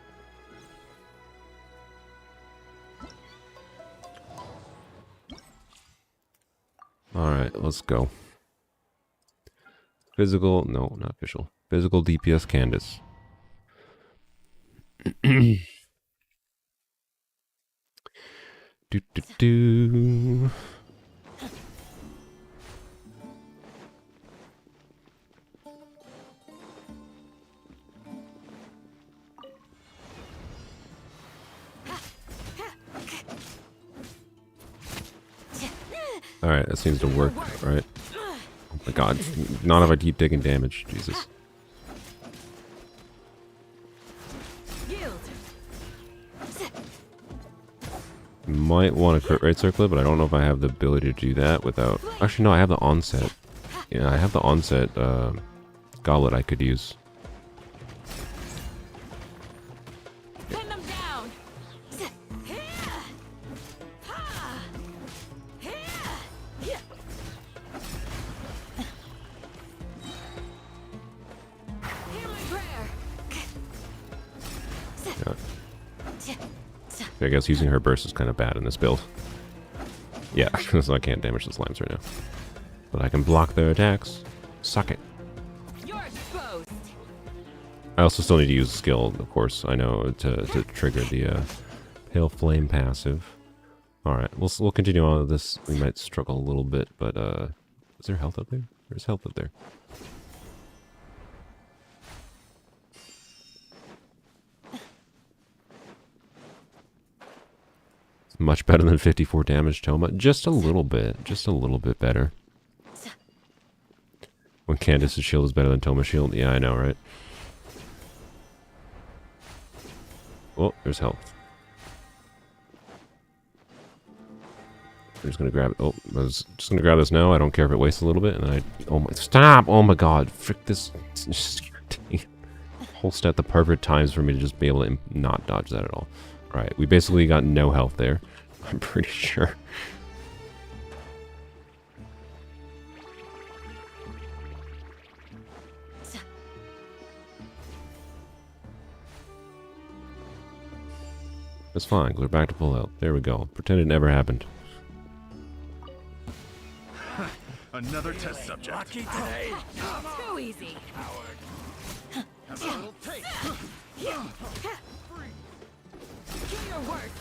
Alright, let's go. Physical, no, not official. Physical DPS Candace. Alright, that seems to work, right? Oh my god, not if I keep taking damage. Jesus. Might want to crit rate circle it, but I don't know if I have the ability to do that without... Actually, no, I have the onset. Yeah, I have the onset goblet I could use. Pin them down. Yeah. I guess using her burst is kind of bad in this build. Yeah, so I can't damage the slimes right now. But I can block their attacks. Suck it. You're exposed. I also still need to use skill, of course, I know, to trigger the Pale Flame passive. Alright, we'll continue on with this. We might struggle a little bit, but is there health up there? There's health up there. It's much better than 54 damage Toma. Just a little bit better. When Candace's shield is better than Toma's shield? Yeah, I know, right? Oh, there's health. I'm just gonna grab it. Oh, I was just gonna grab this now. I don't care if it wastes a little bit. And I... Oh my... Stop! Oh my god. Frick this... It's just irritating. Whole stat the perfect times for me to just be able to not dodge that at all. Right, we basically got no health there. I'm pretty sure. It's fine. We're back to full health. There we go. Pretend it never happened. Another test subject. Lucky today. Too easy. Have a little taste. Do your worst.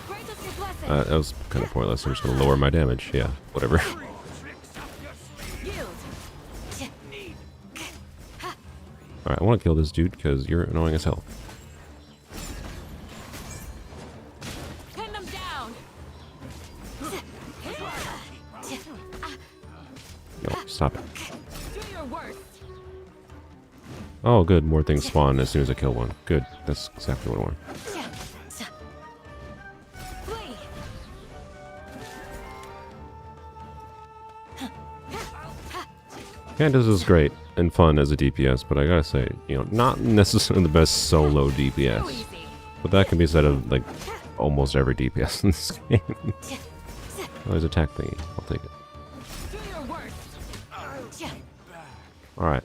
Grant us your blessing. That was kind of pointless. I'm just going to lower my damage. Yeah, whatever. Yield. Alright, I want to kill this dude because you're annoying as hell. Pin them down. No, stop it. Do your worst. Oh, good. More things spawn as soon as I kill one. Good. That's exactly what I want. Flee. Candace is great and fun as a DPS, but I gotta say, you know, not necessarily the best solo Too DPS. easy. But that can be said of, like, almost every DPS in this game. Oh, there's attack thingy. I'll take it. Do your worst. Alright.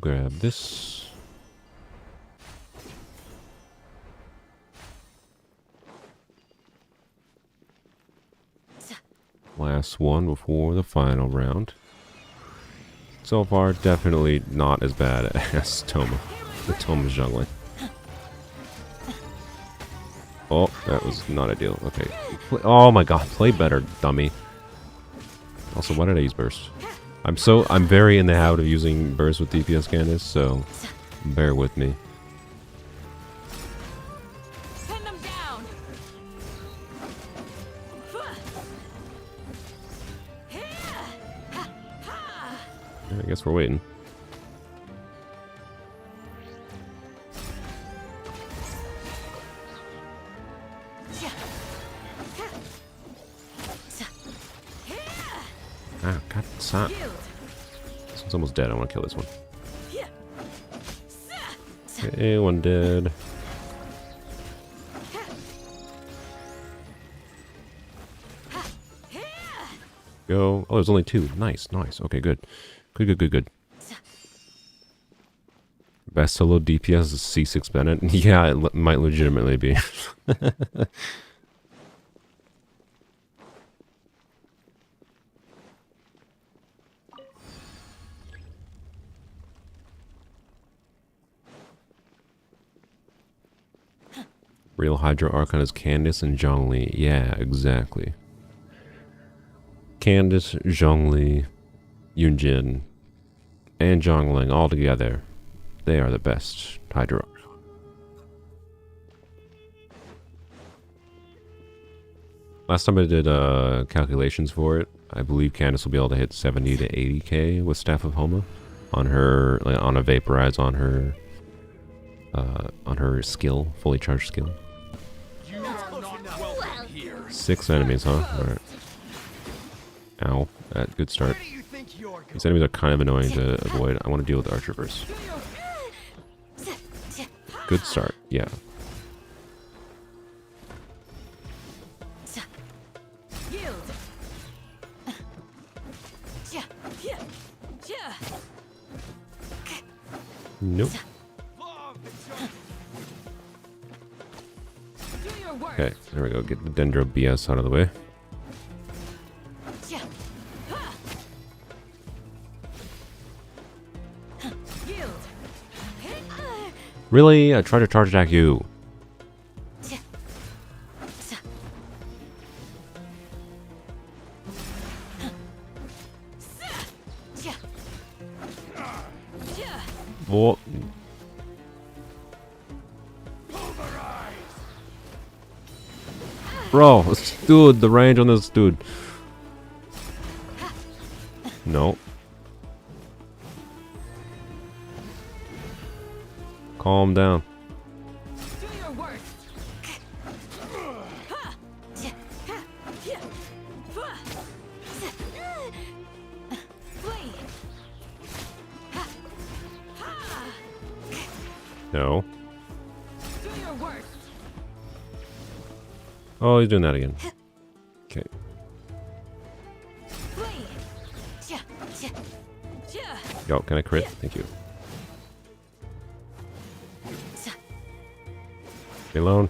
Grab this. Last one before the final round. So far, definitely not as bad as Toma. The Toma's jungling. Oh, that was not ideal. Okay. Oh my god, play better, dummy. Also, why did I use burst? I'm very in the habit of using burst with DPS Candace, so bear with me. Pin them down. I guess we're waiting. Ah, god, stop. Yield. This one's almost dead. I want to kill this one. Okay, one dead. Go. Oh, there's only two. Nice, nice. Okay, good. Good. Best solo DPS is C6 Bennett. Yeah, it might legitimately be. Real Hydra Archon is Candace and Zhongli. Yeah, exactly. Candace, Zhongli, Yunjin, and Zhongling all together. They are the best Hydro. Last time I did calculations for it, I believe Candace will be able to hit 70 to 80k with Staff of Homa on her, like, on a vaporize on her skill, fully charged skill. You are not welcome here. 6 enemies, huh? Alright. Ow. Good start. Where do you think you're going? These enemies are kind of annoying to avoid. I want to deal with Archerverse. Good start, yeah. Nope. Okay, there we go. Get the Dendro BS out of the way. Really? I tried to charge attack you. What? Bro, dude, the range on this dude. No. Calm down. No. Oh, he's doing that again. Okay. Yo, can I crit? Thank you. Stay alone.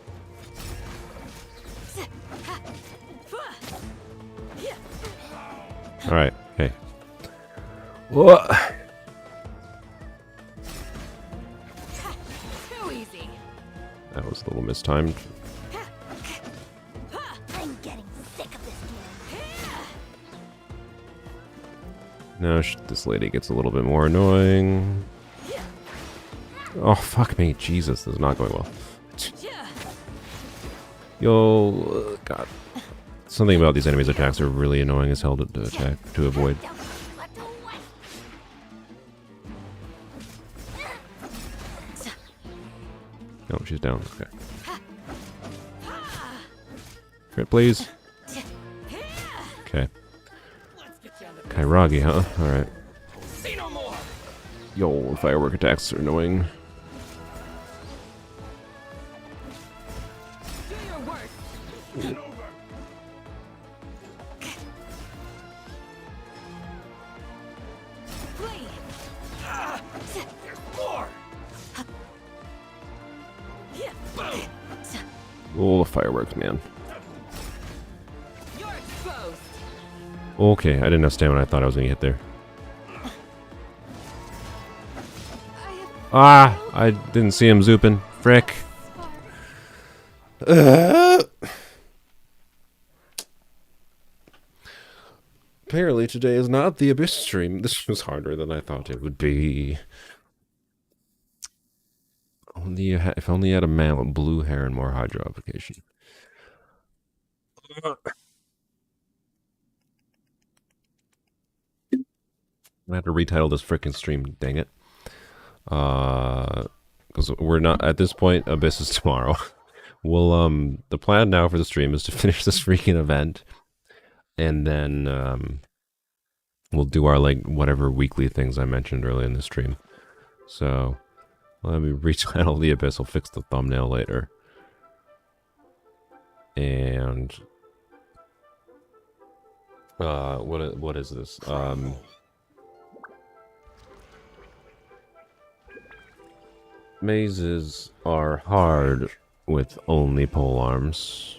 Alright, okay. Whoa. That was a little mistimed. I'm getting sick of this game. Now this lady gets a little bit more annoying. Oh, fuck me. Jesus, this is not going well. Yo, God. Something about these enemies' attacks are really annoying as hell to attack, to avoid. Oh, she's down. Okay. Crit, please. Okay. Kairagi, huh? Alright. Yo, firework attacks are annoying. Oh, the fireworks, man. Okay, I didn't have stamina. I thought I was gonna get there. Ah! I didn't see him zooping. Frick. Apparently today is not the Abyss stream. This was harder than I thought it would be. If only you had a man with blue hair and more hydro application. I have to retitle this freaking stream, dang it. Because we're not, at this point, Abyss is tomorrow. We'll, the plan now for the stream is to finish this freaking event. And then, we'll do our, like, whatever weekly things I mentioned earlier in the stream. So, let me retitle the Abyss. I'll fix the thumbnail later. And, what is this? Mazes are hard with only polearms.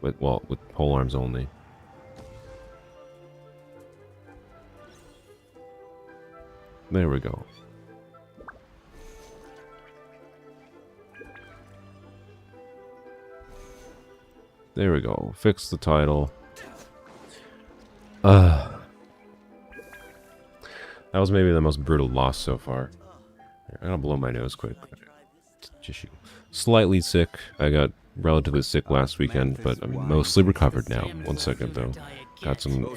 With polearms only. There we go. There we go. Fix the title. That That was maybe the most brutal loss so far. I gotta blow my nose quick. Tissue. Slightly sick. I got relatively sick last weekend, but I'm mostly recovered now. 1 second though. Got some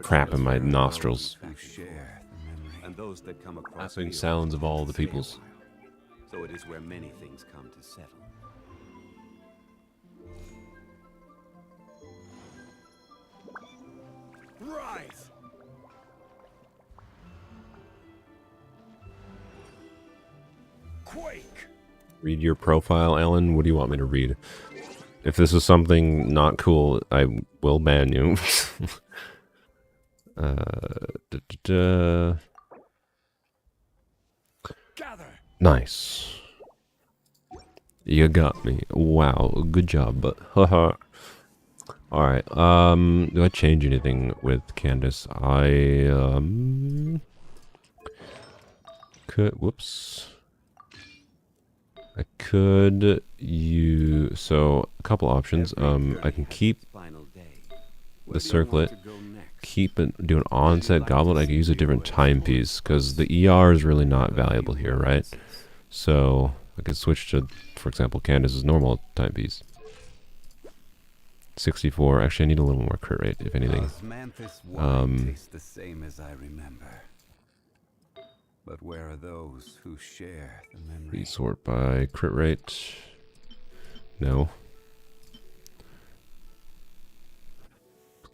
crap in my nostrils. And those that come across Laughing sounds of all the peoples. So it is where many things come to settle. Rise! Quake! Read your profile, Ellen. What do you want me to read? If this is something not cool, I will ban you. Gather! Nice. You got me. Wow, good job, but haha. Alright, do I change anything with Candace? I, whoops. I could use, so, a couple options. I can keep the circlet, keep it, do an onset goblet. I can use a different timepiece, because the ER is really not valuable here, right? So, I could switch to, for example, Candace's normal timepiece. 64. Actually, I need a little more crit rate, if anything. Tastes the same as I remember. But where are those who share the memory? Resort by crit rate. No.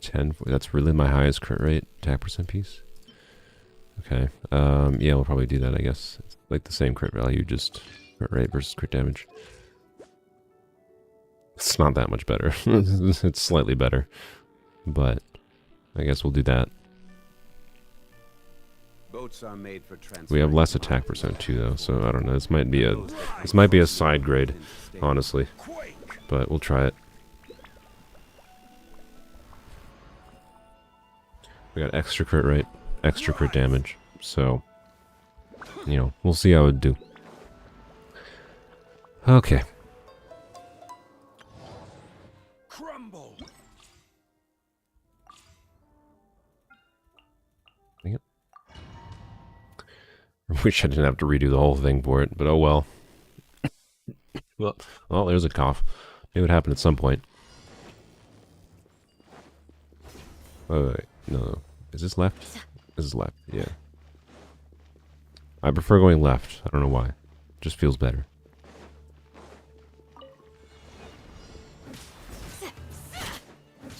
10. That's really my highest crit rate. Attack percent piece. Okay. Yeah, we'll probably do that, I guess. It's like the same crit value, just crit rate versus crit damage. It's not that much better. It's slightly better. But I guess we'll do that. Boats are made for We have less attack percent too, though, so I don't know. This might be a side grade, honestly. But we'll try it. We got extra crit rate, extra crit damage, so you know, we'll see how it do. Okay. Crumble! Dang it. I wish I didn't have to redo the whole thing for it, but oh well. Well, there's a cough. It would happen at some point. Wait, no. Is this left? This is left, yeah. I prefer going left. I don't know why. Just feels better.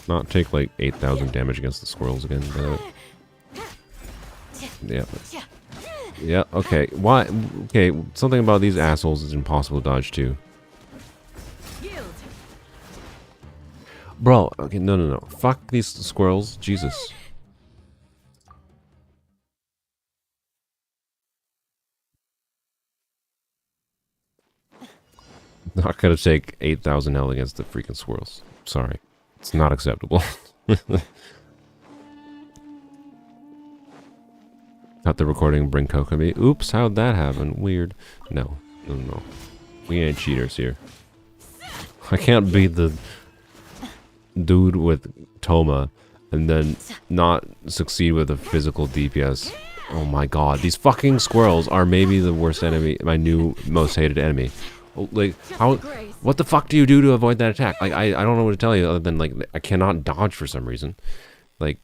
Not take like 8,000 damage against the squirrels again. Yeah. Yeah, okay. Why? Okay, something about these assholes is impossible to dodge too. Bro, okay, no. Fuck these squirrels. Jesus. Not gonna take 8,000 L against the freaking squirrels. Sorry. It's not acceptable. Cut the recording, bring Kokomi. Oops, how'd that happen? Weird. No. We ain't cheaters here. I can't beat the dude with Toma and then not succeed with a physical DPS. Oh my god, these fucking squirrels are maybe the worst enemy, my new most hated enemy. Like, how, what the fuck do you do to avoid that attack? Like, I don't know what to tell you other than, like, I cannot dodge for some reason. Like,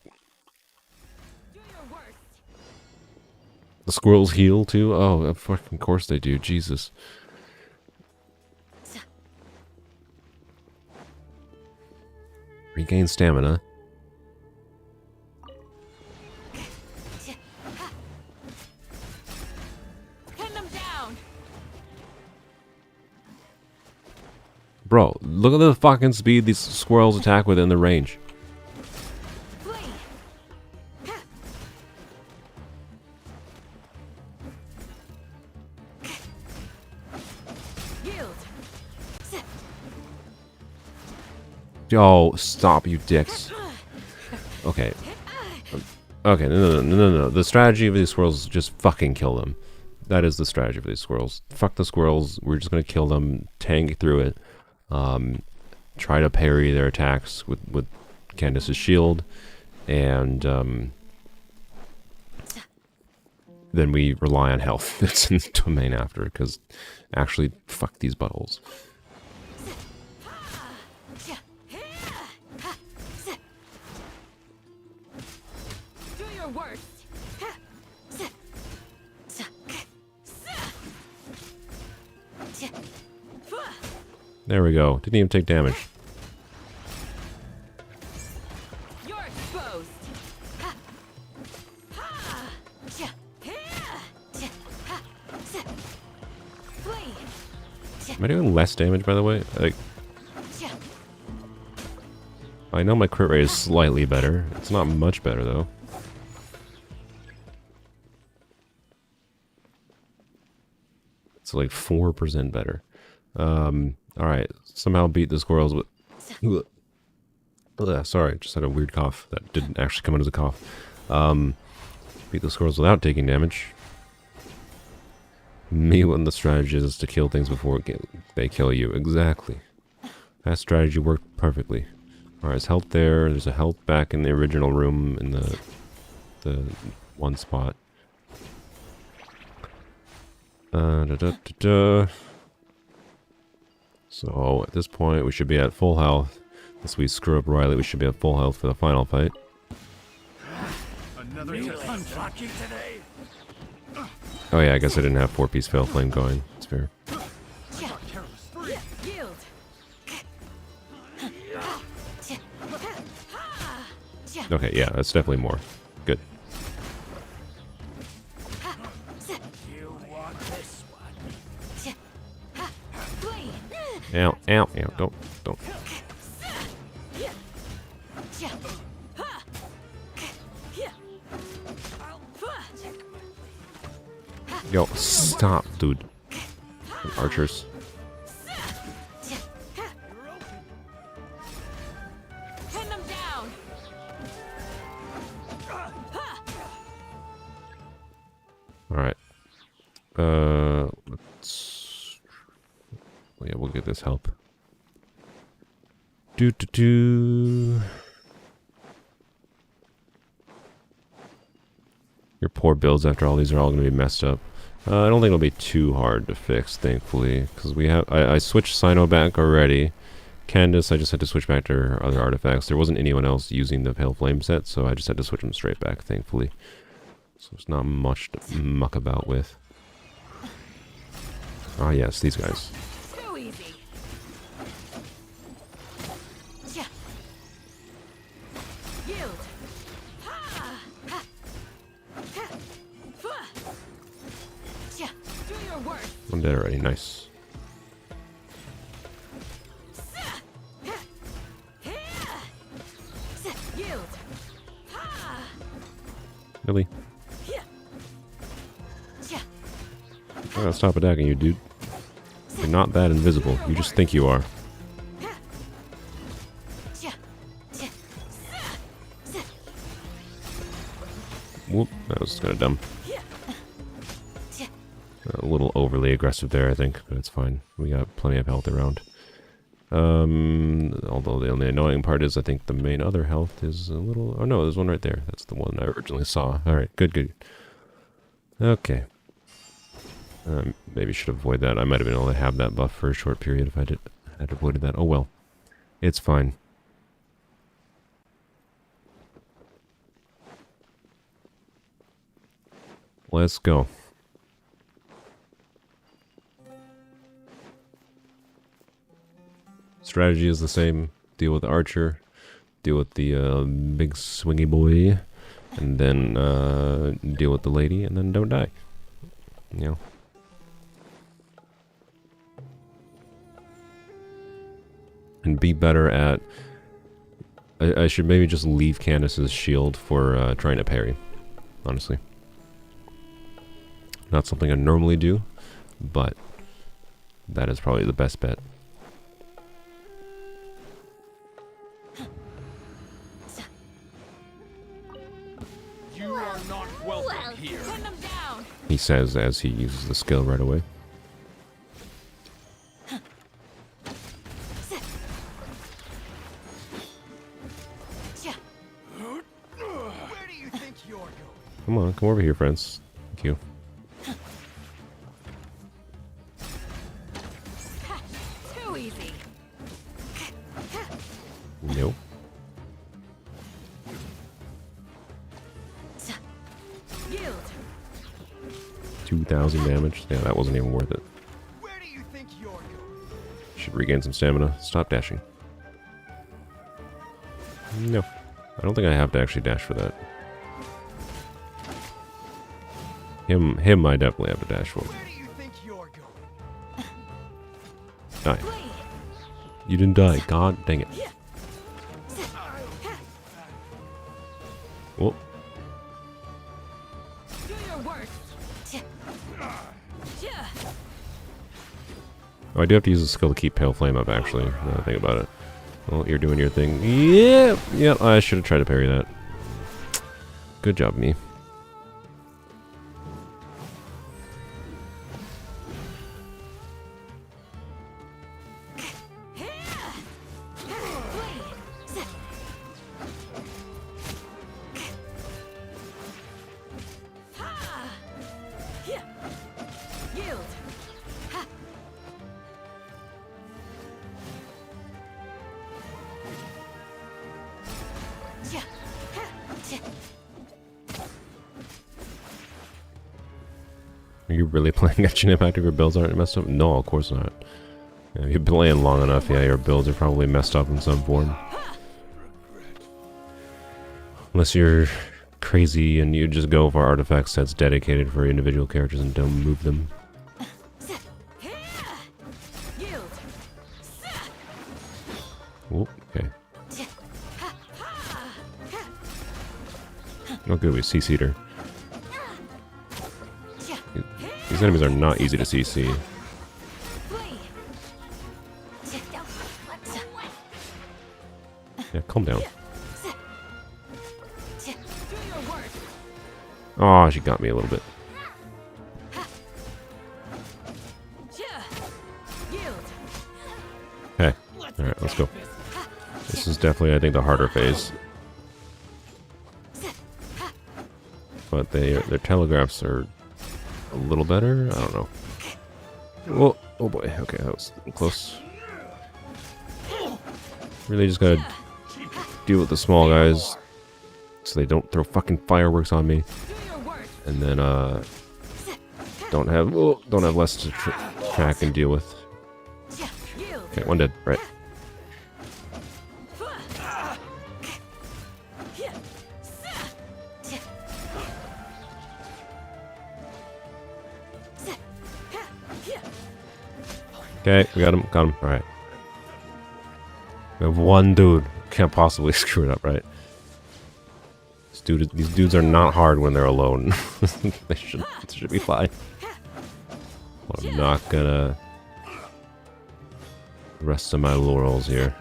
the squirrels heal too? Oh, of fucking course they do. Jesus. Regain stamina. Bro, look at the fucking speed these squirrels attack within the range. Yo, stop, you dicks. Okay. Okay, no. The strategy of these squirrels is just fucking kill them. That is the strategy of these squirrels. Fuck the squirrels. We're just gonna kill them, tank through it. Try to parry their attacks with Candace's shield, and then we rely on health that's in the domain after, because actually, fuck these buttholes. Do your worst. There we go. Didn't even take damage. You're exposed. Am I doing less damage, by the way? Like, I know my crit rate is slightly better. It's not much better, though. It's like 4% better. Alright. Somehow beat the squirrels with... Sorry, just had a weird cough. That didn't actually come out as a cough. Beat the squirrels without taking damage. Me when the strategy is to kill things before they kill you. Exactly. That strategy worked perfectly. Alright, there's health there. There's a health back in the original room in the one spot. So at this point we should be at full health. Unless we screw up Riley, we should be at full health for the final fight. Another unlucky today. Oh yeah, I guess I didn't have 4-piece fail flame going. It's fair. Okay, yeah, that's definitely more. Good. You want this one? Ow, ow, ow, don't. Yo, stop, dude. Archers. Pin them down. Alright. Let's... Oh, yeah, we'll get this help. Do. Your poor builds after all these are all going to be messed up. I don't think it'll be too hard to fix, thankfully, because we have. I switched Sino back already. Candace, I just had to switch back to her other artifacts. There wasn't anyone else using the Pale Flame set, so I just had to switch them straight back, thankfully. So there's not much to muck about with. Ah, yes, these guys. So easy. Yield. Do your worst. I'm dead already, nice. Yield. Really? I gotta stop attacking you, dude. You're not that invisible. You just think you are. Whoop, that was kind of dumb. A little overly aggressive there, I think, but it's fine. We got plenty of health around. Although the only annoying part is I think the main other health is a little... Oh no, there's one right there. That's the one I originally saw. Alright, good. Okay. Maybe should avoid that. I might have been able to have that buff for a short period if I had avoided that. Oh well. It's fine. Let's go. Strategy is the same. Deal with the archer. Deal with the big swingy boy. And then deal with the lady. And then don't die. You know. And be better at... I should maybe just leave Candace's shield for trying to parry. Honestly. Not something I normally do. But that is probably the best bet. You are not welcome here. Pin them down. He says as he uses the skill right away. Where do you think you're going? Come on, come over here, friends. Thank you. Too easy. Nope. 2,000 damage. Yeah, that wasn't even worth it. Where do you think you're going? Should regain some stamina. Stop dashing. No. I don't think I have to actually dash for that. Him I definitely have to dash for. Where do you think you're going? Die. You didn't die. God dang it. Whoop. Do your worst. Oh, I do have to use a skill to keep Pale Flame up, actually, now that I think about it. Well, you're doing your thing. Yep, I should have tried to parry that. Good job, me. Are you really playing GenshinImpact if your builds aren't messed up? No, of course not. Yeah, if you've been playing long enough, yeah, your builds are probably messed up in some form. Unless you're crazy and you just go for artifact sets dedicated for individual characters and don't move them. Whoop, okay. Oh good, we CC'd her. These enemies are not easy to CC. Yeah, calm down. Oh, she got me a little bit. Okay. Alright, let's go. This is definitely, I think, the harder phase. But their telegraphs are a little better? I don't know. Oh, oh boy. Okay, that was close. Really just gotta deal with the small guys so they don't throw fucking fireworks on me. And then, don't have less to track and deal with. Okay, one dead. Right. Okay, we got him. Got him. Alright. We have one dude. Can't possibly screw it up, right? These dudes are not hard when they're alone. They should be fine. Well, I'm not gonna rest on my laurels here.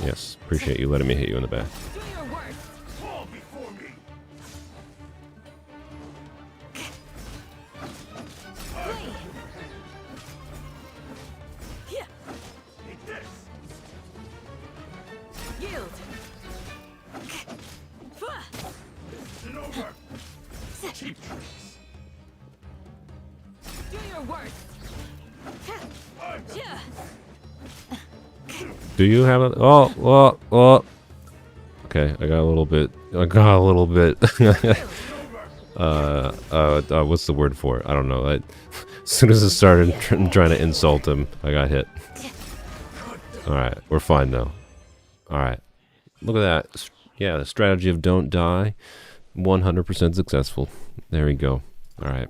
Yes, appreciate you letting me hit you in the back. Do you have a... Oh. Okay, I got a little bit... what's the word for it? I don't know. As soon as I started trying to insult him, I got hit. Alright, we're fine though. Alright. Look at that. Yeah, the strategy of don't die. 100% successful. There we go. Alright.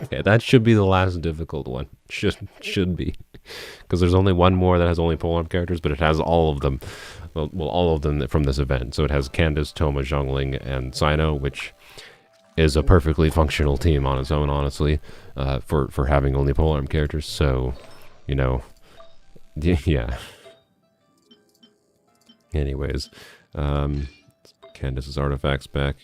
Okay, that should be the last difficult one. Should be. Because there's only one more that has only polearm characters, but it has all of them. Well, all of them from this event. So it has Candace, Toma, Zhongling, and Sino, which is a perfectly functional team on its own, honestly, for having only polearm characters. So, you know, yeah. Anyways, Candace's artifacts back.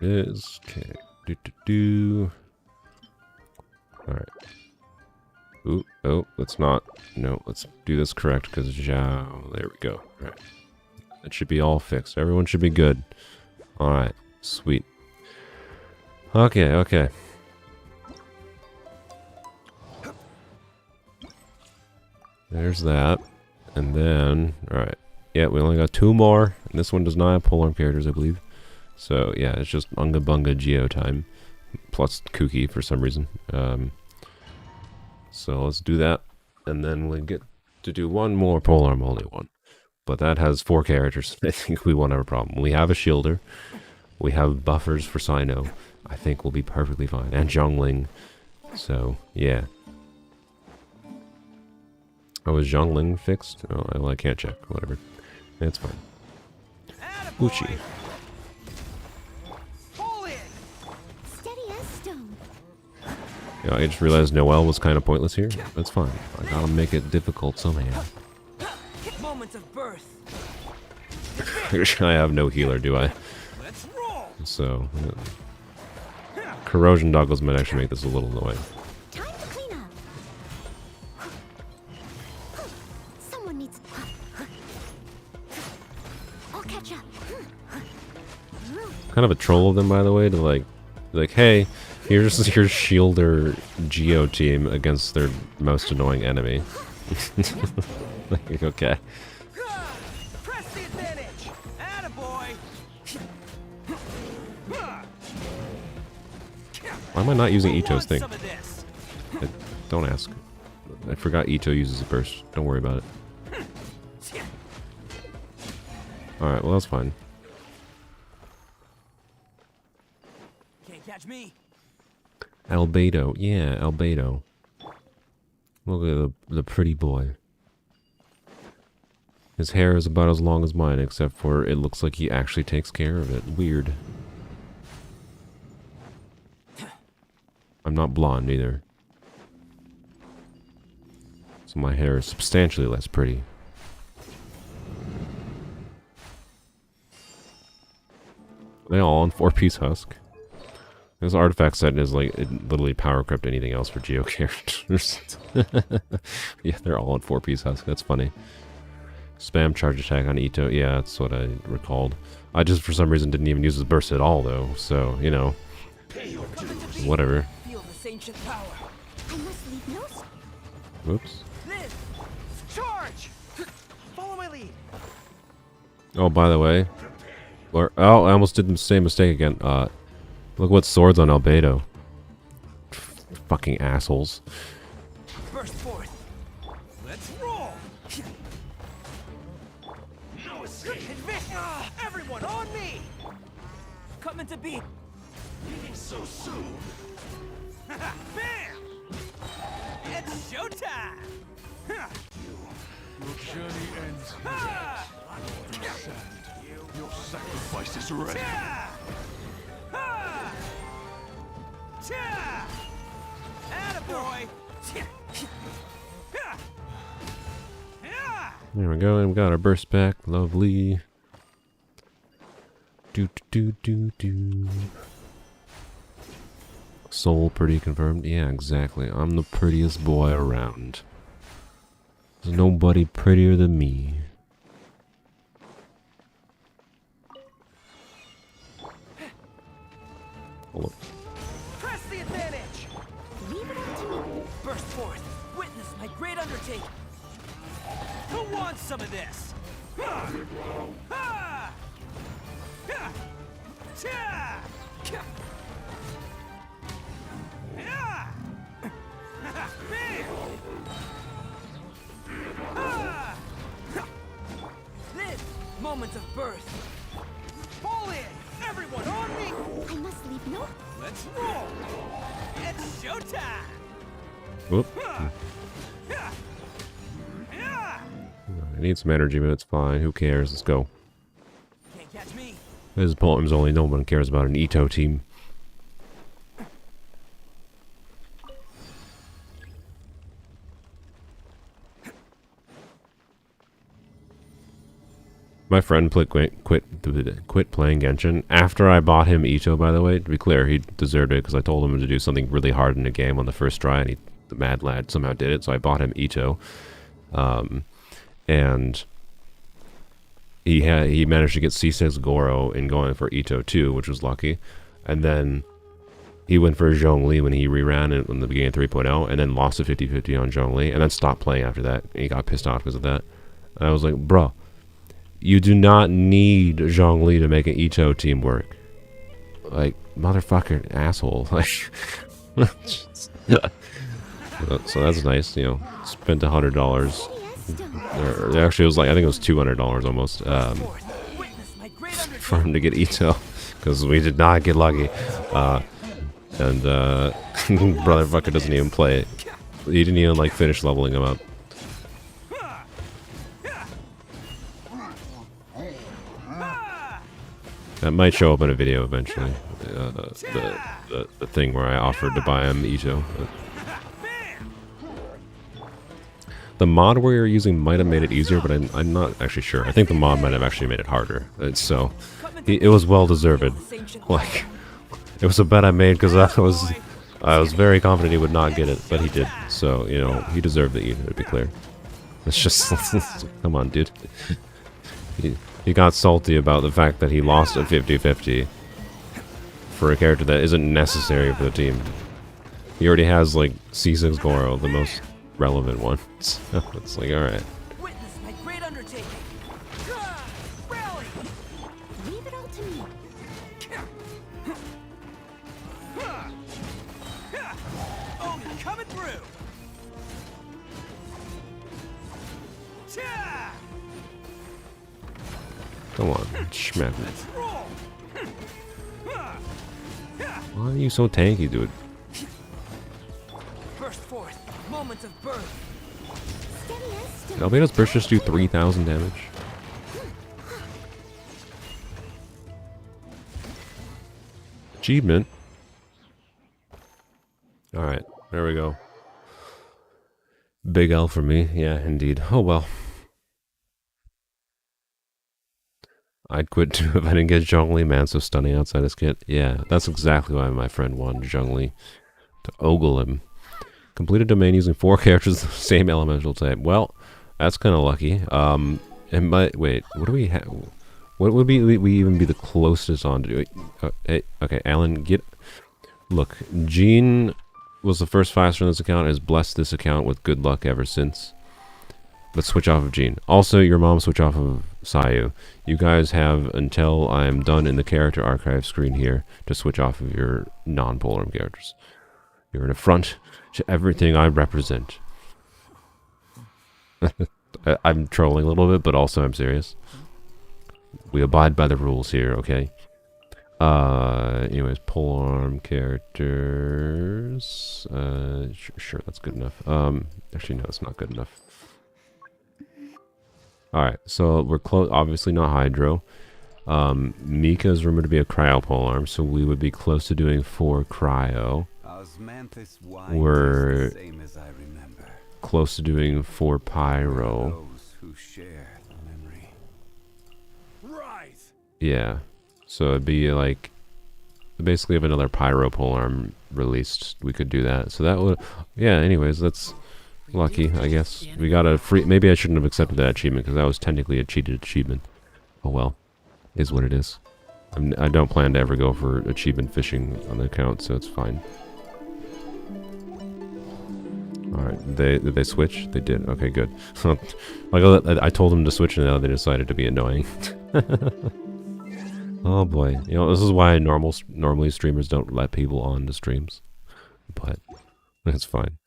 There it is. Okay. Alright. Ooh, oh, let's not. No, let's do this correct because Zhao. There we go. Alright. It should be all fixed. Everyone should be good. Alright, sweet. Okay, okay. There's that. And then, alright. Yeah, we only got 2 more. And this one does not have polearm characters, I believe. So, yeah, it's just Unga Bunga Geo time. Plus Kuki for some reason. So let's do that. And then we get to do one more Polearm Only one. But that has 4 characters. I think we won't have a problem. We have a shielder. We have buffers for Sino. I think we'll be perfectly fine. And Zhongling. So, yeah. Oh, is Zhongling fixed? Oh, well, I can't check. Whatever. It's fine. Uchi. Steady as stone. Yeah, I just realized Noelle was kind of pointless here. That's fine. I gotta make it difficult somehow. Moments of birth. I have no healer, do I? Let's roll. So, corrosion doggles might actually make this a little annoying. Time to clean up. Someone needs. I'll catch up. Kind of a troll of them, by the way, to like, hey, here's your shielder Geo team against their most annoying enemy. Like, okay. Press the advantage. Attaboy. Why am I not using Ito's thing? Some of this. Don't ask. I forgot Ito uses a burst. Don't worry about it. Alright, well that's fine. Can't catch me. Albedo. Yeah, Albedo. Look at the pretty boy. His hair is about as long as mine, except for it looks like he actually takes care of it. Weird. I'm not blonde either. So my hair is substantially less pretty. Are they all on 4-piece husk? This artifact set is like, it literally power crept anything else for Geo characters. Yeah, they're all on 4-piece husk. That's funny. Spam charge attack on Ito. Yeah, that's what I recalled. I just, for some reason, didn't even use his burst at all, though. So, you know. Whatever. Feel this ancient power. I must leave no. Whoops. This. Charge. Follow my lead. Oh, by the way. Oh, I almost did the same mistake again. Look what swords on Albedo. Fucking assholes. Burst forth. Let's roll. No escape. Everyone on me. Coming to beat. Leaving so soon. Bam! It's showtime. Your journey ends here. Sand. Your sacrifice is ready. Attaboy! There we go, and we got our burst back. Lovely. Do do do do. Soul pretty confirmed. Yeah, exactly. I'm the prettiest boy around. There's nobody prettier than me. Hold up. Press the advantage! Leave it up to me. Burst forth! Witness my great undertaking! Who wants some of this? Ha! Ha! Ha! Cha! Yeah! Bam! Ha! This moment of birth. Fall in! Everyone on me! I must leave no. Let's roll! It's showtime! Whoop. I need some energy, but it's fine. Who cares? Let's go. Can't catch me. This is Polearms Only. No one cares about an Ito team. My friend quit playing Genshin after I bought him Ito, by the way. To be clear, he deserved it because I told him to do something really hard in the game on the first try, and the mad lad somehow did it, so I bought him Ito. And he managed to get C6 Goro in going for Ito too, which was lucky. And then he went for Zhongli when he reran in the beginning of 3.0, and then lost to 50-50 on Zhongli, and then stopped playing after that. And he got pissed off because of that. And I was like, bro, you do not need Zhongli to make an Ito team work. Like, motherfucker, asshole. Like, so that's nice, you know. Spent $100. Or actually, it was like, I think it was $200 almost for him to get Ito, because we did not get lucky. And brotherfucker doesn't even play it. He didn't even like finish leveling him up. That might show up in a video eventually. The thing where I offered to buy him Ito. The mod we were using might have made it easier, but I'm not actually sure. I think the mod might have actually made it harder. So it was well deserved. Like, it was a bet I made because I was very confident he would not get it, but he did. So, you know, he deserved it, to be clear. It's just, come on, dude. He got salty about the fact that he lost at 50-50 for a character that isn't necessary for the team. He already has, like, C6 Goro, the most relevant one. So it's like, alright. Witness my great undertaking. Rally. Leave it all to me. Oh, you're coming through. Come on, schmack me. Let's roll. Why are you so tanky, dude? Burst forth. Moments of birth. Steady as stone. Did Albedo's burst just do 3,000 damage? Achievement. Alright, there we go. Big L for me. Yeah, indeed. Oh well. I'd quit too if I didn't get Zhongli, man, so stunning outside his kit. Yeah, that's exactly why my friend wanted Zhongli. To ogle him. Complete a domain using 4 characters of the same elemental type. Well, that's kind of lucky. It might... Wait, what do we have? What would we even be the closest on to do it? Okay, Alan, get... Look, Jean was the first 5-star on this account, has blessed this account with good luck ever since. Let's switch off of Jean. Also, your mom switch off of Sayu. You guys have until I am done in the character archive screen here to switch off of your non-Polearm characters. You're an affront to everything I represent. I'm trolling a little bit, but also I'm serious. We abide by the rules here, okay? Anyways, polearm characters. Sure, that's good enough. Actually, no, it's not good enough. Alright, so we're close. Obviously not Hydro. Mika is rumored to be a cryo polearm, so we would be close to doing 4 cryo. We're close to doing 4 pyro. Yeah, so it'd be like basically if another pyro polearm released, we could do that. So that would, yeah. Anyways, that's lucky, I guess. We got a free. Maybe I shouldn't have accepted that achievement because that was technically a cheated achievement. Oh well, is what it is. I don't plan to ever go for achievement fishing on the account, so it's fine. Alright, did they switch? They did. Okay, good. Like I told them to switch and now they decided to be annoying. Oh boy. You know, this is why normally streamers don't let people on the streams. But it's fine.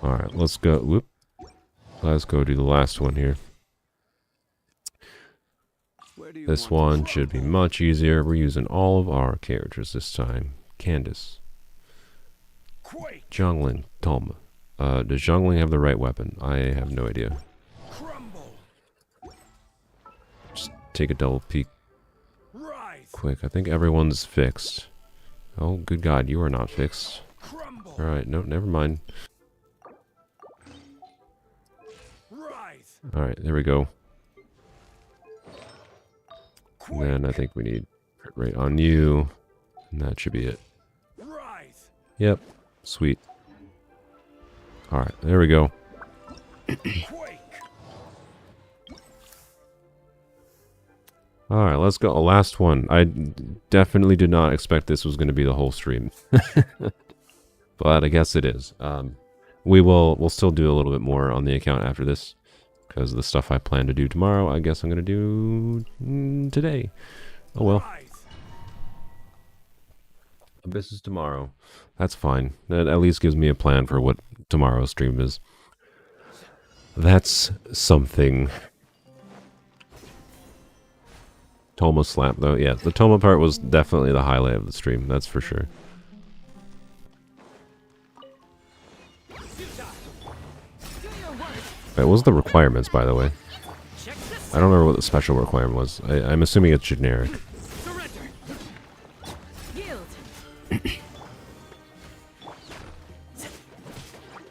Alright, let's go. Whoop. Let's go do the last one here. This one should be much easier. We're using all of our characters this time. Candace. Zhonglin. Toma. Does Zhongling have the right weapon? I have no idea. Just take a double peek. Quick. I think everyone's fixed. Oh, good God. You are not fixed. Alright. No, never mind. Alright, there we go. And then I think we need right on you. And that should be it. Rise. Yep. Sweet. Alright, there we go. Quake. Alright, let's go. Last one. I definitely did not expect this was going to be the whole stream. But I guess it is. We'll still do a little bit more on the account after this. Because the stuff I plan to do tomorrow, I guess I'm going to do today. Oh well. This is tomorrow. That's fine. That at least gives me a plan for what tomorrow's stream is. That's something. Toma slap though. Yeah, the Toma part was definitely the highlight of the stream. That's for sure. What was the requirements, by the way? I don't remember what the special requirement was. I'm assuming it's generic.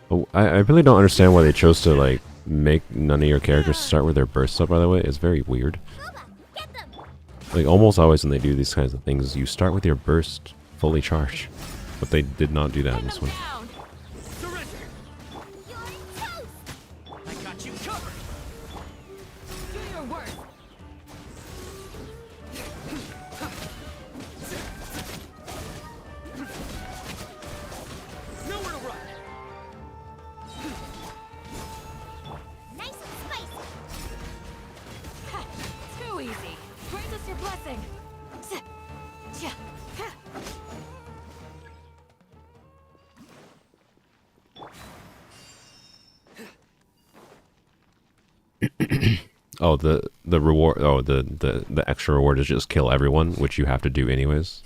Oh, I really don't understand why they chose to like make none of your characters start with their bursts up. By the way, it's very weird. Like almost always when they do these kinds of things, you start with your burst fully charged, but they did not do that in this one. Oh, the reward. Oh, the extra reward is just kill everyone, which you have to do anyways.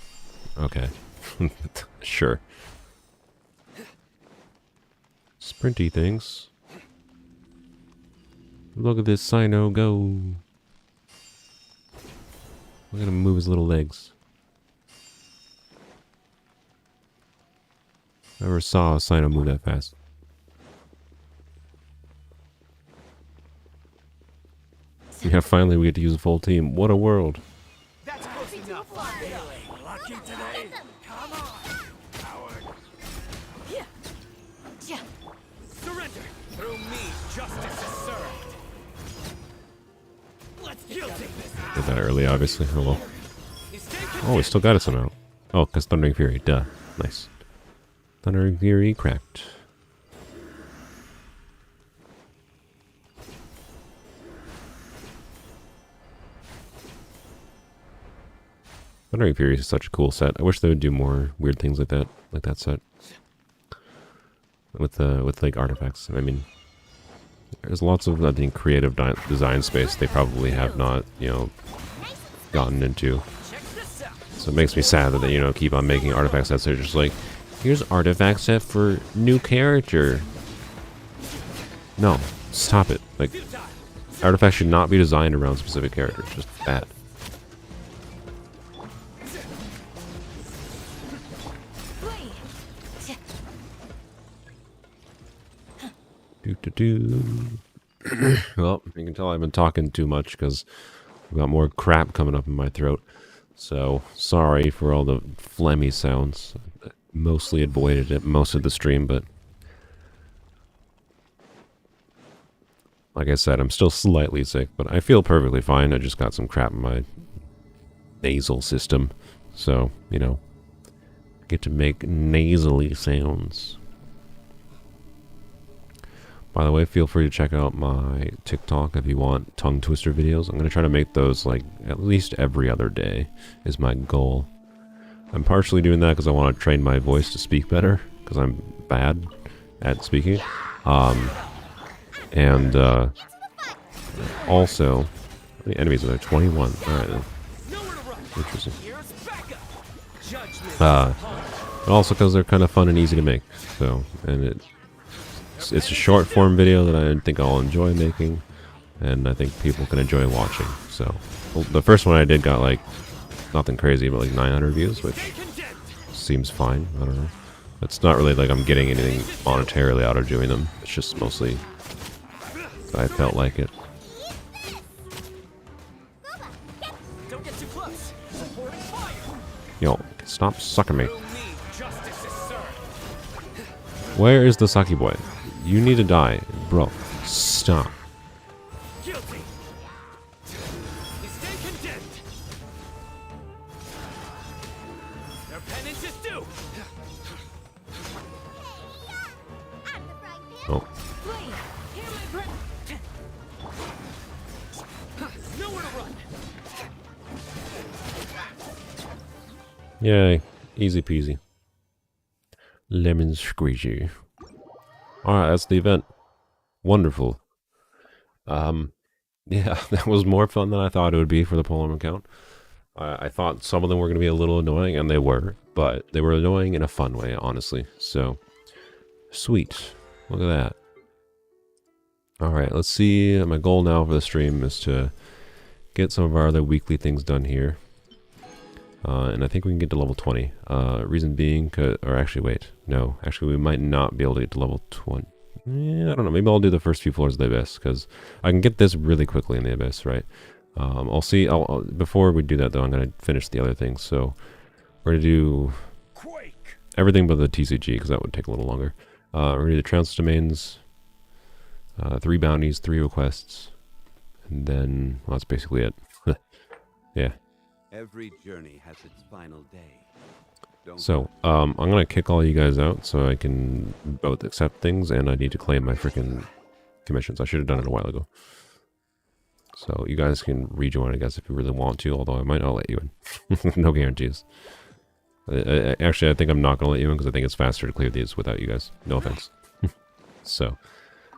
Okay, sure. Sprinty things. Look at this Sino go. Look at him move his little legs. Never saw a Sino move that fast. Yeah, finally we get to use a full team. What a world. That's close enough. Feeling lucky today. Come on. Coward. Yeah. Surrender. Through me, justice is served. Let's kill this. Did that early, obviously. Oh well. Oh, we still got it somehow. Oh, because Thundering Fury. Duh. Nice. Thundering Fury cracked. Thundering Fury is such a cool set. I wish they would do more weird things like that set. With like artifacts. I mean, there's lots of, I think, creative design space they probably have not, you know, gotten into. So it makes me sad that they, you know, keep on making artifact sets. They're just like, here's artifact set for new character. No, stop it. Like, artifacts should not be designed around specific characters. Just bad. Well, you can tell I've been talking too much because I've got more crap coming up in my throat. So, sorry for all the phlegmy sounds. I mostly avoided it most of the stream, but like I said, I'm still slightly sick, but I feel perfectly fine. I just got some crap in my nasal system. So, you know, I get to make nasally sounds. By the way, feel free to check out my TikTok if you want tongue twister videos. I'm going to try to make those like at least every other day is my goal. I'm partially doing that because I want to train my voice to speak better because I'm bad at speaking. And also, how many enemies are there? 21. Alright then. Interesting. But also because they're kind of fun and easy to make. So, and it's a short form video that I think I'll enjoy making, and I think people can enjoy watching. So, well, the first one I did got like nothing crazy, but like 900 views, which seems fine. I don't know. It's not really like I'm getting anything monetarily out of doing them. It's just mostly I felt like it. Don't get too close. Supporting fire. Yo, stop sucking me. We'll need justice is served. Where is the Saki boy? You need to die. Bro, stop. Guilty. You stay condemned. Their penance is due. I'm the frying pan. Oh, Flee! Hear my breath! Nowhere to run. yay. Easy peasy. Lemon squeezy. Alright, that's the event. Wonderful. Yeah, that was more fun than I thought it would be for the Polearm account. I thought some of them were going to be a little annoying, and they were. But they were annoying in a fun way, honestly. So, sweet. Look at that. Alright, let's see. My goal now for the stream is to get some of our other weekly things done here. And I think we can get to level 20. Reason being, or actually wait, no. Actually, we might not be able to get to level 20. I don't know, maybe I'll do the first few floors of the Abyss, because I can get this really quickly in the Abyss, right? I'll see, before we do that though, I'm going to finish the other things. So, we're going to do everything but the TCG, because that would take a little longer. We're going to do the Trounce Domains, 3 bounties, 3 requests, and then, well, that's basically it. Yeah. Every journey has its final day. Don't So, I'm gonna kick all you guys out so I can both accept things, and I need to claim my freaking commissions. I should have done it a while ago. So, you guys can rejoin, I guess, if you really want to, although I might not let you in. No guarantees. Actually, I think I'm not gonna let you in, because I think it's faster to clear these without you guys. No offense. So,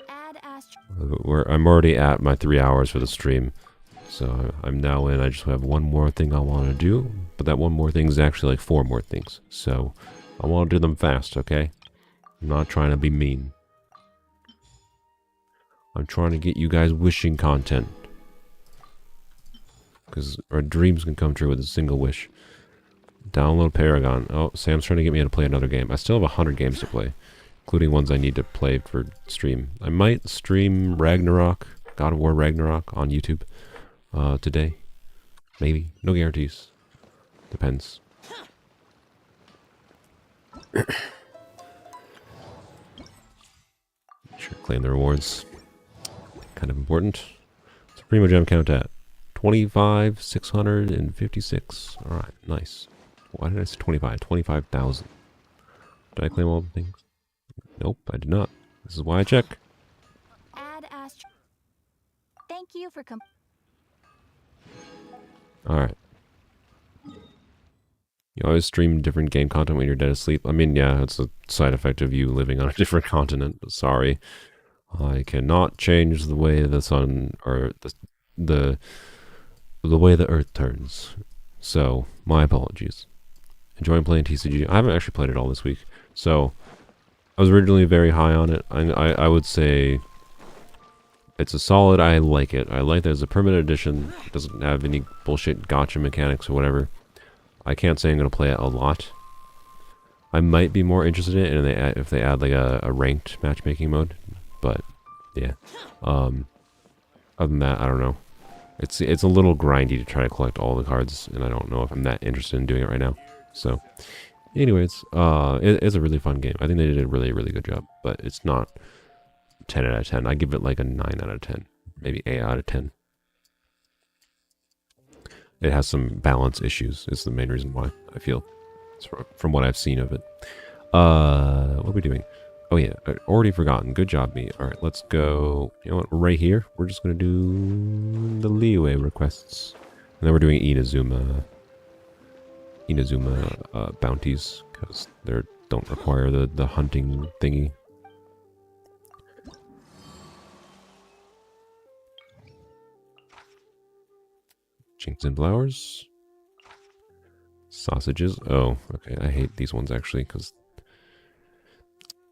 Add astro. I'm already at my 3 hours for the stream. So I'm now in. I just have one more thing I want to do, but that one more thing is actually like 4 more things. So I want to do them fast, okay? I'm not trying to be mean. I'm trying to get you guys wishing content. Because our dreams can come true with a single wish. Download Paragon. Oh, Sam's trying to get me to play another game. I still have 100 games to play, including ones I need to play for stream. I might stream Ragnarok, God of War Ragnarok on YouTube. Today. Maybe. No guarantees. Depends. Sure, claim the rewards. Kind of important. So Primo Gem count at 25,656. Alright, nice. Why did I say 25? 25,000. Did I claim all the things? Nope, I did not. This is why I check. Add astro. Thank you for Alright. You always stream different game content when you're dead asleep. I mean, yeah, it's a side effect of you living on a different continent. Sorry. I cannot change the way the sun, or the way the earth turns. So, my apologies. Enjoying playing TCG. I haven't actually played it all this week. So, I was originally very high on it. I would say it's a solid. I like it. I like that it's a permanent edition. It doesn't have any bullshit gotcha mechanics or whatever. I can't say I'm going to play it a lot. I might be more interested in it if they add like a ranked matchmaking mode. But, yeah. Other than that, I don't know. It's a little grindy to try to collect all the cards, and I don't know if I'm that interested in doing it right now. So, anyways, it's a really fun game. I think they did a really, really good job. But it's not 10 out of 10. I give it like a 9 out of 10. Maybe 8 out of 10. It has some balance issues. It's the main reason why, I feel. From what I've seen of it. What are we doing? Oh yeah, already forgotten. Good job, me. Alright, let's go. You know what? Right here. We're just going to do the leeway requests. And then we're doing Inazuma bounties. Because they don't require the hunting thingy. Chinks and flowers. Sausages. Oh, okay. I hate these ones actually, because...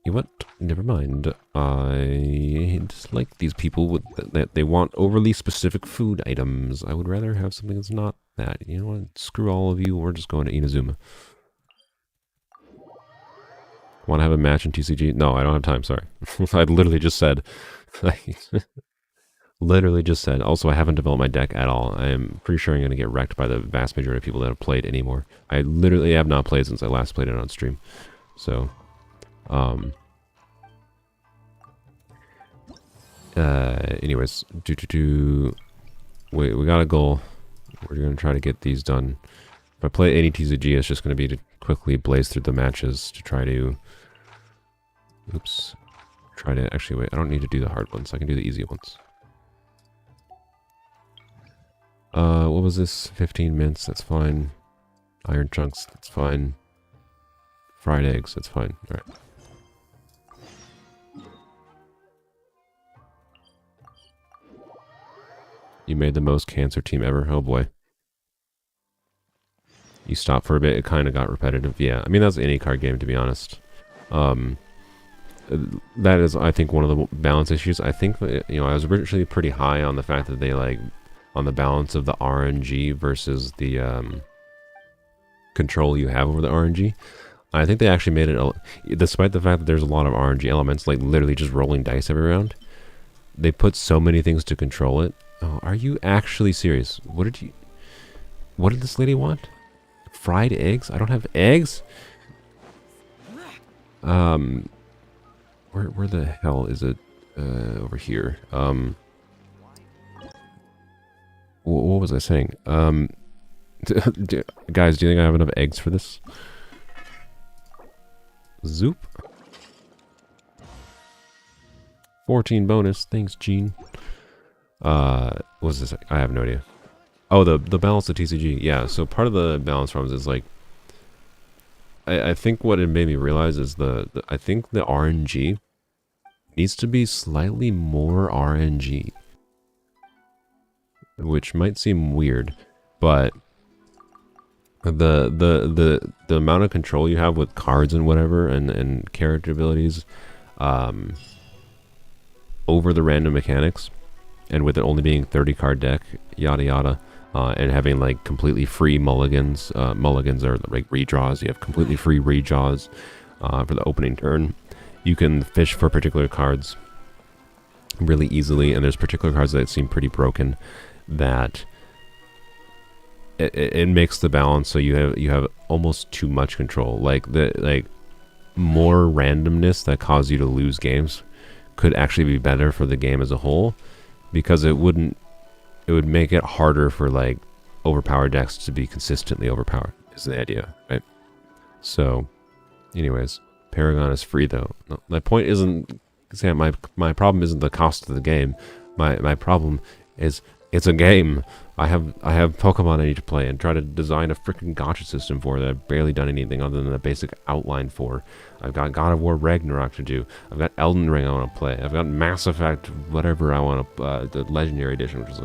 You know what? Never mind. I dislike these people with that they want overly specific food items. I would rather have something that's not that. You know what? Screw all of you. We're just going to Inazuma. Want to have a match in TCG? No, I don't have time. Sorry. I literally just said. Literally just said. Also, I haven't developed my deck at all. I am pretty sure I'm going to get wrecked by the vast majority of people that have played anymore. I literally have not played since I last played it on stream. So, anyways, we got a goal. We're going to try to get these done. If I play any TCG, it's just going to be to quickly blaze through the matches to try to... Oops. Try to... Actually, wait. I don't need to do the hard ones. I can do the easy ones. What was this? 15 mints, that's fine. Iron chunks, that's fine. Fried eggs, that's fine. Alright. You made the most cancer team ever. Oh boy. You stopped for a bit, it kind of got repetitive. Yeah, I mean, that's any card game, to be honest. That is, I think, one of the balance issues. I think that, you know, I was originally pretty high on the fact that they, like, on the balance of the RNG versus the control you have over the RNG. I think they actually made it, despite the fact that there's a lot of RNG elements, like literally just rolling dice every round, they put so many things to control it. Oh, are you actually serious? What did this lady want? Fried eggs? I don't have eggs? Where the hell is it? Over here. What was I saying? Guys, do you think I have enough eggs for this? Zoop. 14 bonus. Thanks, Gene. What was this? I have no idea. Oh, the balance of TCG. Yeah, so part of the balance problems is like... I think what it made me realize is I think the RNG needs to be slightly more RNG. Which might seem weird, but the amount of control you have with cards and whatever and character abilities over the random mechanics, and with it only being 30 card deck, yada yada, and having like completely free mulligans. Mulligans are like redraws. You have completely free redraws for the opening turn. You can fish for particular cards really easily, and there's particular cards that seem pretty broken that it makes the balance so you have almost too much control. Like more randomness that cause you to lose games could actually be better for the game as a whole, because it would make it harder for like overpowered decks to be consistently overpowered, is the idea, right? So anyways, Paragon is free though. No, my point isn't, my problem isn't the cost of the game. My problem is it's a game. I have Pokemon I need to play and try to design a freaking gacha system for that I've barely done anything other than a basic outline for. I've got God of War Ragnarok to do. I've got Elden Ring I want to play. I've got Mass Effect whatever I want to the Legendary Edition, which is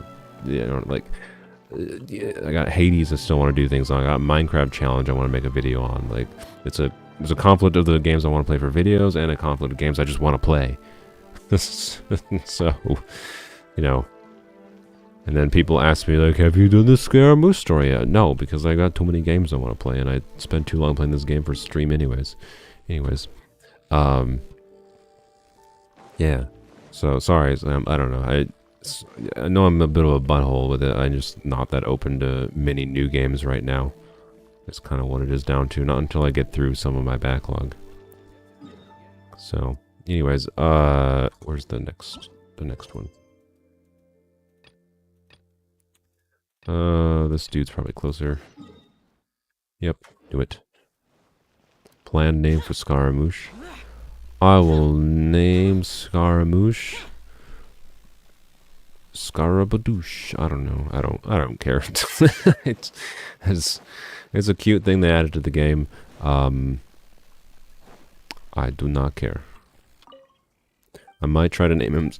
I got Hades I still want to do things on. I got Minecraft Challenge I want to make a video on. Like there's a conflict of the games I want to play for videos and a conflict of games I just want to play. So, you know. And then people ask me, like, have you done the Scaramouche story yet? No, because I got too many games I want to play, and I spent too long playing this game for stream anyways. Yeah. So, sorry, I don't know. I know I'm a bit of a butthole with it. I'm just not that open to many new games right now. That's kind of what it is down to. Not until I get through some of my backlog. So, anyways, where's the next one? This dude's probably closer. Yep, do it. Planned name for Scaramouche. I will name Scaramouche Scarabadoosh. I don't know. I don't care. It's a cute thing they added to the game. I do not care. I might try to name him.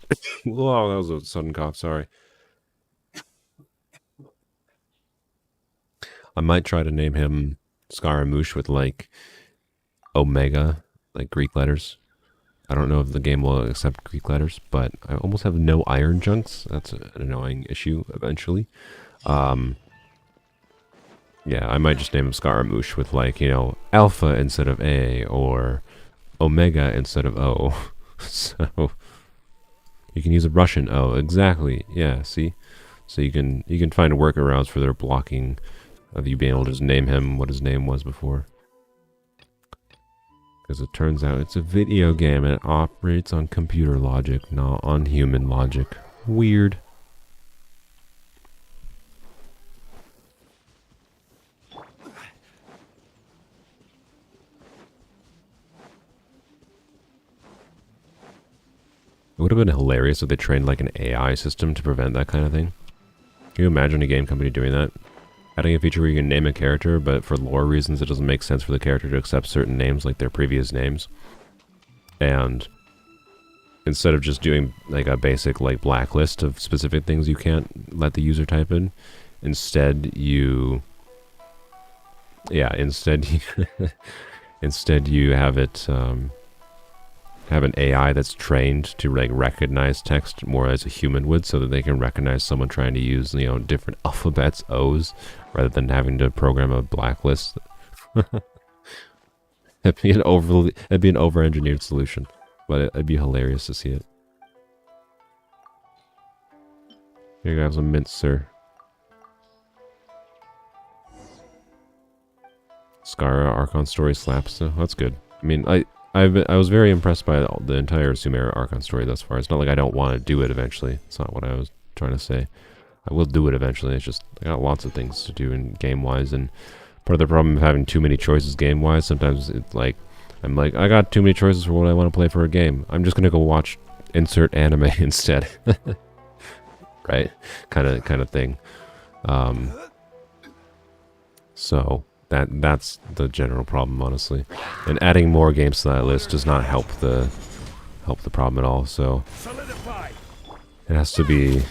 Whoa, that was a sudden cough. Sorry. I might try to name him Scaramouche with like Omega, like Greek letters. I don't know if the game will accept Greek letters, but I almost have no iron chunks. That's an annoying issue eventually. Yeah, I might just name him Scaramouche with like, you know, Alpha instead of A or Omega instead of O. So, You can use a Russian O. Exactly. Yeah, see? So you can find workarounds for their blocking of you being able to just name him what his name was before. Because it turns out it's a video game and it operates on computer logic, not on human logic. Weird. It would have been hilarious if they trained like an AI system to prevent that kind of thing. Can you imagine a game company doing that? Adding a feature where you can name a character, but for lore reasons it doesn't make sense for the character to accept certain names like their previous names. And instead of just doing like a basic like blacklist of specific things you can't let the user type in, instead you instead you have it have an AI that's trained to like recognize text more as a human would, so that they can recognize someone trying to use, you know, different alphabets, O's, rather than having to program a blacklist. It'd be an over-engineered solution, but it'd be hilarious to see it. Here you have some mints, sir. Skara Archon story slaps, so that's good. I mean, I was very impressed by the entire Sumeru Archon story thus far. It's not like I don't want to do it eventually. It's not what I was trying to say. I will do it eventually. It's just I got lots of things to do in game-wise, and part of the problem of having too many choices game-wise, sometimes it's like I'm like, I got too many choices for what I want to play for a game. I'm just gonna go watch insert anime instead. Right? Kind of thing. So that's the general problem, honestly. And adding more games to that list does not help the problem at all. So it has to be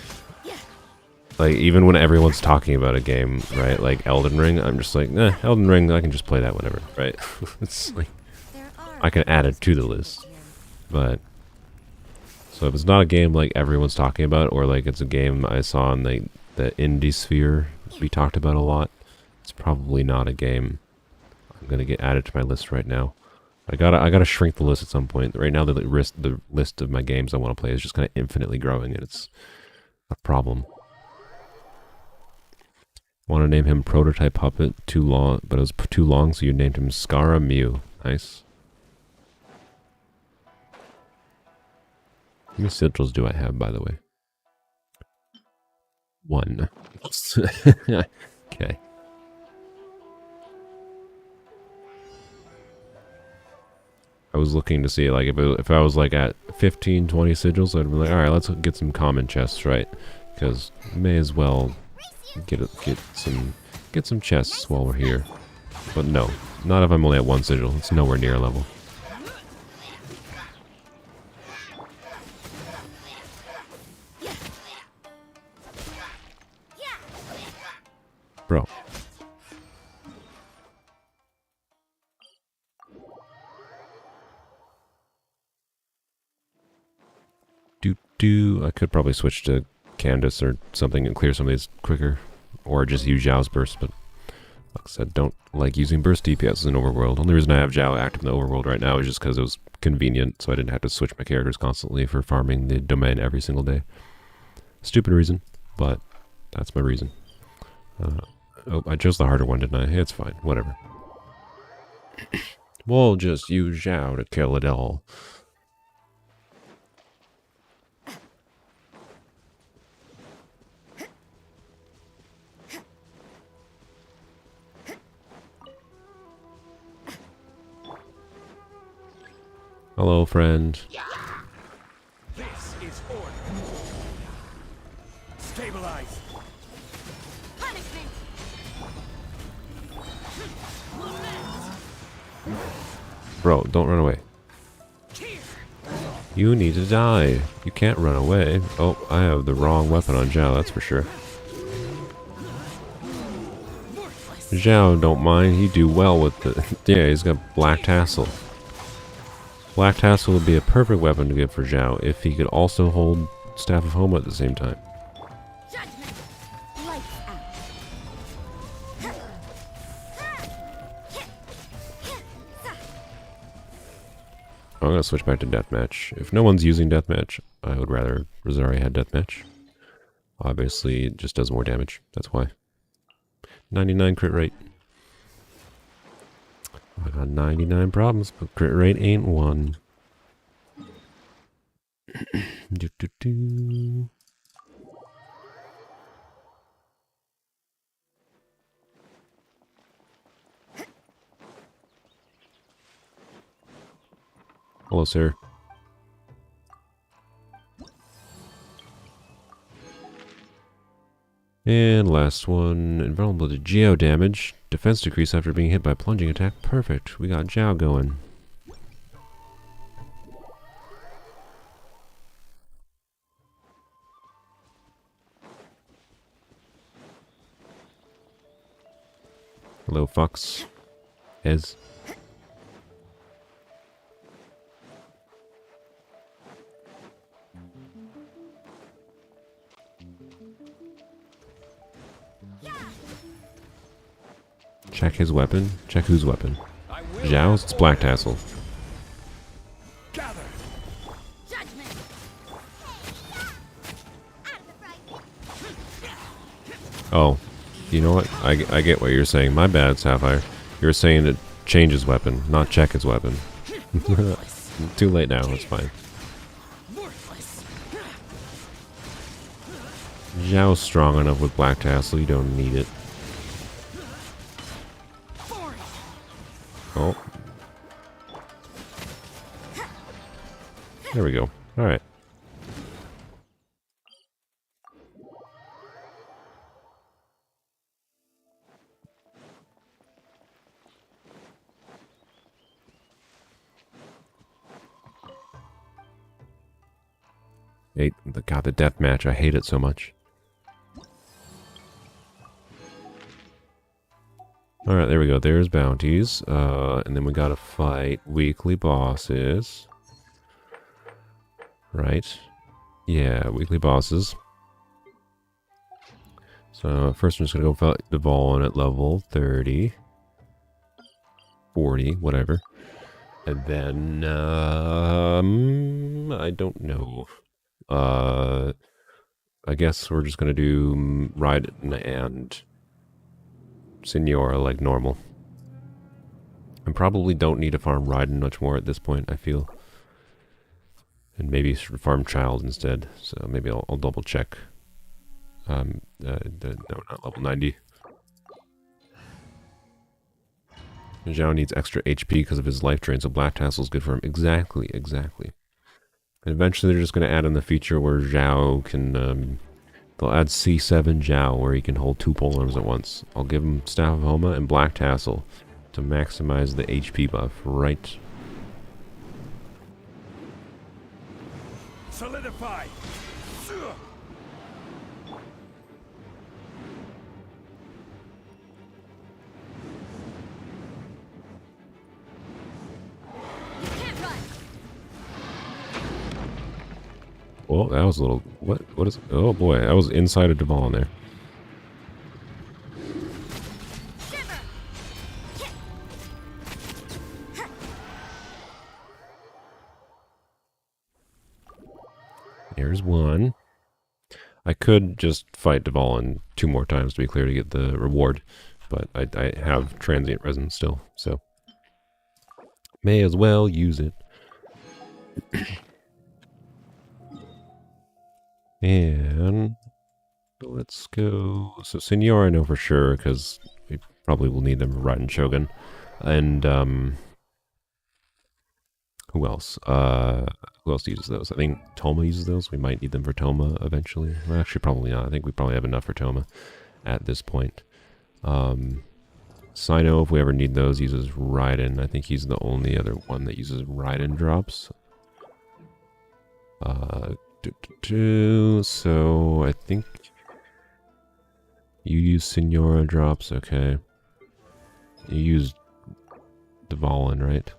like, even when everyone's talking about a game, right? Like Elden Ring, I'm just like, nah, Elden Ring, I can just play that whenever, right? It's like I can add it to the list, but so if it's not a game like everyone's talking about, or like it's a game I saw in the indie sphere we talked about a lot, it's probably not a game I'm gonna get added to my list right now. I gotta shrink the list at some point. Right now, the list of my games I want to play is just kind of infinitely growing, and it's a problem. Want to name him Prototype Puppet? Too long, but it was too long, so you named him Skara Mew. Nice. How many sigils do I have, by the way? 1. Okay. I was looking to see, like, if I was, like, at 15, 20 sigils, I'd be like, alright, let's get some common chests, right? Because may as well get some chests while we're here. But no, not if I'm only at 1 sigil. It's nowhere near a level. Bro. I could probably switch to Candace or something and clear some of these quicker. Or just use Zhao's burst, but like I said, don't like using burst DPS in overworld. Only reason I have Zhao active in the overworld right now is just because it was convenient, so I didn't have to switch my characters constantly for farming the domain every single day. Stupid reason, but that's my reason. Oh, I chose the harder one, didn't I? It's fine, whatever. We'll just use Zhao to kill it all. Hello, friend. This is order. Stabilize. Punishment. Bro, don't run away. You need to die. You can't run away. Oh, I have the wrong weapon on Zhao, that's for sure. Zhao don't mind. He do well with the... Yeah, he's got Black Tassel. Black Tassel would be a perfect weapon to give for Zhao if he could also hold Staff of Homa at the same time. Judgment. Lights out. I'm gonna switch back to deathmatch. If no one's using deathmatch, I would rather Rosaria had deathmatch. Obviously, it just does more damage. That's why. 99 crit rate. I got 99 problems, but crit rate ain't one. do, do, do. Hello, sir. And last one, invulnerable to Geo damage. Defense decrease after being hit by plunging attack. Perfect. We got Zhao going. Hello, Fox. Ez. Check his weapon. Check whose weapon. Zhao's? It's Black Tassel. Gather. Judgment! Oh, you know what? I get what you're saying. My bad, Sapphire. You're saying to change his weapon, not check his weapon. Too late now. It's fine. Worthless. Zhao's strong enough with Black Tassel. You don't need it. Oh. There we go. Alright. God, the death match. I hate it so much. Alright, there we go. There's bounties. And then we gotta fight weekly bosses. Right? Yeah, weekly bosses. So, first I'm just gonna go fight the Devon at level 30. 40, whatever. And then, I don't know. I guess we're just gonna do Raiden and Senora like normal. I probably don't need to farm Raiden much more at this point, I feel. And maybe farm Child instead. So maybe I'll double check. No, not level 90. Zhao needs extra HP because of his life drain, so Black Tassel is good for him. Exactly. And eventually they're just going to add in the feature where Zhao can, they'll add C7 Zhao where he can hold 2 polearms at once. I'll give him Staff of Homa and Black Tassel to maximize the HP buff, right? Solidify. Well, that was a little... What is... Oh boy, that was inside of Devon there. Here's one. I could just fight Devon 2 more times to be clear to get the reward, but I have transient resin still, so may as well use it. And let's go. So Senor, I know for sure because we probably will need them for Raiden Shogun, and who else? Who else uses those? I think Toma uses those. We might need them for Toma eventually. Well, actually, probably not. I think we probably have enough for Toma at this point. Sino, if we ever need those, uses Raiden. I think he's the only other one that uses Raiden drops. So I think you use Senora drops. Okay. You use Devon, right?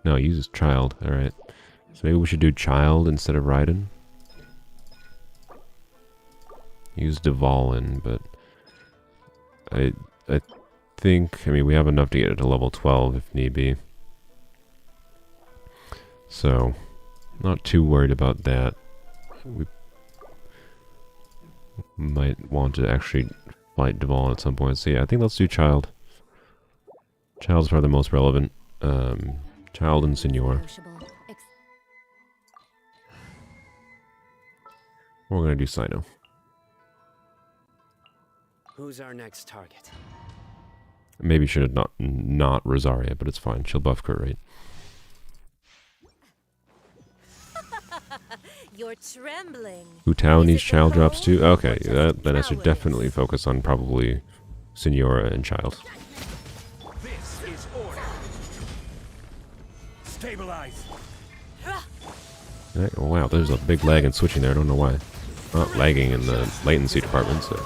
No, he uses Child. Alright. So maybe we should do Child instead of Raiden. Use Devon, but I think, I mean, we have enough to get it to level 12 if need be. So, not too worried about that. We might want to actually fight Duvall at some point. So yeah, I think let's do Child. Child's probably the most relevant. Child and Senor. We're gonna do Sino. Who's our next target? Maybe should have not Rosaria, but it's fine. She'll buff crit rate. You're trembling. Utao needs Child drops too. Okay, then I should definitely focus on probably Senora and Child. This is order. Stabilize. Oh wow, there's a big lag in switching there. I don't know why. Not lagging in the latency department. So.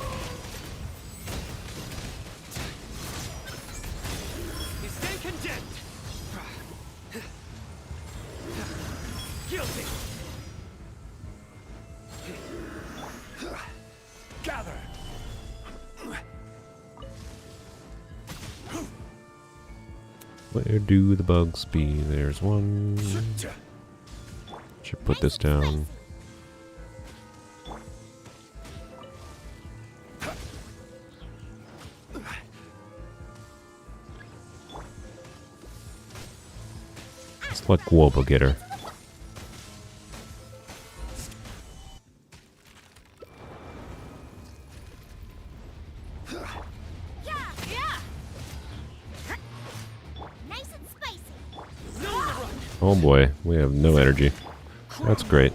Guilty. Gather. Where do the bugs be? There's one. Should put this down. Let's let Guoba get her. Oh boy, we have no energy. That's great.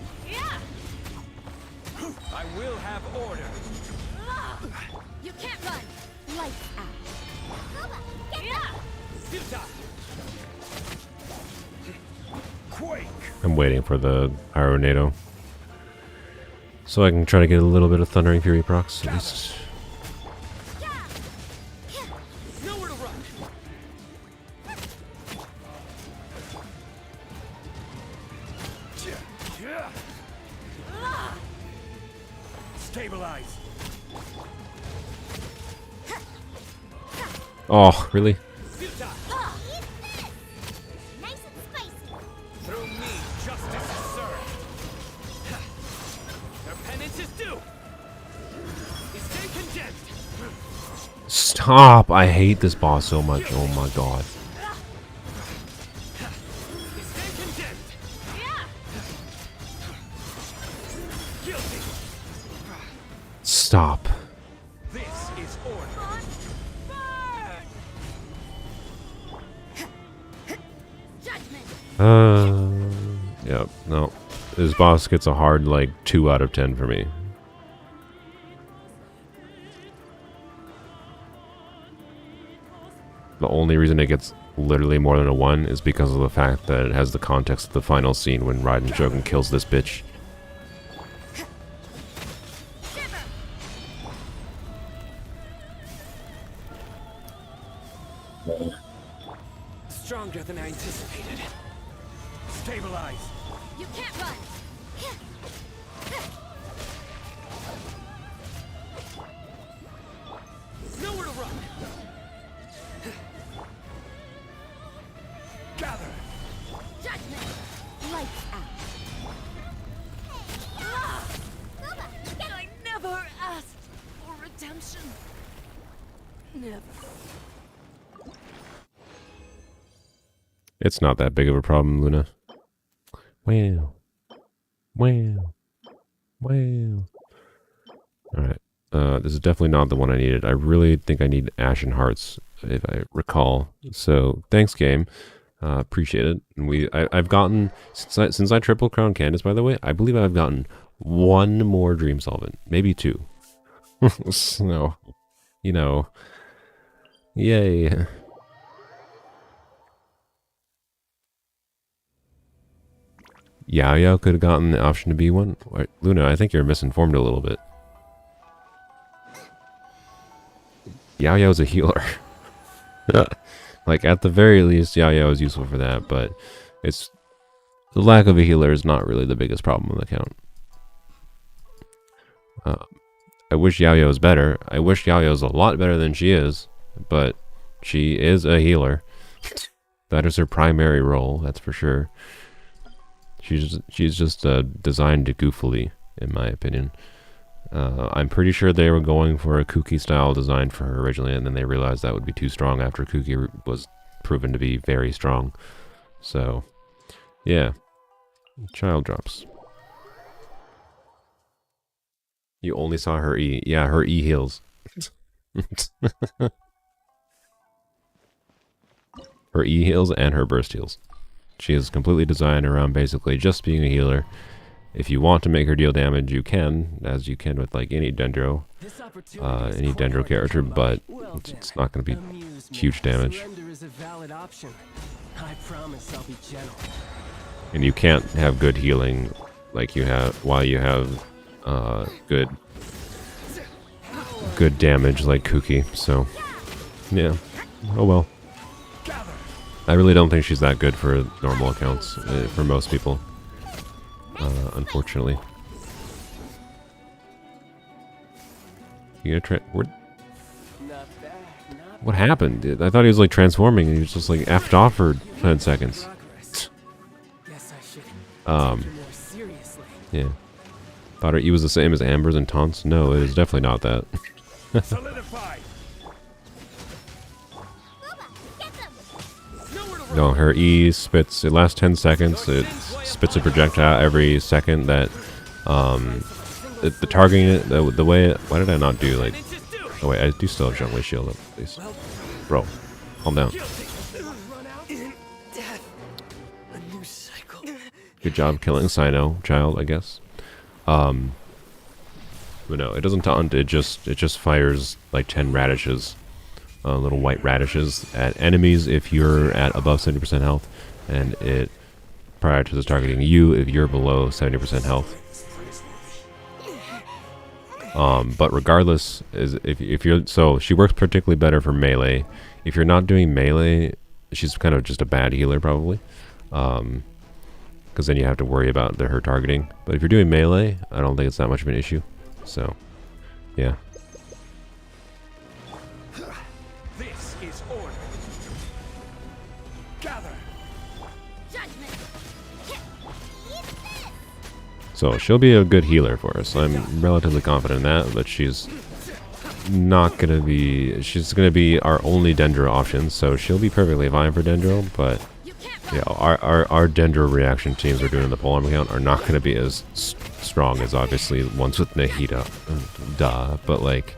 I will have order. You can't run. Lights out. Quake. I'm waiting for the Pyronado. So I can try to get a little bit of Thundering Fury procs at least. Nowhere to run. Stabilize. Oh, really? Through me, justice is served. Their penance is due. Stay condensed. Stop! I hate this boss so much. Oh my god. Stay condensed. Guilty. Stop. This is order. Yep, no. This boss gets a hard, like, 2 out of 10 for me. The only reason it gets literally more than a 1 is because of the fact that it has the context of the final scene when Raiden Shogun kills this bitch. Stronger than I anticipated. Stabilize. You can't run. Nowhere to run. Gather. Judgment. Lights out. I never asked for redemption. Never. It's not that big of a problem, Luna. Wow. Wow. Wow. Alright. This is definitely not the one I needed. I really think I need Ashen Hearts, if I recall. So, thanks, game. Appreciate it. And I've gotten, since I triple crown Candace, by the way, I believe I've gotten 1 more Dream Solvent. Maybe 2. So, you know. Yay. Yaoyao could have gotten the option to be one. Wait, Luna, I think you're misinformed a little bit. Yaoyao's a healer. Like, at the very least, Yaoyao is useful for that, but it's... The lack of a healer is not really the biggest problem on the account. I wish Yaoyao was better. I wish Yaoyao is a lot better than she is, but she is a healer. That is her primary role, that's for sure. She's just designed goofily, in my opinion. I'm pretty sure they were going for a Kuki style design for her originally, and then they realized that would be too strong after Kuki was proven to be very strong. So, yeah. Child drops. You only saw her E. Yeah, her E heals. Her E heals and her burst heals. She is completely designed around basically just being a healer. If you want to make her deal damage, you can, as you can with like any Dendro character, but it's not going to be huge damage. And you can't have good healing like you have while you have good damage like Kuki. So yeah, oh well. I really don't think she's that good for normal accounts for most people. Unfortunately. You gonna what happened, dude? I thought he was like transforming and he was just like effed off for 10 seconds. Yeah. Thought her E was the same as Amber's and Taunt's? No, it is definitely not that. No, her E spits, it lasts 10 seconds, it spits a projectile every second that, the targeting it, the way, why did I not do, like, oh wait, I do still have Zhongli shield up, please. Bro, calm down. Good job killing Sino, child, I guess. But no, it doesn't taunt, it just fires, like, 10 radishes. Little white radishes at enemies if you're at above 70% health, and it prioritizes targeting you if you're below 70% health. But regardless, if you're, so she works particularly better for melee. If you're not doing melee, she's kind of just a bad healer probably, because then you have to worry about her targeting. But if you're doing melee, I don't think it's that much of an issue. So, yeah. So she'll be a good healer for us. I'm relatively confident in that, but she's not gonna be. She's gonna be our only Dendro option, so she'll be perfectly fine for Dendro. But yeah, our Dendro reaction teams we're doing in the Polearm account are not gonna be as strong as obviously ones with Nahida, duh. But like,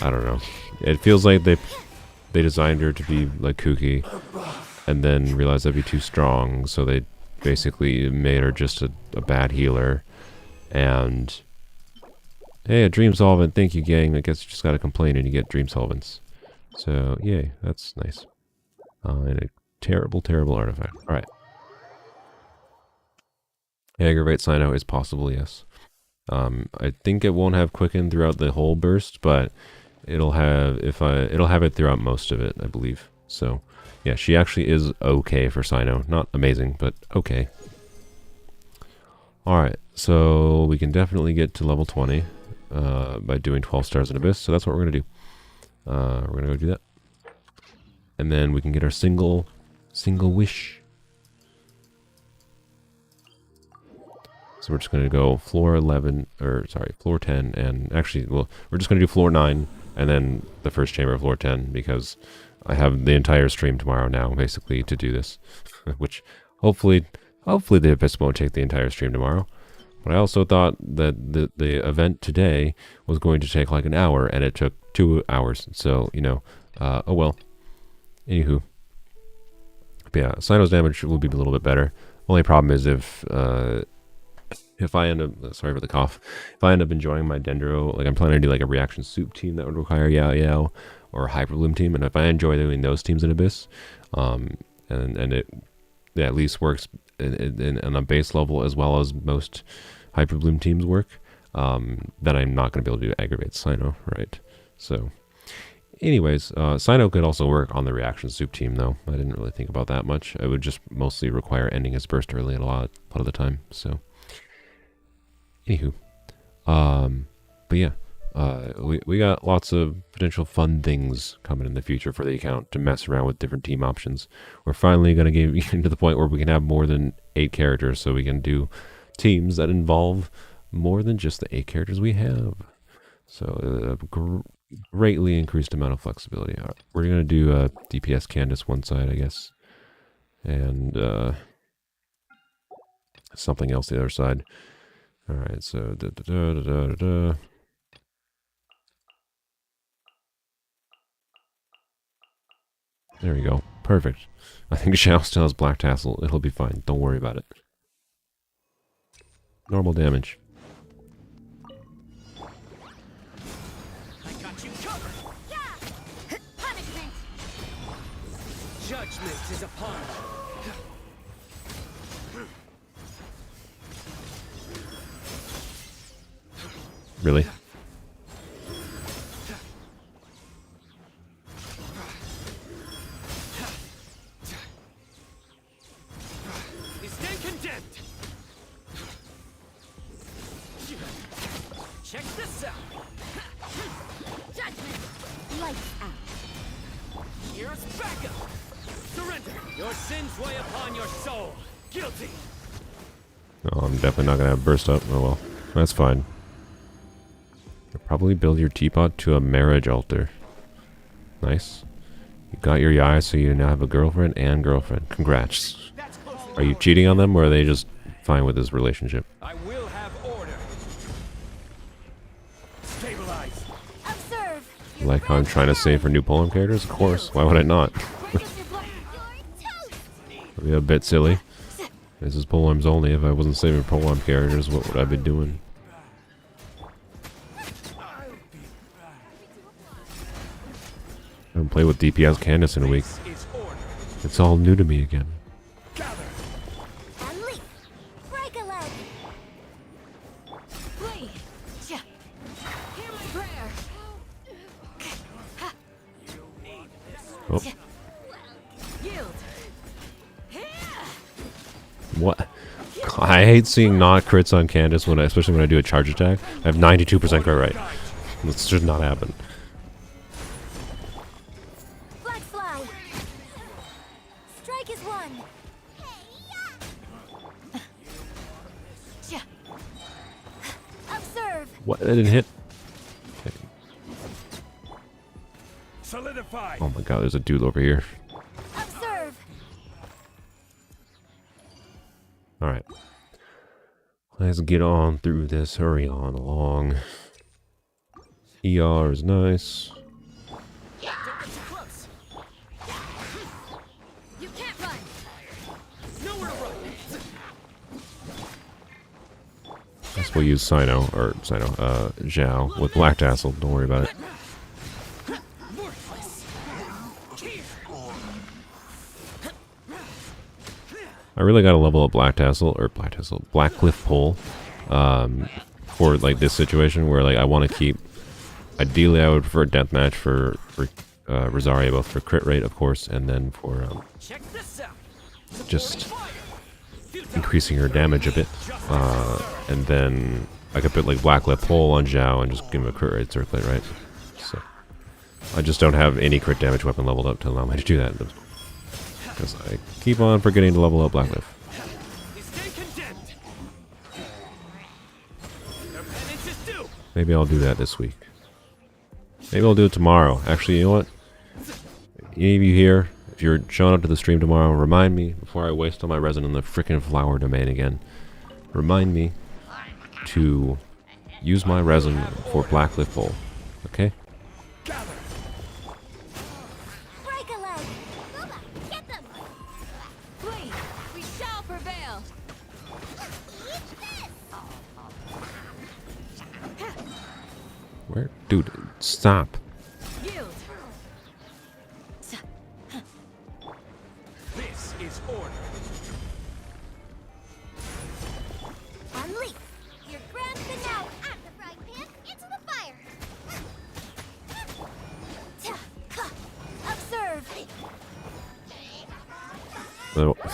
I don't know. It feels like they designed her to be like Kuki, and then realized that'd be too strong, so they basically made her just a bad healer. And hey, a dream solvent, thank you gang. I guess you just gotta complain and you get dream solvents. So yay, that's nice. And a terrible artifact. Alright. Aggravate Sino is possible, yes. I think it won't have quicken throughout the whole burst, but it'll have it'll have it throughout most of it, I believe. So yeah, she actually is okay for Sino. Not amazing, but okay. Alright, so we can definitely get to level 20 by doing 12 stars in Abyss, so that's what we're going to do. We're going to go do that. And then we can get our single wish. So we're just going to go floor 11, or sorry, floor 10, and actually, well, we're just going to do floor 9, and then the first chamber of floor 10, because I have the entire stream tomorrow now, basically, to do this. Which, hopefully the Abyss won't take the entire stream tomorrow. But I also thought that the event today was going to take like an hour, and it took 2 hours. So, you know, oh well. Anywho. But yeah, Sino's damage will be a little bit better. Only problem is if I end up, sorry for the cough, if I end up enjoying my Dendro, like I'm planning to do like a reaction soup team that would require Yaoyao, or a Hyperbloom team, and if I enjoy doing those teams in Abyss, and it at least works in a base level as well as most Hyperbloom teams work, then I'm not going to be able to aggravate Sino, right? So, anyways, Sino could also work on the reaction soup team, though. I didn't really think about that much. It would just mostly require ending his burst early a lot of the time. So, anywho, but yeah, we got lots of potential fun things coming in the future for the account to mess around with different team options. We're finally going to get to the point where we can have more than 8 characters, so we can do teams that involve more than just the 8 characters we have. So greatly increased amount of flexibility. All right, we're going to do DPS Candace one side, I guess, and something else the other side. All right, so there we go. Perfect. I think Xiao still has Black Tassel. It'll be fine. Don't worry about it. Normal damage. I got you covered. Yeah! Punishment! Judgment is upon you. Really? You stand condemned. Check this out. Judgment! Lights out. Here's backup. Surrender. Your sins weigh upon your soul. Guilty. Oh, I'm definitely not going to have burst up. Oh well. That's fine. You'll probably build your teapot to a marriage altar. Nice. You got your Yaoyao, so you now have a girlfriend and girlfriend. Congrats. That's close Are you cheating on them, or are they just fine with this relationship? I will have order. Stabilize. Observe! You like how I'm trying to save for new Polearm characters? Of course. Why would I not? Break up your blood. It'd be a bit silly. This is Polearms Only. If I wasn't saving Polearm characters, what would I be doing? I haven't played with DPS Candace in a week. This is order. It's all new to me again. Gather. Unleash! Break a leg! Flee! Hear my prayer! Oh, Yield! what? I hate seeing not crits on Candace, especially when I do a charge attack. I have 92% crit rate. This should not happen. Flag fly! Strike is one! Observe! What? That didn't hit? Okay. Solidify. Oh my god, there's a dude over here. Observe! Alright. Let's get on through this. Hurry on along. ER is nice. Don't get too close. You can't run! Nowhere to run. I guess we'll use Zhao with Black Tassel. Don't worry about it. Worthless. Here. I really gotta level up Black Cliff Pole, for like this situation where like I want to keep. Ideally, I would prefer deathmatch for Rosaria, both for crit rate, of course, and then for Check this out. just increasing her damage a bit. And then I could put like Black Cliff Pole on Zhao and just give him a crit rate circlet, right? So I just don't have any crit damage weapon leveled up to allow me to do that. Because I keep on forgetting to level up Black Cliff. You stay condemned. Your penance is due. Maybe I'll do that this week. Maybe I'll do it tomorrow. Actually, you know what? Any of you here, if you're showing up to the stream tomorrow, remind me before I waste all my resin in the frickin' flower domain again. Remind me to use my resin for Black Cliff Pole. Okay? Gather. Break a leg! Boba, get them! Flee! We shall prevail! Where? Dude, stop. Yield! This is order. Unleash! You're grasping out at the frying pan into the fire. Observe!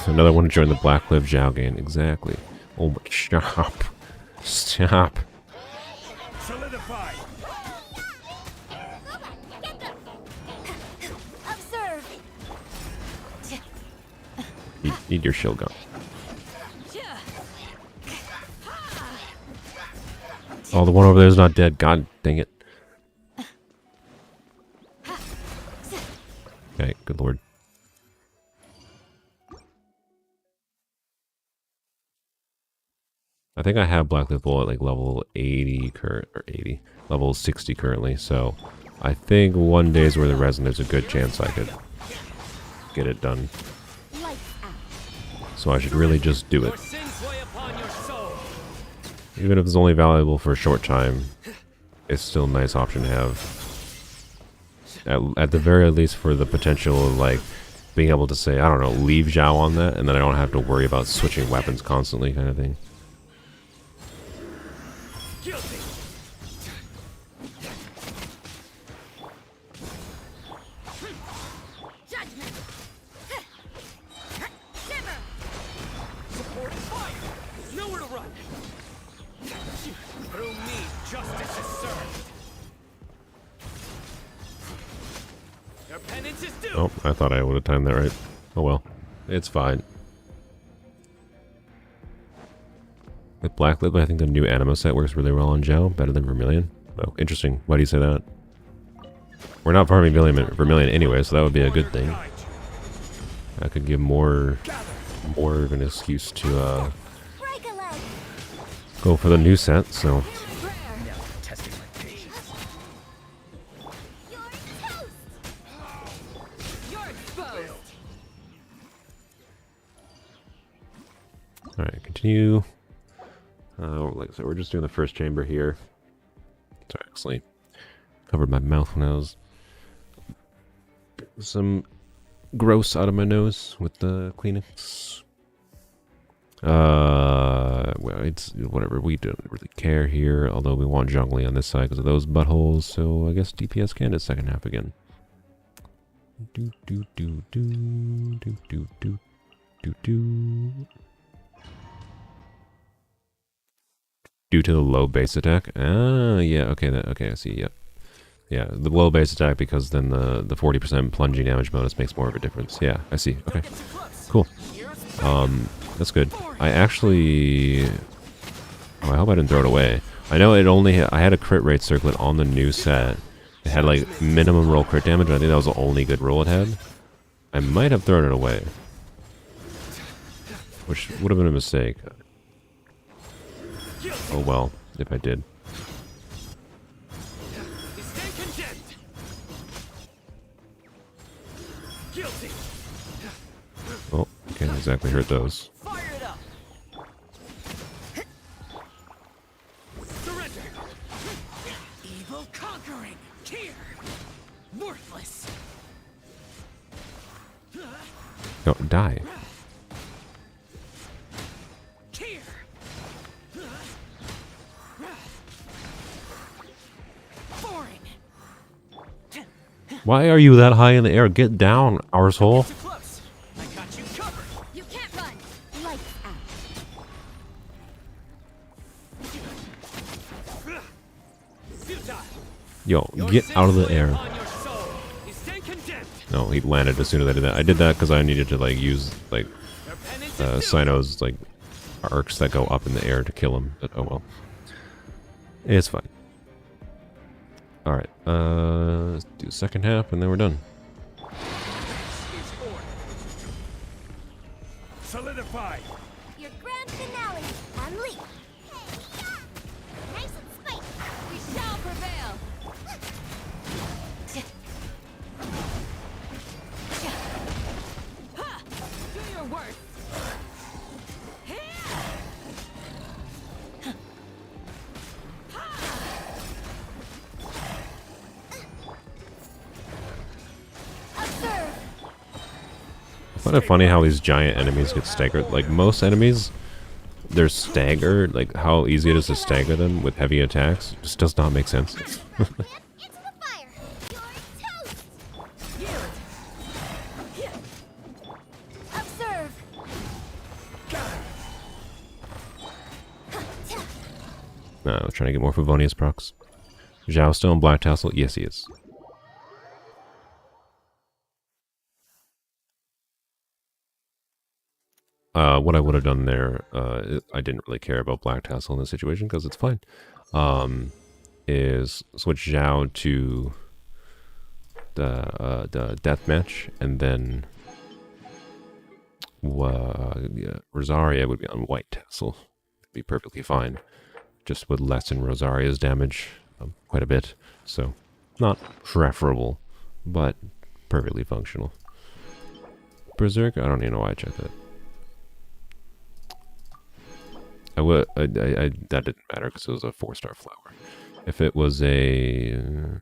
Another one to join the Black Cliff Zhao gang. Exactly. Oh my, stop. Stop. Solidify. Need your shield gun. Oh, the one over there is not dead. God dang it. Okay, good lord. I think I have Black Bull at like level 80 current or 80, level 60 currently. So I think one day's worth of resin, there's a good chance I could get it done. So I should really just do it. Even if it's only valuable for a short time, it's still a nice option to have. At the very least, for the potential of like being able to say, I don't know, leave Zhao on that, and then I don't have to worry about switching weapons constantly, kind of thing. Oh, I thought I would have timed that right. Oh well. It's fine. With Blacklit, I think the new Animo set works really well on Zhao, better than Vermilion. Oh, interesting. Why do you say that? We're not farming Vermilion anyway, so that would be a good thing. I could give more of an excuse to go for the new set, so... Alright, continue. Like I said, we're just doing the first chamber here. Sorry, I actually covered my mouth when I was some gross out of my nose with the Kleenex. Well, it's whatever. We don't really care here, although we want Zhongli on this side because of those buttholes. So I guess DPS Candace second half again. Do do do do do do do do do. Due to the low base attack? Ah, yeah, okay, okay, I see, yep. Yeah, the low base attack because then the 40% plunging damage bonus makes more of a difference. Yeah, I see, okay. Cool. That's good. I actually... Oh, I hope I didn't throw it away. I know it only... I had a crit rate circlet on the new set. It had, like, minimum roll crit damage, and I think that was the only good roll it had. I might have thrown it away. Which would have been a mistake. Oh well, if I did. Oh, can't exactly hurt those. Surrender. Evil conquering. Here. Worthless. No, die. Why are you that high in the air? Get down, arsehole. You can't run. Lights out. Yo, get out of the air. No, he landed as soon as I did that. I did that because I needed to like use like Sino's like arcs that go up in the air to kill him. But oh well, it's fine. All right, let's do the second half and then we're done. Solidify. Your grand finale. Unleash. Nice and spicy. We shall prevail. Do your worst. I find it funny how these giant enemies get staggered. Like most enemies, they're staggered. Like how easy it is to stagger them with heavy attacks just does not make sense. Into the fire. You're toast. Observe. Nah, I'm trying to get more Favonius procs. Zhao still on Black Tassel? Yes, he is. what I would have done there, I didn't really care about Black Tassel in this situation because it's fine. Is switch Zhao to the deathmatch, and then Rosaria would be on White Tassel. It'd be perfectly fine. Just would lessen Rosaria's damage quite a bit. So, not preferable, but perfectly functional. Berserk, I don't even know why I checked that. That didn't matter because it was a 4-star flower. If it was a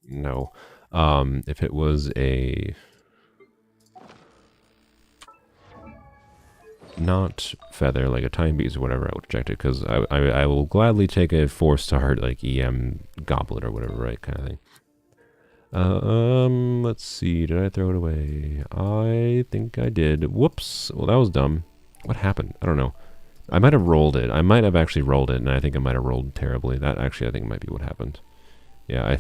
no, if it was a not feather, like a time beast or whatever, I would have checked it, because I will gladly take a 4-star like EM goblet or whatever, right, kind of thing. Let's see, did I throw it away? I think I did. Whoops, well that was dumb. What happened? I don't know. I might have rolled it. I might have actually rolled it, and I think I might have rolled terribly. That actually I think might be what happened. Yeah,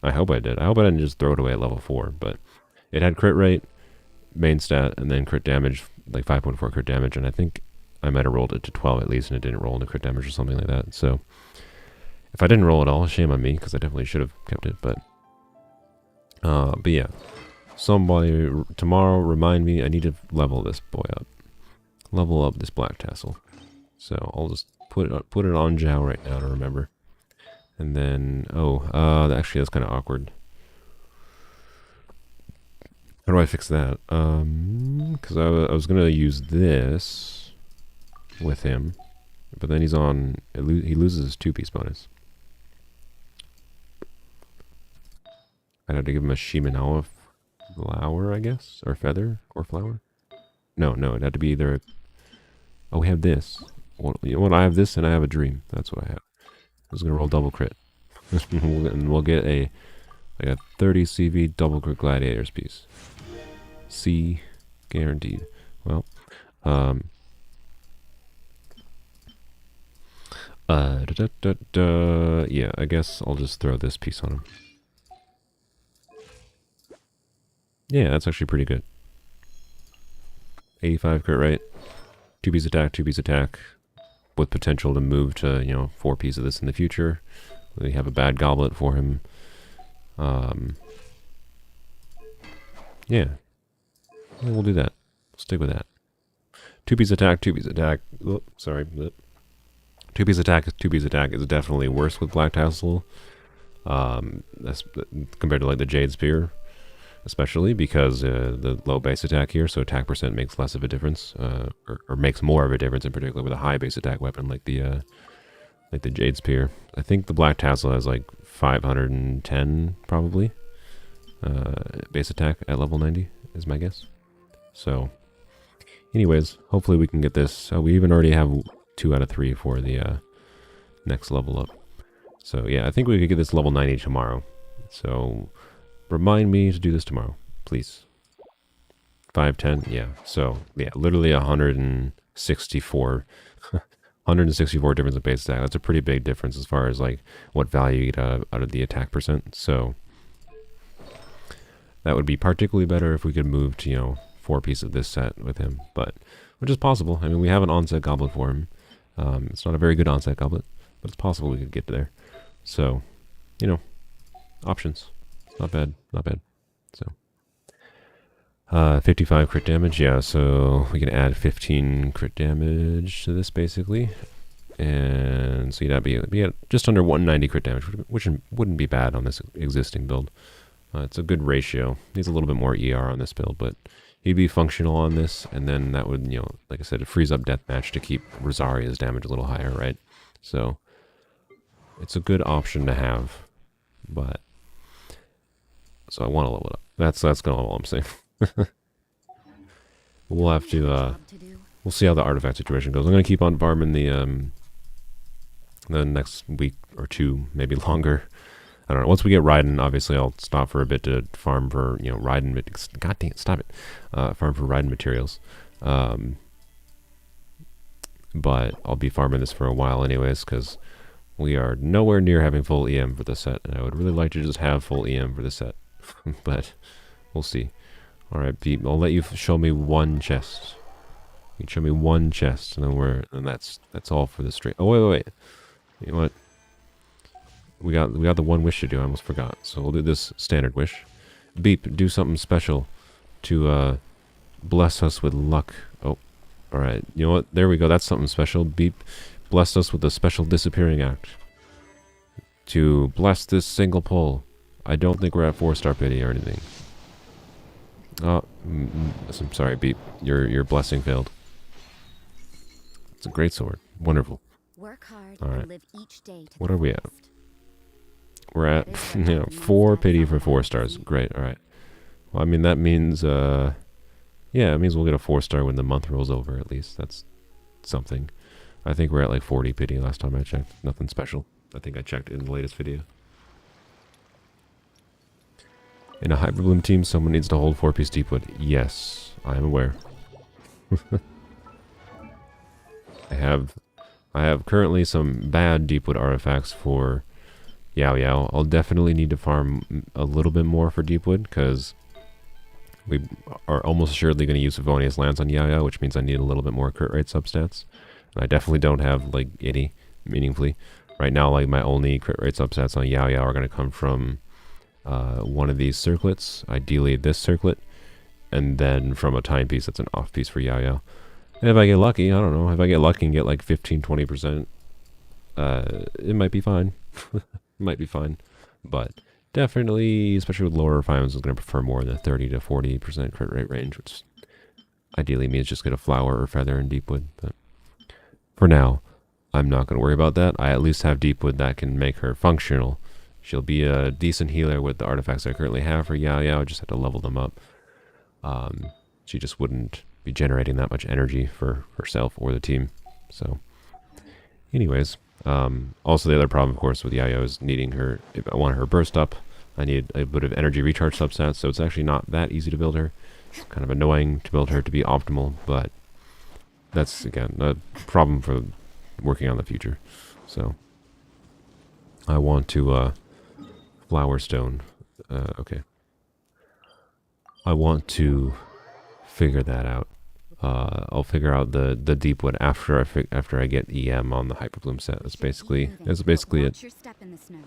I hope I did. I hope I didn't just throw it away at level 4, but it had crit rate, main stat, and then crit damage, like 5.4 crit damage, and I think I might have rolled it to 12 at least, and it didn't roll into crit damage or something like that. So if I didn't roll at all, shame on me, because I definitely should have kept it. But yeah, somebody tomorrow remind me, I need to level this boy up, level up this Black Tassel. So I'll just put it on Zhao right now to remember. And then actually that's kind of awkward. How do I fix that? Because I was gonna use this with him, but then he's on. He loses his 2-piece bonus. I'd have to give him a Shimenawa flower, I guess, or feather, or flower. No, it had to be either. Oh, we have this. Well, you know what? I have this, and I have a dream. That's what I have. I was gonna roll double crit, and we'll get a 30 CV double crit gladiators piece. C, guaranteed. Well, yeah, I guess I'll just throw this piece on him. Yeah, that's actually pretty good. 85 crit rate, 2-piece attack, 2-piece attack, with potential to move to, 4-piece of this in the future. We have a bad goblet for him. Yeah. We'll do that. Stick with that. 2-piece attack, 2-piece attack. Oh, sorry. 2-piece attack is definitely worse with Black Tassel. That's compared to like the Jade Spear, especially because the low base attack here, so attack percent makes less of a difference, or makes more of a difference in particular with a high base attack weapon like the Jade Spear. I think the Black Tassel has like 510 probably base attack at level 90 is my guess. So, anyways, hopefully we can get this. We even already have 2 out of 3 for the next level up. So yeah, I think we could get this level 90 tomorrow. So remind me to do this tomorrow, please. 510, yeah. So yeah, literally 164 difference in base attack. That's a pretty big difference as far as like what value you get out of the attack percent. So that would be particularly better if we could move to 4-piece of this set with him, but which is possible. I mean, we have an onset goblet for him. It's not a very good onset goblet, but it's possible we could get there. So, options. Not bad, not bad. So, 55 crit damage, yeah, so we can add 15 crit damage to this, basically. And so that'd be at just under 190 crit damage, which wouldn't be bad on this existing build. It's a good ratio. Needs a little bit more ER on this build, but he'd be functional on this, and then that would, like I said, it frees up deathmatch to keep Rosaria's damage a little higher, right? So, it's a good option to have, but so I want to level it up. That's kind of all I'm saying. We'll have to, we'll see how the artifact situation goes. I'm going to keep on farming the next week or 2, maybe longer. I don't know. Once we get Raiden, obviously I'll stop for a bit to farm for, Raiden. God dang it, stop it. Farm for Raiden materials. But I'll be farming this for a while anyways, because we are nowhere near having full EM for the set, and I would really like to just have full EM for the set. But we'll see. Alright, Beep, I'll let you show me one chest. You can show me one chest, and then that's all for the stream. Oh, wait. You know what? We got the one wish to do, I almost forgot. So we'll do this standard wish. Beep, do something special to bless us with luck. Oh, alright. You know what? There we go. That's something special. Beep, bless us with a special disappearing act. To bless this single pull. I don't think we're at 4-star pity or anything. Oh, I'm sorry, Beep. Your blessing failed. It's a great sword. Wonderful. Work hard Alright. and live each day to What the are we at? fullest. We're at 4 pity for 4 stars. Great. All right. Well, I mean that means yeah, it means we'll get a 4-star when the month rolls over. At least that's something. I think we're at like 40 pity last time I checked. Nothing special. I think I checked in the latest video. In a Hyperbloom team, someone needs to hold 4-piece Deepwood. Yes, I am aware. I have currently some bad Deepwood artifacts for Yaoyao. I'll definitely need to farm a little bit more for Deepwood, because we are almost assuredly going to use Favonius Lance on Yaoyao, which means I need a little bit more crit rate substats. And I definitely don't have, like, any, meaningfully. Right now, like, my only crit rate substats on Yaoyao are going to come from one of these circlets, ideally this circlet, and then from a timepiece that's an off piece for Yaoyao. And if I get lucky, I don't know, if I get lucky and get like 15-20%, it might be fine. Might be fine. But definitely, especially with lower refinements, I'm going to prefer more in the 30 to 40% crit rate range, which ideally means just get a flower or feather in Deepwood. But for now, I'm not going to worry about that. I at least have Deepwood that can make her functional. She'll be a decent healer with the artifacts I currently have for Yaoyao. I just have to level them up. She just wouldn't be generating that much energy for herself or the team. So, anyways, also the other problem, of course, with Yaoyao is needing her. If I want her burst up, I need a bit of energy recharge substats. So it's actually not that easy to build her. It's kind of annoying to build her to be optimal, but that's again a problem for working on the future. So I want to flower stone. Okay. I want to figure that out. I'll figure out the Deepwood after I get EM on the Hyperbloom set. That's basically it. Your step in the snow.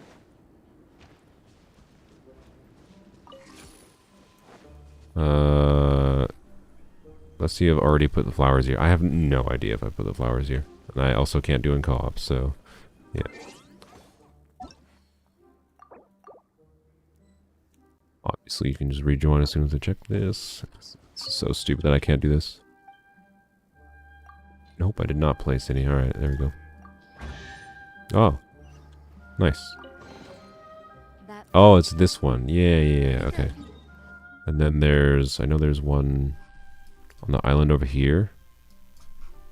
Let's see if I've already put the flowers here. I have no idea if I put the flowers here. And I also can't do in co-op, so yeah. Obviously, you can just rejoin as soon as I check this. It's so stupid that I can't do this. Nope, I did not place any. Alright, there we go. Oh. Nice. Oh, it's this one. Yeah, okay. And then I know there's one on the island over here.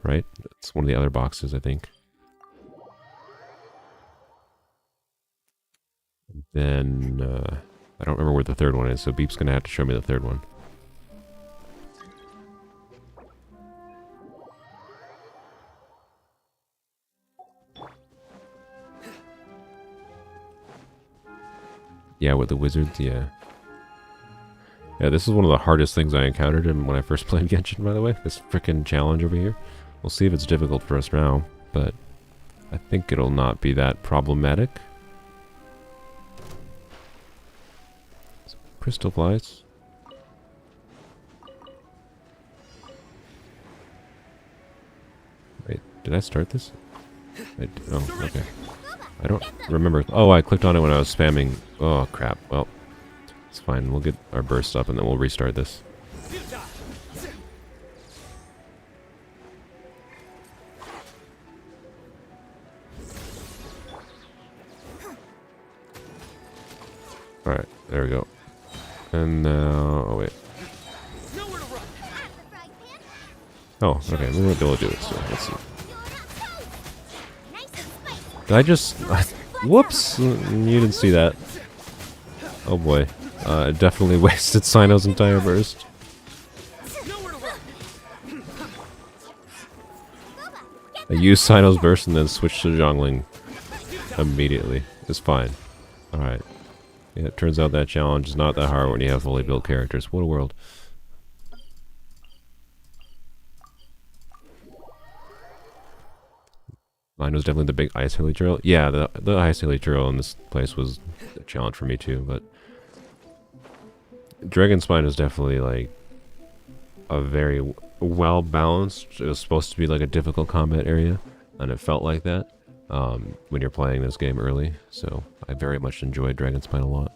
Right? It's one of the other boxes, I think. Then, I don't remember where the third one is, so Beep's gonna have to show me the third one. Yeah, with the wizards, yeah. Yeah, this is one of the hardest things I encountered when I first played Genshin, by the way. This frickin' challenge over here. We'll see if it's difficult for us now, but I think it'll not be that problematic. Crystal flies. Wait, did I start this? Oh, okay. I don't remember. Oh, I clicked on it when I was spamming. Oh, crap. Well, it's fine. We'll get our burst up and then we'll restart this. Alright, there we go. And now... oh, wait. Oh, okay. We won't be able to do it, so let's see. Did I just... whoops! You didn't see that. Oh boy. I definitely wasted Sino's entire burst. I used Sino's burst and then switched to Zhongling immediately. It's fine. Alright. Yeah, it turns out that challenge is not that hard when you have fully built characters. What a world. Mine was definitely the big ice hilly trail. Yeah, the ice hilly trail in this place was a challenge for me too, but Dragon Spine is definitely like a very well balanced. It was supposed to be like a difficult combat area, and it felt like that when you're playing this game early. So I very much enjoyed Dragon Spine a lot.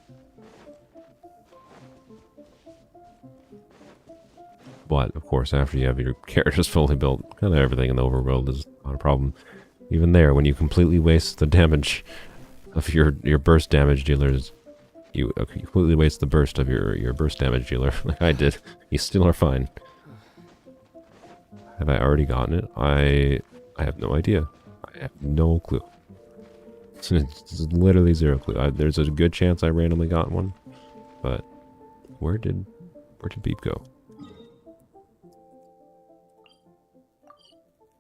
But of course, after you have your characters fully built, kind of everything in the overworld is not a problem. Even there, when you completely waste the damage of your burst damage dealers, you completely waste the burst of your burst damage dealer, like I did. You still are fine. Have I already gotten it? I have no idea. I have no clue. It's literally zero clue. There's a good chance I randomly got one, but where did Beep go?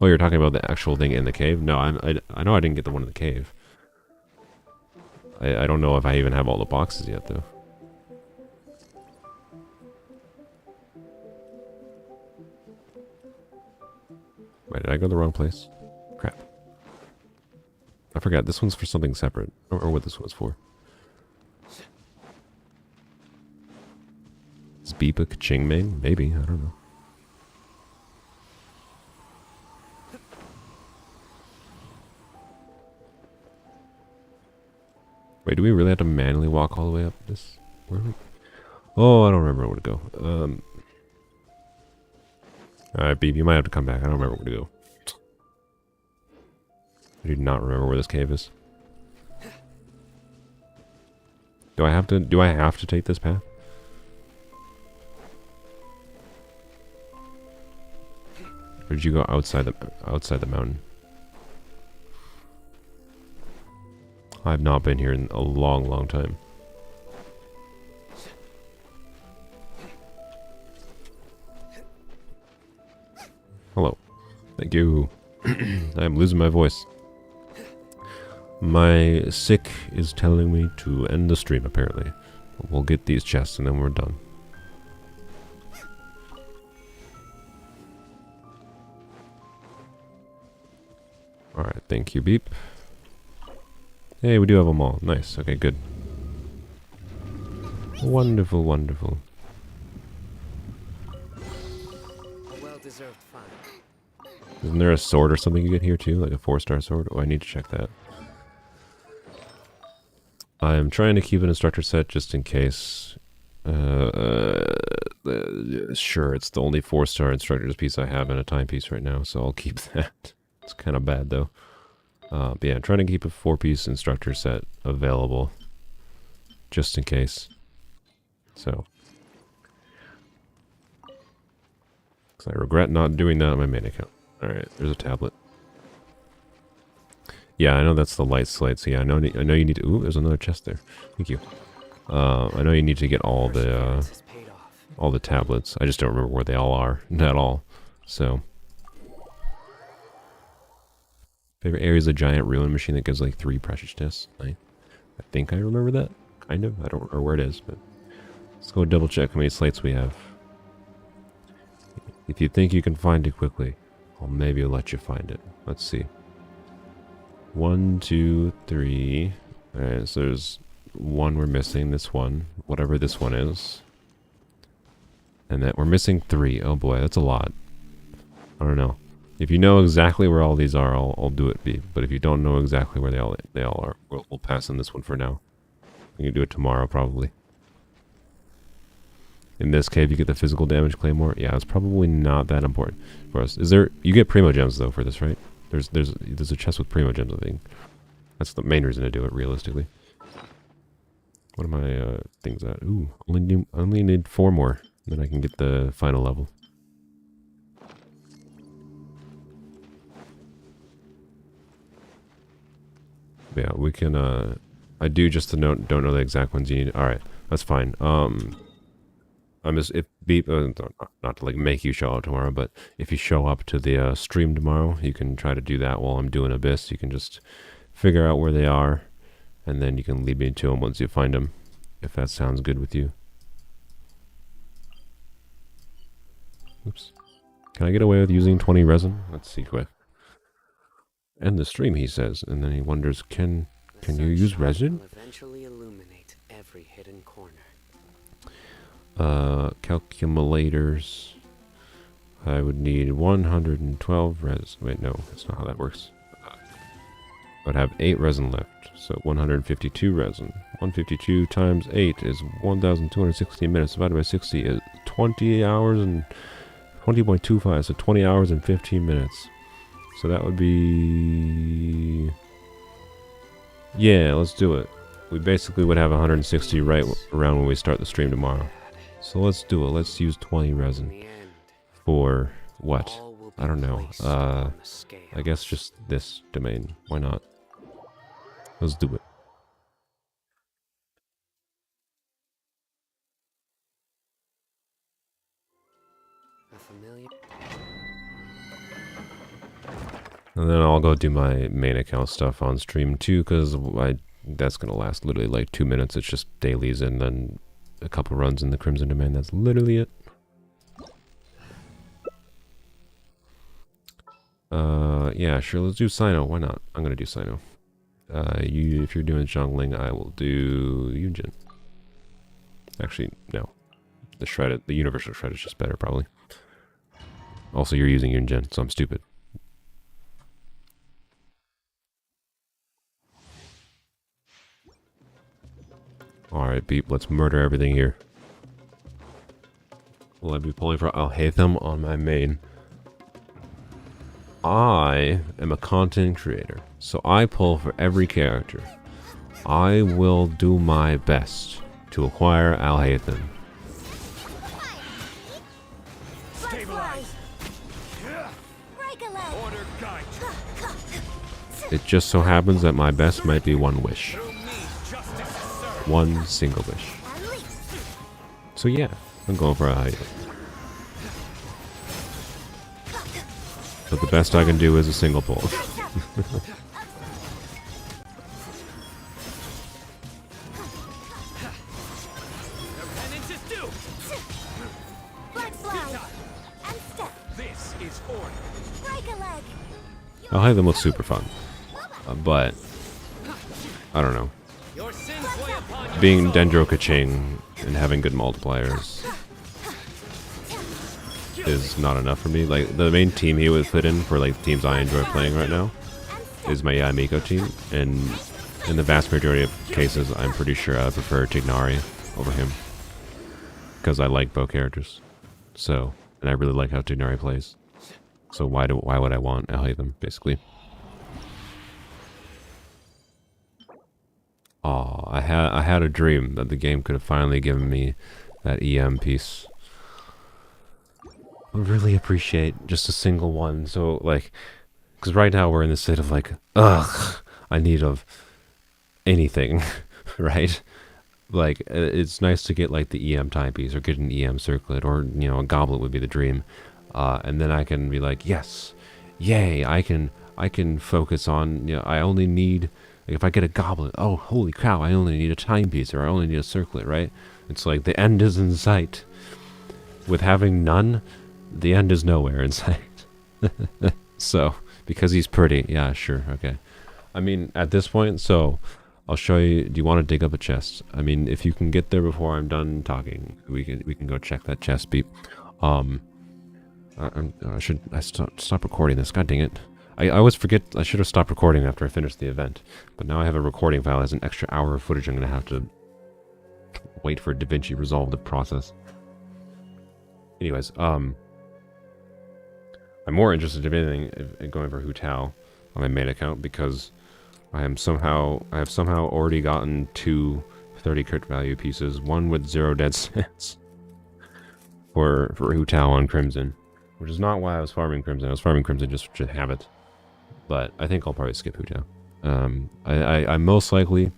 Oh, you're talking about the actual thing in the cave? No, I know I didn't get the one in the cave. I don't know if I even have all the boxes yet, though. Wait, did I go the wrong place? Crap. I forgot, this one's for something separate. Or what this one's for. Is Beep a Kaching main? Maybe, I don't know. Wait, do we really have to manually walk all the way up this? Where are we? Oh, I don't remember where to go. Alright, Beep, you might have to come back. I don't remember where to go. I do not remember where this cave is. Do I have to take this path? Or did you go outside the mountain? I've not been here in a long, long time. Hello. Thank you. I'm losing my voice. My sick is telling me to end the stream, apparently. We'll get these chests and then we're done. Alright, thank you, Beep. Hey, we do have them all. Nice. Okay, good. Wonderful, wonderful. A well-deserved find. Isn't there a sword or something you get here too? Like a 4-star sword? Oh, I need to check that. I'm trying to keep an instructor set just in case. Sure, it's the only 4-star instructor's piece I have in a timepiece right now, so I'll keep that. It's kind of bad though. But yeah, I'm trying to keep a 4-piece instructor set available just in case. So, because I regret not doing that on my main account. All right, there's a tablet. Yeah, I know that's the light slate. So yeah, I know you need to. Ooh, there's another chest there. Thank you. I know you need to get all the tablets. I just don't remember where they all are at all. So. Favorite area is a giant ruin machine that gives like 3 pressure tests. I think I remember that. Kind of. I don't remember where it is, but let's go double check how many slates we have. If you think you can find it quickly, I'll maybe let you find it. Let's see. 1, 2, 3. Alright, so there's one we're missing. This one. Whatever this one is. And that we're missing 3. Oh boy, that's a lot. I don't know. If you know exactly where all these are, I'll do it, Beep. But if you don't know exactly where they all are, we'll pass on this one for now. We can do it tomorrow, probably. In this cave, you get the physical damage claymore. Yeah, it's probably not that important for us. Is there? You get primo gems though for this, right? There's a chest with primo gems, I think. That's the main reason to do it, realistically. What are my things at? Ooh, only need 4 more, then I can get the final level. Yeah, we can, I do just to note, don't know the exact ones you need. Alright, that's fine. I'm just, if Beep, not to like make you show up tomorrow, but if you show up to the stream tomorrow, you can try to do that while I'm doing Abyss. You can just figure out where they are, and then you can lead me to them once you find them, if that sounds good with you. Oops. Can I get away with using 20 resin? Let's see quick. End the stream, he says, and then he wonders, can you use resin? Will eventually illuminate every hidden corner. Calculators. I would need 112 res. Wait, no, that's not how that works. I would have 8 resin left, so 152 resin. 152 times 8 is 1,260 minutes. Divided by 60 is 20 hours and 20.25, so 20 hours and 15 minutes. So that would be... Yeah, let's do it. We basically would have 160 right around when we start the stream tomorrow. So let's do it. Let's use 20 resin. For what? I don't know. I guess just this domain. Why not? Let's do it. And then I'll go do my main account stuff on stream too, because that's gonna last literally like 2 minutes. It's just dailies and then a couple runs in the Crimson Domain. That's literally it. Yeah, sure. Let's do Sino. Why not? I'm gonna do Sino. If you're doing Zhongling, I will do Yunjin. Actually, no. The universal shred is just better, probably. Also, you're using Yunjin, so I'm stupid. Alright, Beep, let's murder everything here. Will I be pulling for Alhaitham on my main? I am a content creator, so I pull for every character. I will do my best to acquire Alhaitham. It just so happens that my best might be one wish. One single wish. So yeah, I'm going for Alhaitham. But the best I can do is a single pull. Alhaitham looks super fun. But, I don't know. Being Dendro Kaching and having good multipliers is not enough for me. Like, the main team he would fit in for like teams I enjoy playing right now is my Miko team, and in the vast majority of cases I'm pretty sure I prefer Tignari over him because I like both characters. So, and I really like how Tignari plays. So why would I want Alhaitham, basically? Aw, I had a dream that the game could have finally given me that EM piece. I really appreciate just a single one. So, like, because right now we're in the state of like, ugh, I need of anything, right? Like, it's nice to get like the EM timepiece or get an EM circlet, or, you know, a goblet would be the dream. And then I can be like, yes, yay, I can focus on, you know, I only need, like, if I get a goblet, oh, holy cow, I only need a timepiece, or I only need a circlet, right? It's like the end is in sight. With having none, the end is nowhere in sight. So, because he's pretty, yeah, sure, okay. I mean, at this point, so, I'll show you, do you want to dig up a chest? I mean, if you can get there before I'm done talking, we can go check that chest, Beep. I should stop recording this. God dang it! I always forget. I should have stopped recording after I finished the event. But now I have a recording file as an extra hour of footage. I'm gonna have to wait for DaVinci Resolve to process. Anyways, I'm more interested in anything in going for Hu Tao on my main account because I have somehow already gotten 2 30 crit value pieces, one with 0 dead sense for Hu Tao on Crimson. Which is not why I was farming Crimson. I was farming Crimson just to have it. But I think I'll probably skip Hu Tao. I most likely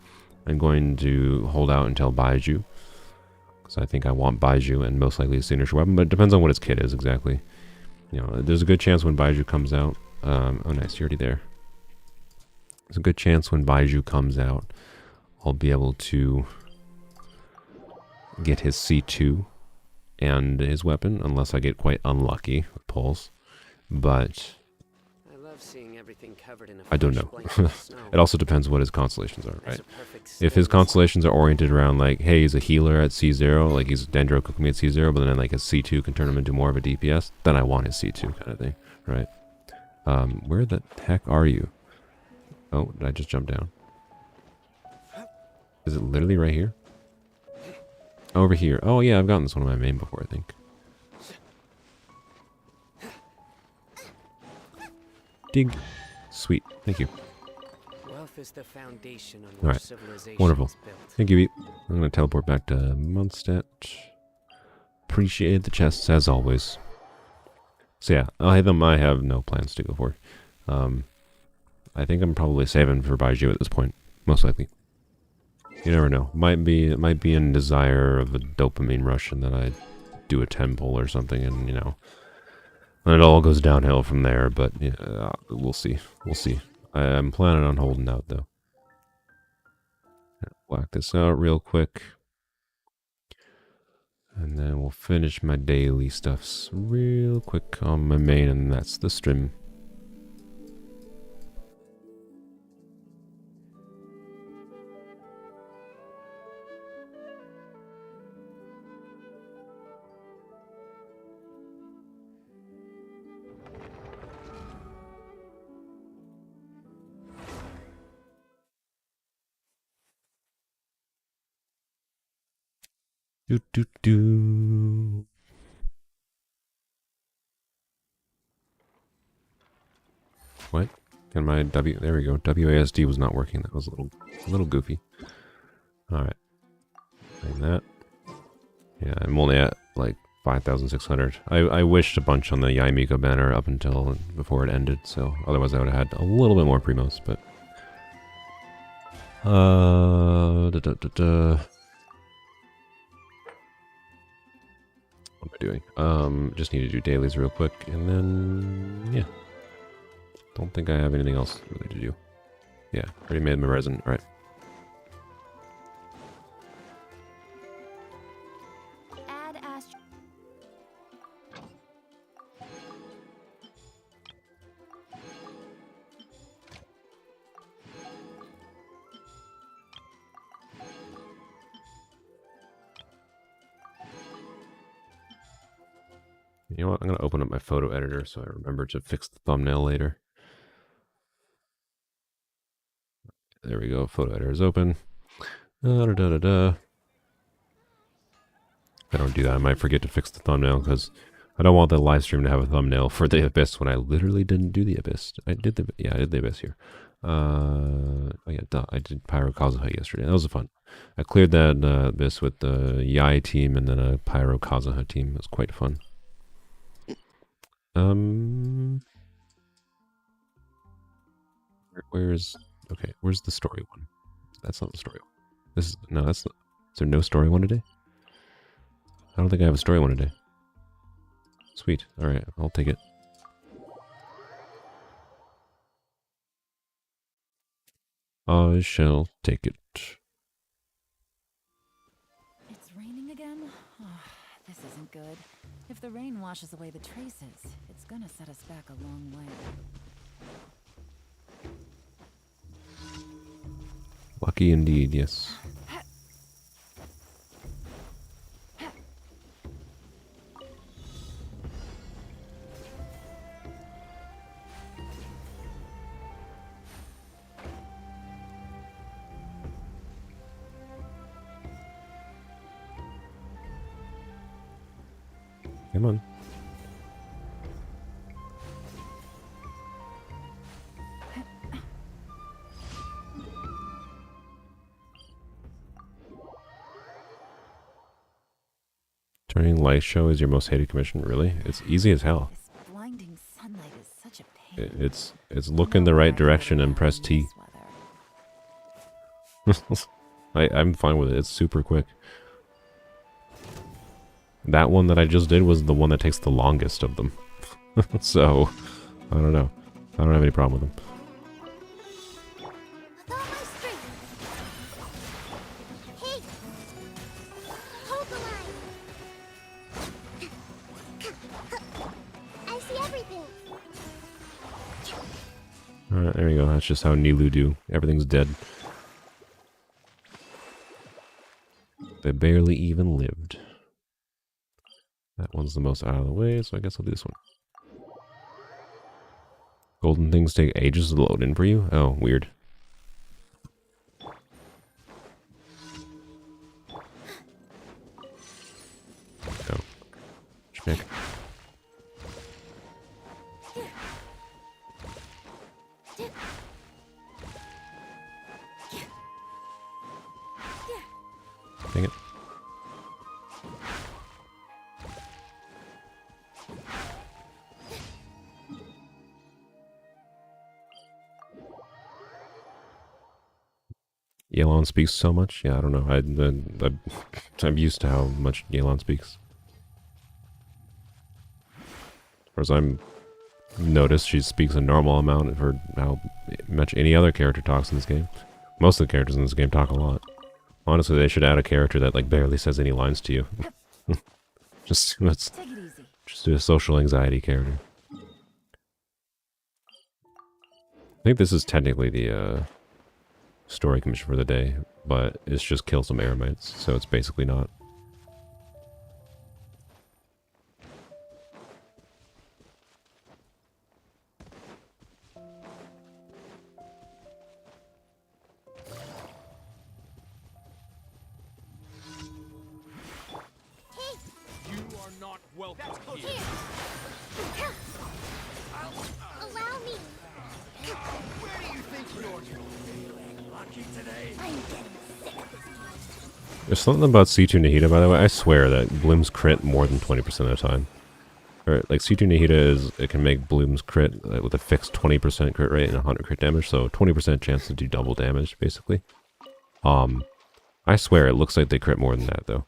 am going to hold out until Baiju. Because I think I want Baiju and most likely a signature weapon. But it depends on what its kit is exactly. You know, there's a good chance when Baiju comes out. Oh nice, you're already there. There's a good chance when Baiju comes out, I'll be able to get his C2 and his weapon, unless I get quite unlucky with pulls. But love seeing everything covered in a I don't fresh know. blanket of snow. It also depends what his constellations are, There's right? a perfect If his stillness. constellations are oriented around like, hey, he's a healer at C0, like he's Dendro Kukumi at C0, but then like his C2 can turn him into more of a DPS, then I want his C2 kind of thing, right? Where the heck are you? Oh, did I just jump down? Is it literally right here? Over here. Oh yeah, I've gotten this one on my main before, I think. Dig. Sweet. Thank you. Wealth is the foundation on which Alright. civilization Wonderful. is built. Thank you, Eat. I'm going to teleport back to Mondstadt. Appreciate the chests, as always. So yeah, I have no plans to go for. I think I'm probably saving for Baiju at this point. Most likely. You never know. It might be in desire of a dopamine rush and then I do a 10 pull or something and, you know, and it all goes downhill from there, but yeah, we'll see. We'll see. I'm planning on holding out, though. Black this out real quick. And then we'll finish my daily stuffs real quick on my main, and that's the stream. Do do do. What? Can my there we go. WASD was not working. That was a little goofy. Alright. And that. Yeah, I'm only at like 5,600. I wished a bunch on the Yaimiko banner up until before it ended, so otherwise I would have had a little bit more primos, but what am I doing? Just need to do dailies real quick, and then yeah. Don't think I have anything else really to do. Yeah, already made my resin. All right. Add Astro. You know what? I'm gonna open up my photo editor so I remember to fix the thumbnail later. There we go. Photo editor is open. If I don't do that, I might forget to fix the thumbnail because I don't want the live stream to have a thumbnail for the Abyss when I literally didn't do the Abyss. I did the Abyss here. Oh yeah, duh. I did Pyro Kazuha yesterday. That was fun. I cleared that Abyss with the Yai team and then a Pyro Kazuha team. It was quite fun. Where's the story one? That's not the story one. That's not. Is there no story one today? I don't think I have a story one today. Sweet. All right, I'll take it. I shall take it. It's raining again? Oh, this isn't good. If the rain washes away the traces, it's gonna set us back a long way. Lucky indeed, yes. Come on. Turning light show is your most hated commission, really? It's easy as hell. This blinding sunlight is such a pain. It's look in the right direction and press T. I'm fine with it. It's super quick. That one that I just did was the one that takes the longest of them. So, I don't know. I don't have any problem with them. With all my strength. Hey! Hold the line! I see everything! Alright, there you go. That's just how Nilu do. Everything's dead. They barely even lived. That one's the most out of the way, so I guess I'll do this one. Golden things take ages to load in for you? Oh, weird. Go. Check. Dang it. Yelan speaks so much? Yeah, I don't know. I'm used to how much Yelan speaks. As far as I'm noticed, she speaks a normal amount for how much any other character talks in this game. Most of the characters in this game talk a lot. Honestly, they should add a character that like barely says any lines to you. just do a social anxiety character. I think this is technically the story commission for the day, but it's just kill some eremites, so it's basically not. Allow me. Where do you think you're feeling lucky today? I'm getting sick of this. There's something about C2 Nahida, by the way. I swear that blooms crit more than 20% of the time. Or, like, C2 Nahida is, it can make blooms crit with a fixed 20% crit rate and 100 crit damage, so 20% chance to do double damage, basically. I swear it looks like they crit more than that, though.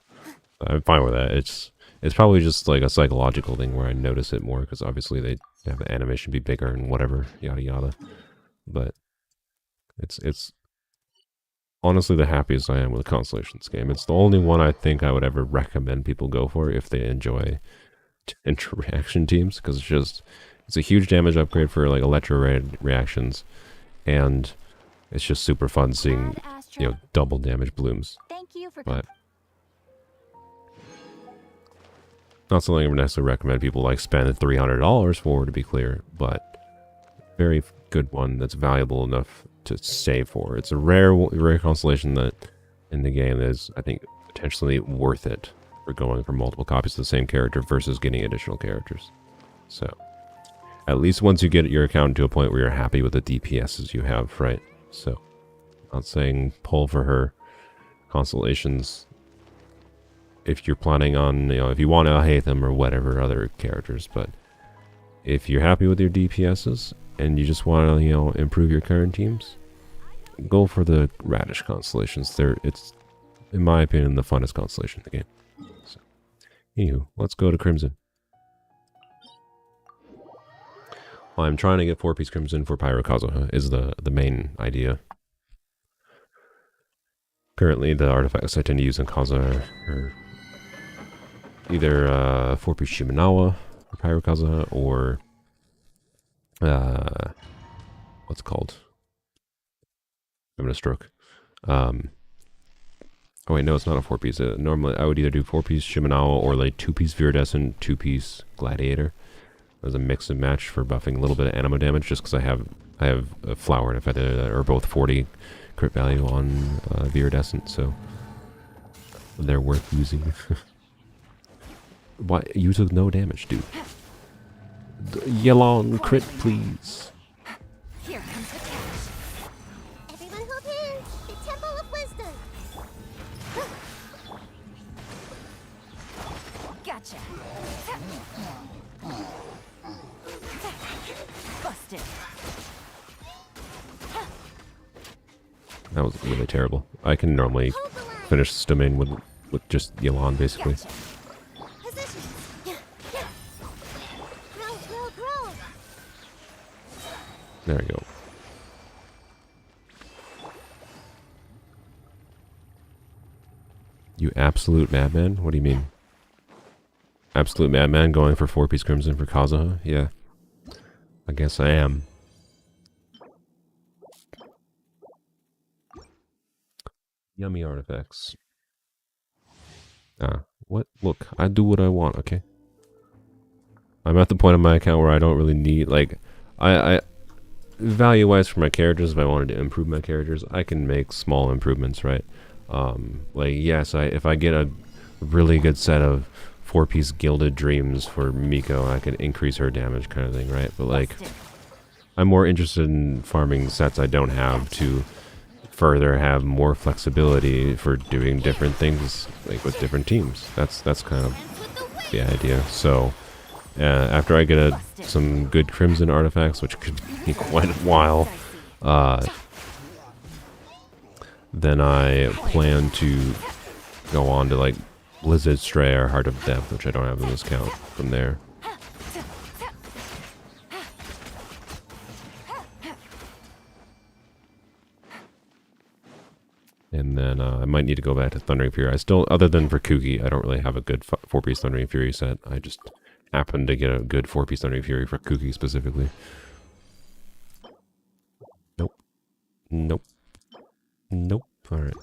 I'm fine with that. It's probably just like a psychological thing where I notice it more, because obviously they have the animation be bigger and whatever, yada yada. But it's honestly the happiest I am with a Constellations game. It's the only one I think I would ever recommend people go for if they enjoy interaction teams, because it's a huge damage upgrade for like electro reactions, and it's just super fun seeing, you know, double damage blooms. Thank you for But not something I would necessarily recommend people like spend $300 for, to be clear, but very good one that's valuable enough to save for. It's a rare constellation that in the game is, I think, potentially worth it for going for multiple copies of the same character versus getting additional characters. So, at least once you get your account to a point where you're happy with the DPSs you have, right? So, not saying pull for her constellations if you're planning on, you know, if you want to hate them or whatever other characters, but if you're happy with your DPSs and you just want to, you know, improve your current teams, go for the Radish constellations. It's, in my opinion, the funnest constellation in the game. So, anywho, let's go to Crimson. Well, I'm trying to get 4-piece Crimson for Pyro Kazuha is the main idea. Currently, the artifacts I tend to use in Kazuha are either 4-piece Shimenawa for Pyro Kazuha, or what's it called? I'm having a stroke. Oh wait, no, it's not a 4-piece. Normally, I would either do 4-piece Shimenawa or like 2-piece Viridescent, 2-piece Gladiator as a mix and match for buffing a little bit of animo damage, just because I have a flower and a feather that are both 40 crit value on Viridescent, so they're worth using. Why? You took no damage, dude. Yelan crit, please. Here comes the test. Everyone hold hands. The Temple of Wisdom. Gotcha. Busted. That was really terrible. I can normally finish this domain with just Yelan, basically. Gotcha. Positions. Grow. There we go. You absolute madman? What do you mean? Absolute madman going for 4-piece Crimson for Kazuha? Yeah. I guess I am. Yummy artifacts. What? Look, I do what I want, okay? I'm at the point of my account where I don't really need, like, I value-wise for my characters, if I wanted to improve my characters, I can make small improvements, right? Like, yes, if I get a really good set of 4-piece Gilded Dreams for Miko, I can increase her damage kind of thing, right? But, like, I'm more interested in farming sets I don't have to further have more flexibility for doing different things, like, with different teams. That's kind of the idea. So, after I get some good Crimson artifacts, which could be quite a while, then I plan to go on to, like, Blizzard Stray or Heart of Depth, which I don't have in this count from there. And then I might need to go back to Thundering Fury. I still, other than for Kuki, I don't really have a good 4-piece Thundering Fury set. I just happened to get a good 4-piece Thundering Fury for Kuki specifically. Nope. Nope. Nope. Alright.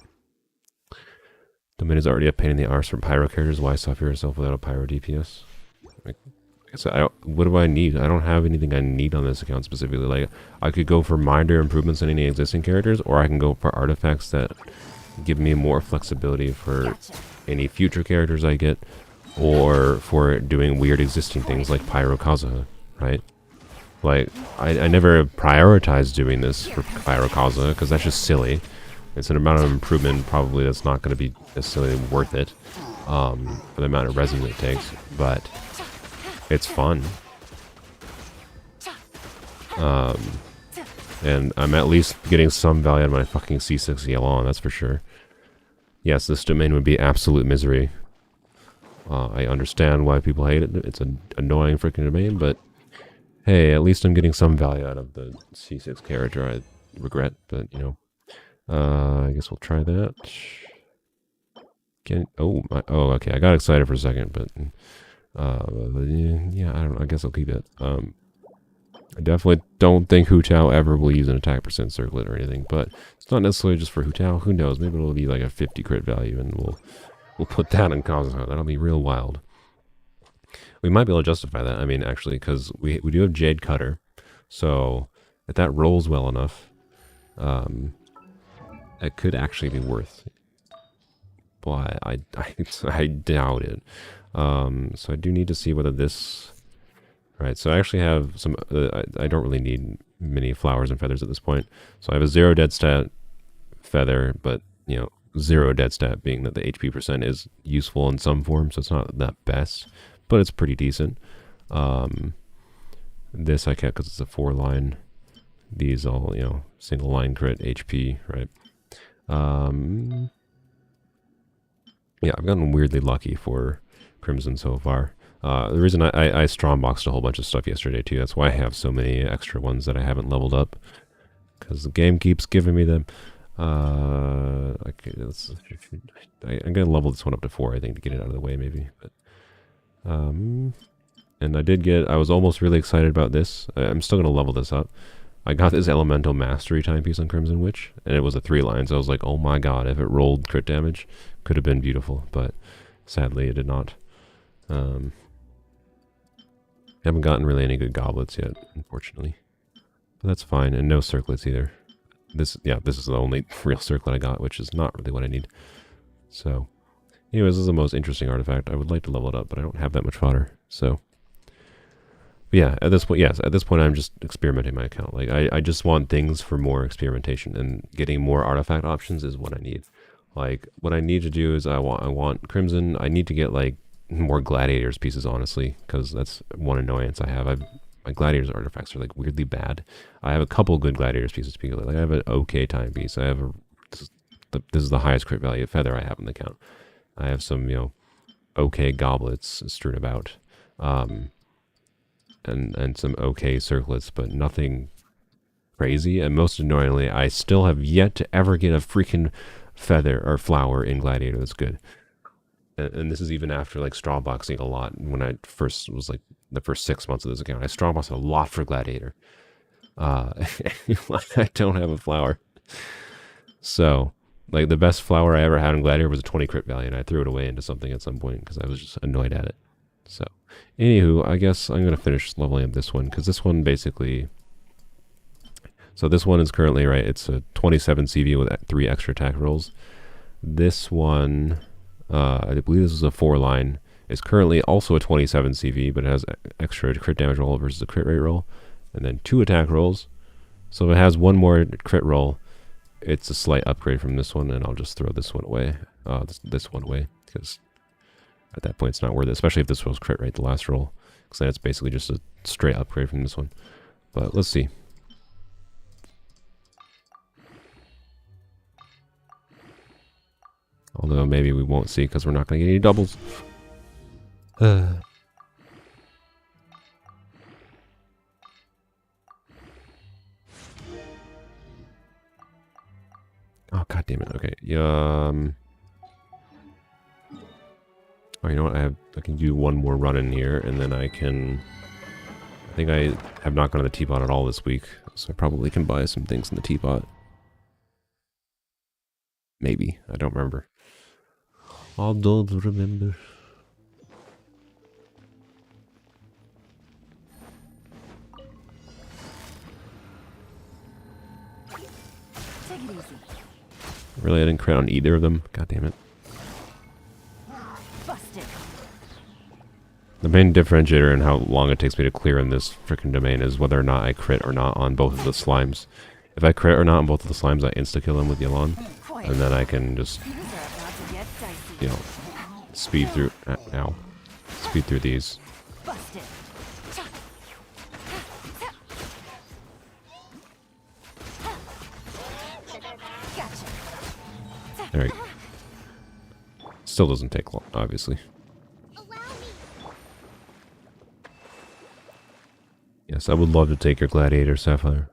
Domain is already a pain in the arse for pyro characters. Why suffer yourself without a pyro DPS? Like, I guess what do I need? I don't have anything I need on this account specifically. Like, I could go for minor improvements in any existing characters, or I can go for artifacts that give me more flexibility for any future characters I get, or for doing weird existing things like Pyro Kazuha, right? Like, I never prioritized doing this for Pyro Kazuha, because that's just silly. It's an amount of improvement probably that's not going to be necessarily worth it, for the amount of resin it takes, but it's fun. And I'm at least getting some value out of my fucking C6 Yalon, that's for sure. Yes, this domain would be absolute misery. I understand why people hate it. It's an annoying freaking domain, but hey, at least I'm getting some value out of the C6 character. I regret, but you know. I guess we'll try that. Okay, I got excited for a second, but yeah, I don't know. I guess I'll keep it. I definitely don't think Hu Tao ever will use an attack percent circlet or anything, but it's not necessarily just for Hu Tao. Who knows? Maybe it'll be like a 50 crit value, and we'll put that in Kazuha. That'll be real wild. We might be able to justify that. I mean, actually, because we do have Jade Cutter, so if that rolls well enough, it could actually be worth. But I doubt it. So I do need to see whether this. Right, so I actually have some. I don't really need many flowers and feathers at this point. So I have a 0 dead stat feather, but you know, 0 dead stat being that the HP percent is useful in some form, so it's not that best, but it's pretty decent. This I kept because it's a 4-line. These all, you know, single line crit HP, right? Yeah, I've gotten weirdly lucky for Crimson so far. The reason I strongboxed a whole bunch of stuff yesterday too, that's why I have so many extra ones that I haven't leveled up. Because the game keeps giving me them. Okay, I'm going to level this one up to 4, I think, to get it out of the way maybe. But, and I was almost really excited about this. I'm still going to level this up. I got this Elemental Mastery timepiece on Crimson Witch, and it was a 3-line, so I was like, oh my god, if it rolled crit damage, could have been beautiful, but sadly it did not. Haven't gotten really any good goblets yet, unfortunately. But that's fine, and no circlets either. This is the only real circlet I got, which is not really what I need. So, anyways, this is the most interesting artifact. I would like to level it up, but I don't have that much fodder, so. But yeah, at this point I'm just experimenting my account. Like, I just want things for more experimentation, and getting more artifact options is what I need. Like, what I need to do is I want Crimson. I need to get, like, more Gladiators pieces, honestly, because that's one annoyance I have. My Gladiators artifacts are, like, weirdly bad. I have a couple good Gladiators pieces to begin with. Like, I have an okay timepiece. I have this is the highest crit value feather I have in the account. I have some, you know, okay goblets strewn about. And some okay circlets, but nothing crazy. And most annoyingly, I still have yet to ever get a freaking feather or flower in Gladiator that's good. And this is even after, like, strongboxing a lot. When I first was, like, the first 6 months of this account, I strongboxed a lot for Gladiator. I don't have a flower. So, Like, the best flower I ever had in Gladiator was a 20 crit value, and I threw it away into something at some point because I was just annoyed at it. So, anywho, I guess I'm going to finish leveling up this one, because this one basically... So this one is currently, right, it's a 27 CV with 3 extra attack rolls. This one, I believe this is a 4-line, is currently also a 27 CV, but it has extra crit damage roll versus a crit rate roll, and then 2 attack rolls. So if it has 1 more crit roll, it's a slight upgrade from this one, and I'll just throw this one away, this one away, because at that point it's not worth it, especially if this was crit rate, the last roll, because then it's basically just a straight upgrade from this one. But let's see. Although maybe we won't see because we're not going to get any doubles. Oh, god damn it. Okay. Oh, you know what? I can do one more run in here, and then I can... I think I have not gone to the teapot at all this week, so I probably can buy some things in the teapot. Maybe. I don't remember. I don't remember. Take it easy. Really, I didn't crit on either of them? God damn it. Busted. The main differentiator in how long it takes me to clear in this frickin' domain is whether or not I crit or not on both of the slimes. If I crit or not on both of the slimes, I insta-kill them with Yelan, and then I can just, you know, speed through... ow. Speed through these. Busted. There we go. Still doesn't take long, obviously. Yes, I would love to take your Gladiator, Sapphire.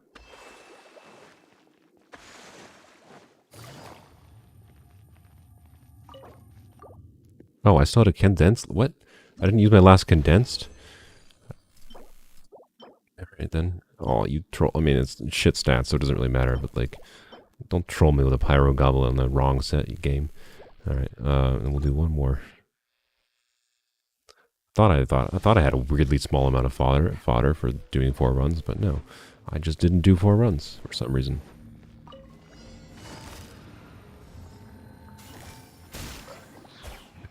Oh, I still had a condensed? What? I didn't use my last condensed? Alright then. Oh, you troll. I mean, it's shit stats, so it doesn't really matter, but like, don't troll me with a Pyro Goblin on the wrong set game. Alright, and we'll do one more. I thought I had a weirdly small amount of fodder for doing 4 runs, but no. I just didn't do 4 runs for some reason.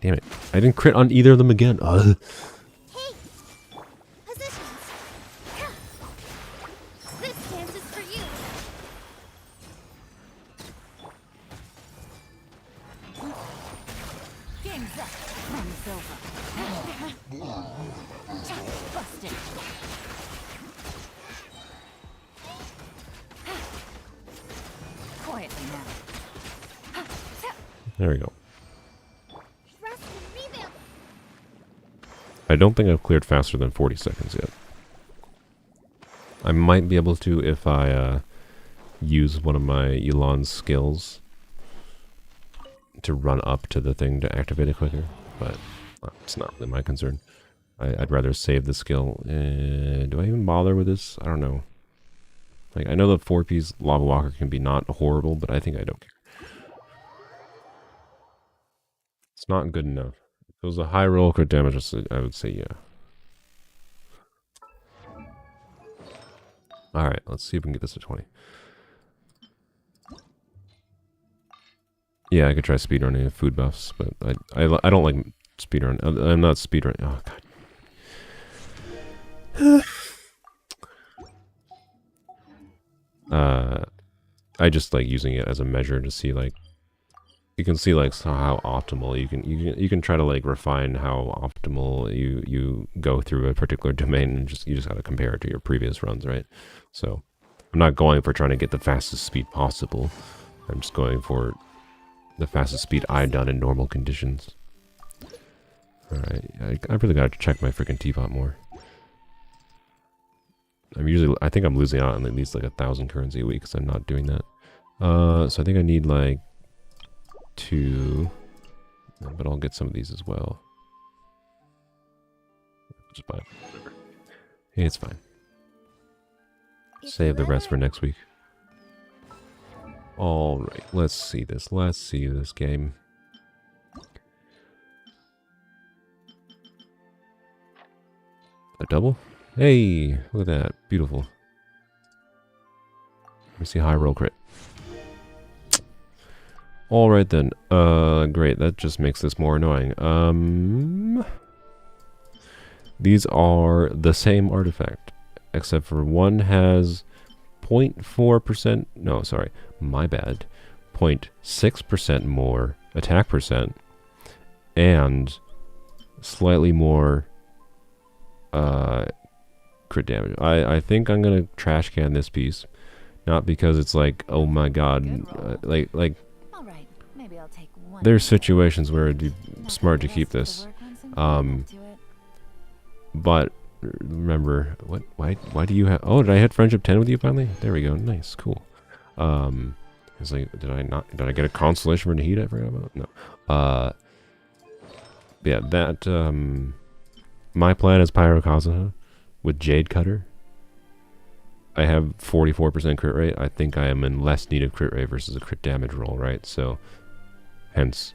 Damn it. I didn't crit on either of them again. Hey! Positions! This dance is for you! Game's up. Run's over. Busted. Quietly now. There we go. Rest and revamp! I don't think I've cleared faster than 40 seconds yet. I might be able to if I use one of my Yelan's skills to run up to the thing to activate it quicker, but it's not really my concern. I'd rather save the skill. Do I even bother with this? I don't know. Like, I know the 4-piece Lava Walker can be not horrible, but I think I don't care. It's not good enough. If it was a high roll crit damage, I would say yeah. Alright, let's see if we can get this to 20. Yeah, I could try speedrunning food buffs, but I don't like speedrun. I'm not speedrunning. Oh, God. I just like using it as a measure to see, like, you can see like how optimal you can try to like refine how optimal you go through a particular domain, and you just got to compare it to your previous runs, right? So I'm not going for trying to get the fastest speed possible. I'm just going for the fastest speed I've done in normal conditions. Alright, I really gotta check my freaking teapot more. I think I'm losing out on at least like 1,000 currency a week because I'm not doing that. So I think I need like 2, but I'll get some of these as well. Just buy whatever. Hey, it's fine. Save the rest for next week. Alright, let's see this. Let's see this game. A double? Hey, look at that. Beautiful. Let me see high roll crit. Alright then. Great. That just makes this more annoying. These are the same artifact, except for one has 0.4%, no, sorry, my bad, 0.6% more attack percent, and slightly more crit damage. I think I'm gonna trash can this piece, not because it's like, oh my god, like All right, maybe I'll take one. there's situations where it'd be smart to keep this, but remember, why do you have, oh, did I hit friendship 10 with you finally? There we go, nice, cool. It's like, did I get a consolation for Nahida I forgot about? No. Yeah, that, my plan is Pyro Kazuha with Jade Cutter. I have 44% crit rate. I think I am in less need of crit rate versus a crit damage roll, right? So, hence,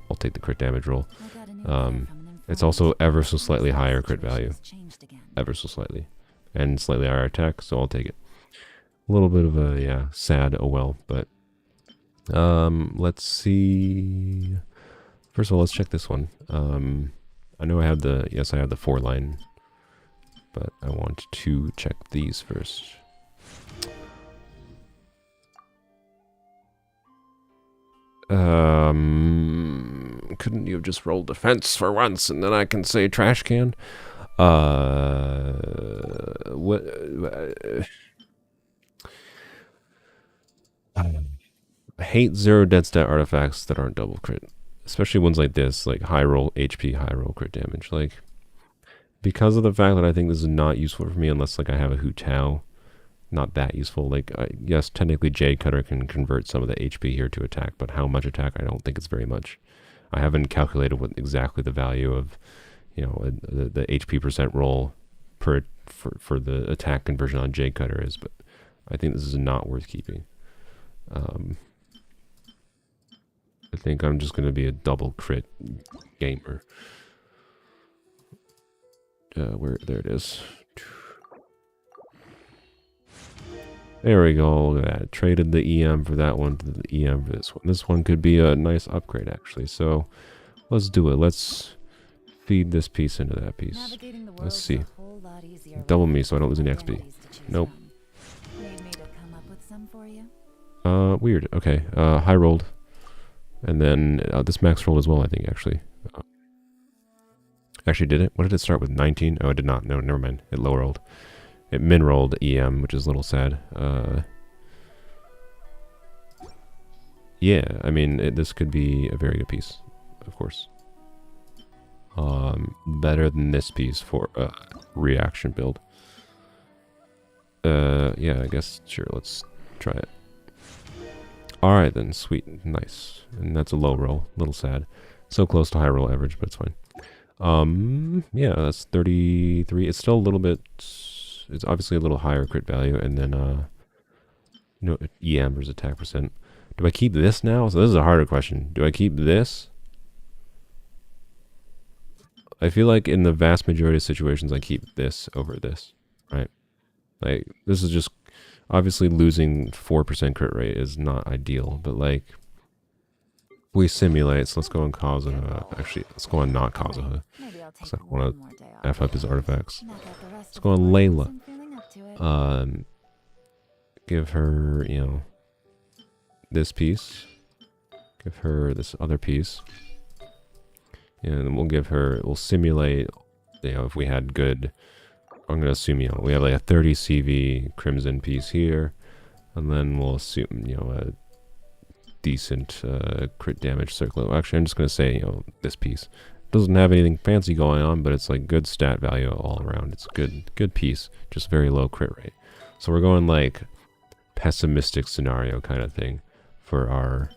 I'll take the crit damage roll. It's also ever so slightly higher crit value. Ever so slightly. And slightly higher attack, so I'll take it. A little bit of a, yeah, sad oh well, but... let's see... First of all, let's check this one. I know I have the, yes, I have the 4-line, but I want to check these first. Couldn't you have just rolled defense for once and then I can say trash can? What? I hate 0 dead stat artifacts that aren't double crit. Especially ones like this, like high roll HP, high roll crit damage. Like, because of the fact that I think this is not useful for me unless like I have a Hu Tao. Not that useful. Like, yes, technically Jade Cutter can convert some of the HP here to attack, but how much attack? I don't think it's very much. I haven't calculated what exactly the value of, you know, the HP percent roll for the attack conversion on Jade Cutter is, but I think this is not worth keeping. I think I'm just going to be a double crit gamer. There it is. There we go, look at that. Traded the EM for that one to the EM for this one. This one could be a nice upgrade, actually. So, let's do it. Let's feed this piece into that piece. Let's see. Double me so I don't lose any XP. Nope. Weird. Okay. High rolled. And then this max rolled as well, I think, actually. Actually, did it? What did it start with? 19? Oh, it did not. No, never mind. It low rolled. It min rolled EM, which is a little sad. Yeah, I mean, this could be a very good piece, of course. Better than this piece for a reaction build. Yeah, I guess, sure, let's try it. Alright then, sweet, nice. And that's a low roll, a little sad. So close to high roll average, but it's fine. Yeah, that's 33. It's still a little bit, it's obviously a little higher crit value, and then, you know, EM versus attack percent. Do I keep this now? So this is a harder question. Do I keep this? I feel like in the vast majority of situations, I keep this over this, right? Like, this is just, obviously losing 4% crit rate is not ideal, but like, we simulate, so let's go on Kazuha. Actually, let's go on not Kazuha. So I want to F up his artifacts. Let's go on Layla. Give her, you know, this piece. Give her this other piece. And then we'll give her, we'll simulate, you know, if we had good, I'm going to assume, you know, we have like a 30 CV Crimson piece here. And then we'll assume, you know, a decent crit damage circle. Actually, I'm just going to say, you know, this piece. Doesn't have anything fancy going on, but it's like good stat value all around. It's a good piece, just very low crit rate. So we're going like pessimistic scenario kind of thing for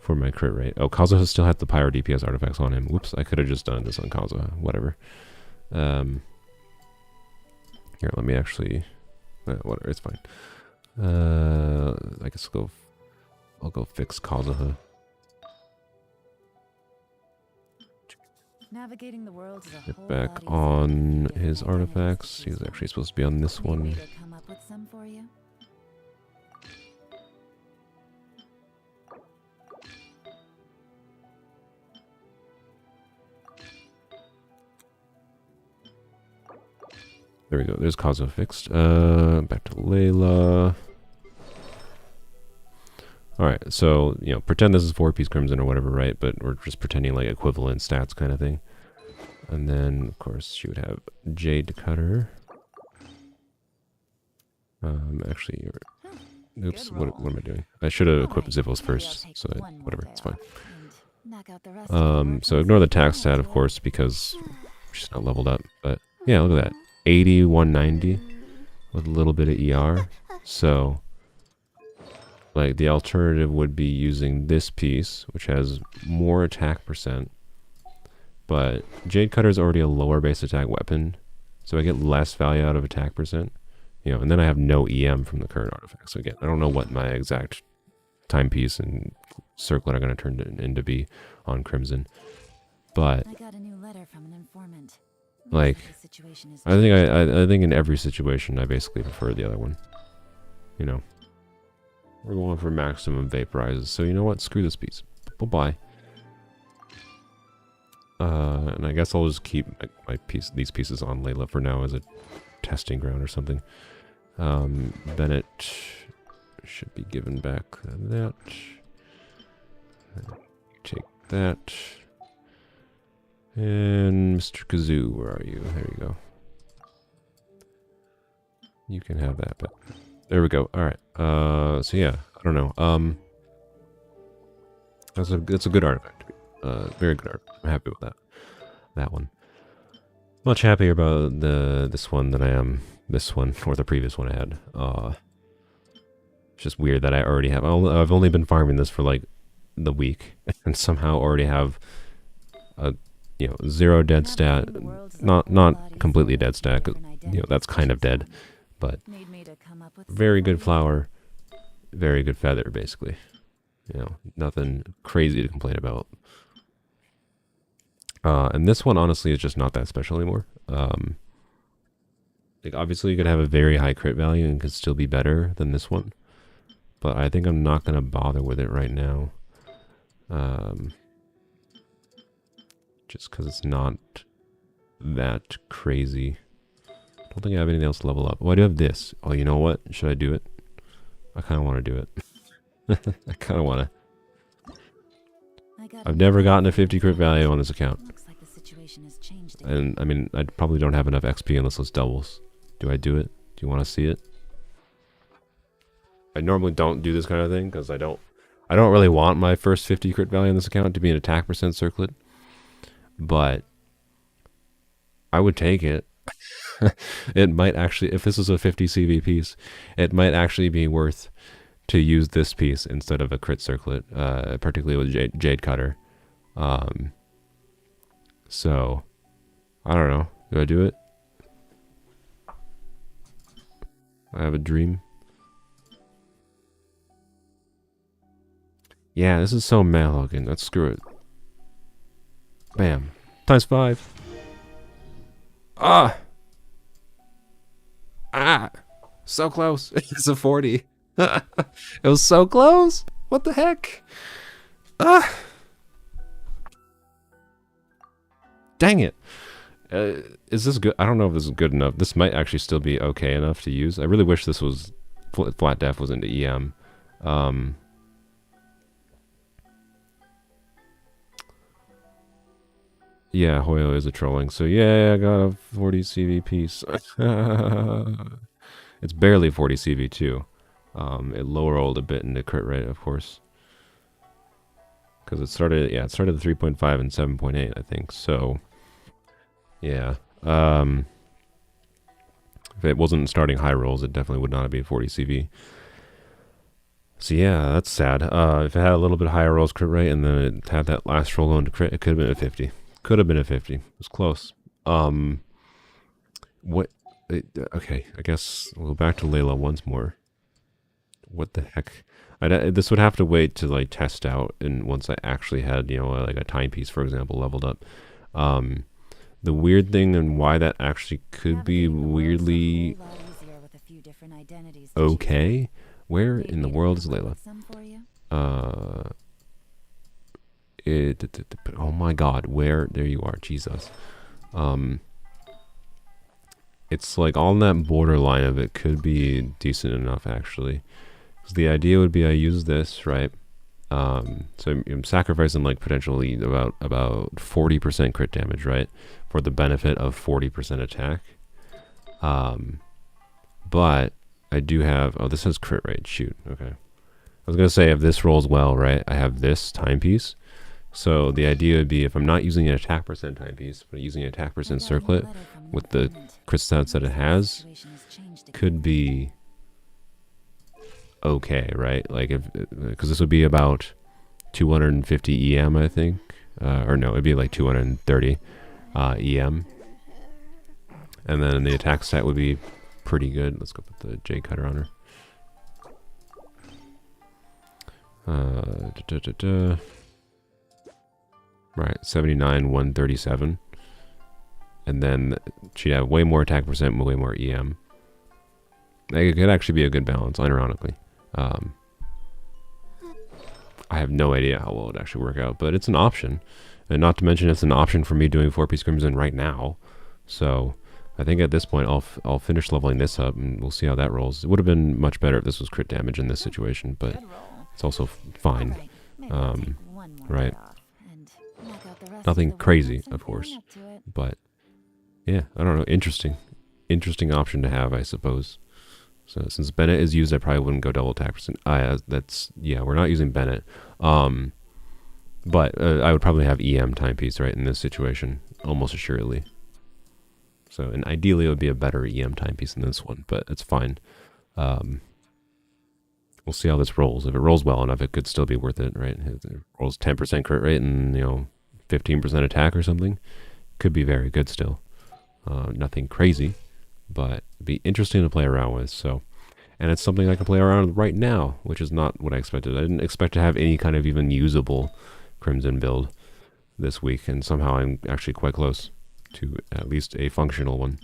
my crit rate. Oh, Kazuha still had the Pyro DPS artifacts on him. Whoops, I could have just done this on Kazuha. Whatever. Here, let me actually... whatever, it's fine. I guess I'll go fix Kazuha. Navigating the world is a Get whole back lot easier on if you his give an identity artifacts. to He's choose actually supposed to be on this one. Need one. me to come up with some for you? There we go. There's Kazuha fixed. Back to Layla. Alright, so, you know, pretend this is 4-piece Crimson or whatever, right? But we're just pretending like equivalent stats kind of thing. And then, of course, she would have Jade Cutter. Actually, oops, what am I doing? I should have equipped Zippos first, so whatever, it's fine. So ignore the tax stat, of course, because she's not leveled up. But yeah, look at that, 80, 190 with a little bit of ER. So, like, the alternative would be using this piece, which has more attack percent. But Jade Cutter is already a lower base attack weapon, so I get less value out of attack percent. You know, and then I have no EM from the current artifact. So again, I don't know what my exact timepiece and circlet are going to turn into be on Crimson. But I got a new letter from an informant. like, I think in every situation I basically prefer the other one. You know, we're going for maximum vaporizes. So you know what? Screw this piece. Bye. And I guess I'll just keep these pieces on Layla for now as a testing ground or something. Bennett should be given back that. Take that. And Mr. Kazoo, where are you? There you go. You can have that, but there we go. Alright. So yeah, I don't know. That's a good artifact. Very good artifact. I'm happy with that one. Much happier about this one than I am this one, or the previous one I had. It's just weird that I already have. I've only been farming this for like the week, and somehow already have a 0 dead stat. Not completely dead stat. 'Cause, you know, that's kind of dead, but very good flower, very good feather, basically. You know, nothing crazy to complain about. And this one, honestly, is just not that special anymore. Like, obviously, you could have a very high crit value and could still be better than this one. But I think I'm not going to bother with it right now. Just because it's not that crazy. I don't think I have anything else to level up. Oh, I do have this. Oh, you know what? Should I do it? I kind of want to do it. I kind of want to. I've never gotten a 50 crit value on this account. And, I mean, I probably don't have enough XP unless it's doubles. Do I do it? Do you want to see it? I normally don't do this kind of thing, because I don't really want my first 50 crit value on this account to be an attack percent circlet. But I would take it. It might actually, if this is a 50 CV piece, it might actually be worth to use this piece instead of a crit circlet, particularly with Jade Cutter. So, I don't know. Do I do it? I have a dream. Yeah, this is so meh looking. Let's screw it. Bam. Times 5. Ah! Ah! So close. It's a 40. It was so close. What the heck? Ah! Dang it. Is this good? I don't know if this is good enough. This might actually still be okay enough to use. I really wish this was flat def was into EM. Yeah, Hoyo is a trolling. So yeah, I got a 40 CV piece. It's barely 40 CV too. It lower rolled a bit in the crit rate, of course. Because it started at 3.5 and 7.8, I think. So, yeah. If it wasn't starting high rolls, it definitely would not be 40 CV. So yeah, that's sad. If it had a little bit higher rolls crit rate and then it had that last roll going to crit, it could have been a 50. Could have been a 50. It was close. Okay, I guess we'll go back to Layla once more. what the heck? This would have to wait to like test out, and once I actually had, you know, like a timepiece, for example, leveled up. The weird thing and why that actually could be weirdly okay. Where in the world is Layla? Oh my God, where? There you are, Jesus. It's like on that borderline of it could be decent enough actually. So the idea would be I use this, right? So I'm sacrificing like potentially about 40% crit damage, right? For the benefit of 40% attack. But I do have, oh, this has crit rate, shoot, okay. I was gonna say if this rolls well, right, I have this timepiece. So the idea would be if I'm not using an attack percent timepiece, but using an attack percent circlet with the crit stats that it has, could be okay, right? Like if, because this would be about 250 EM, I think, or no, it'd be like 230 EM, and then the attack stat would be pretty good. Let's go put the J cutter on her. Right, 79, 137, and then she'd have way more attack percent, way more EM. It could actually be a good balance, unironically. I have no idea how well it would actually work out, but it's an option. And not to mention it's an option for me doing 4-piece Crimson right now. So I think at this point I'll finish leveling this up and we'll see how that rolls. It would have been much better if this was crit damage in this situation, but it's also fine. Right. Nothing crazy, of course. But yeah, I don't know. Interesting option to have, I suppose. So since Bennett is used, I probably wouldn't go double attack percent. That's, yeah, we're not using Bennett. But I would probably have EM timepiece, right, in this situation, almost assuredly. So, and ideally it would be a better EM timepiece than this one, but it's fine. We'll see how this rolls. If it rolls well enough, it could still be worth it, right? If it rolls 10% crit rate and, you know, 15% attack or something, could be very good still. Nothing crazy, but be interesting to play around with. So, and it's something I can play around with right now, which is not what I expected. I didn't expect to have any kind of even usable Crimson build this week, and somehow I'm actually quite close to at least a functional one.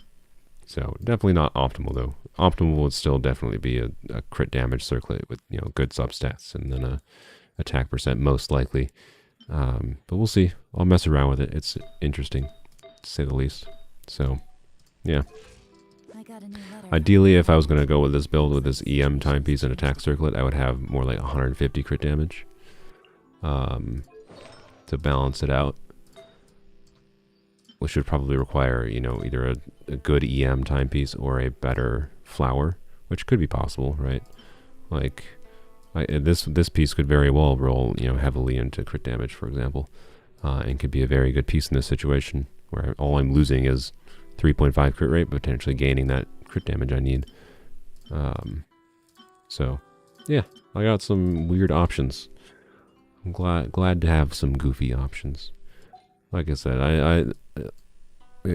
So definitely not optimal though. Optimal would still definitely be a crit damage circlet with, you know, good substats, and then a attack percent most likely. But we'll see. I'll mess around with it. It's interesting, to say the least. So, yeah. Ideally, if I was going to go with this build with this EM timepiece and attack circlet, I would have more like 150 crit damage to balance it out, which would probably require, you know, either a good EM timepiece or a better flower, which could be possible, right? Like, this piece could very well roll, you know, heavily into crit damage, for example, and could be a very good piece in this situation, where all I'm losing is 3.5 crit rate, potentially gaining that crit damage I need. So, yeah, I got some weird options. I'm glad to have some goofy options. Like I said, I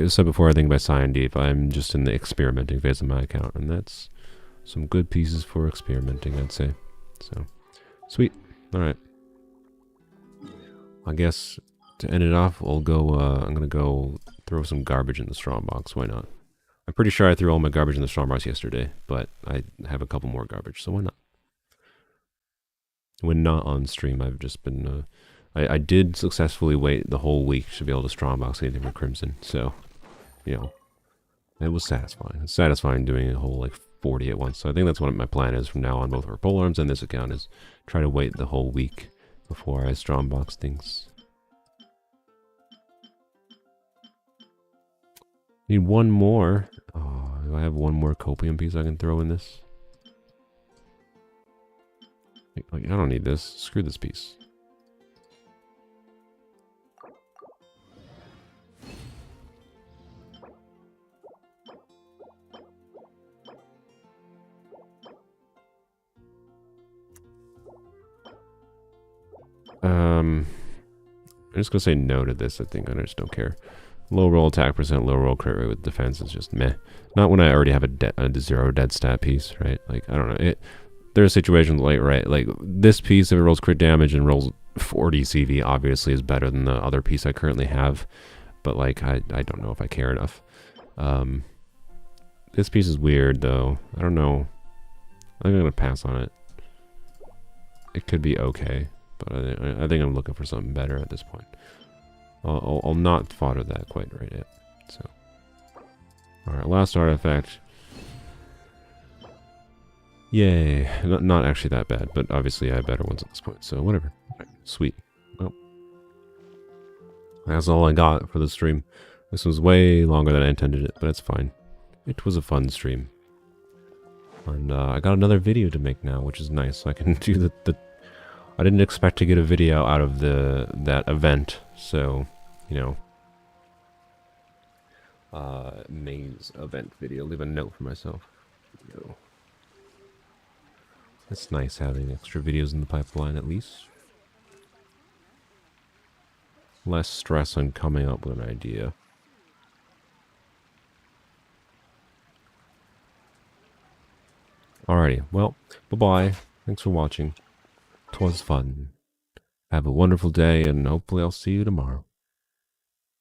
said before, I think by Cyan Deep, I'm just in the experimenting phase of my account, and that's some good pieces for experimenting, I'd say. So, sweet. Alright. I guess to end it off, I'll go, I'm gonna go throw some garbage in the strongbox. Why not? I'm pretty sure I threw all my garbage in the strongbox yesterday, but I have a couple more garbage, so why not? When not on stream, I've just been, I did successfully wait the whole week to be able to strongbox anything from Crimson, so, you know, it was satisfying. It's satisfying doing a whole, like, 40 at once. So I think that's what my plan is from now on, both for Polearms and this account, is try to wait the whole week before I strongbox things. Need one more. Oh, do I have one more copium piece I can throw in this? Like, I don't need this. Screw this piece. I'm just gonna say no to this. I think I just don't care. Low roll attack percent, low roll crit rate with defense is just meh. Not when I already have a 0 dead stat piece, right? Like, I don't know. there are situations like this piece, if it rolls crit damage and rolls 40 CV, obviously is better than the other piece I currently have. But like, I don't know if I care enough. This piece is weird though. I don't know. I think I'm gonna pass on it. It could be okay, but I think I'm looking for something better at this point. I'll not fodder that quite right yet. So, all right, last artifact. Yay! Not actually that bad, but obviously I have better ones at this point. So whatever. Right, sweet. Well, that's all I got for the stream. This was way longer than I intended it, but it's fine. It was a fun stream. And I got another video to make now, which is nice. So I can do the I didn't expect to get a video out of that event, so you know, maze event video. Leave a note for myself. It's nice having extra videos in the pipeline, at least. Less stress on coming up with an idea. Alrighty, well, bye-bye. Thanks for watching. 'Twas fun. Have a wonderful day, and hopefully I'll see you tomorrow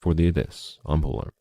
for the Abyss on Polearms.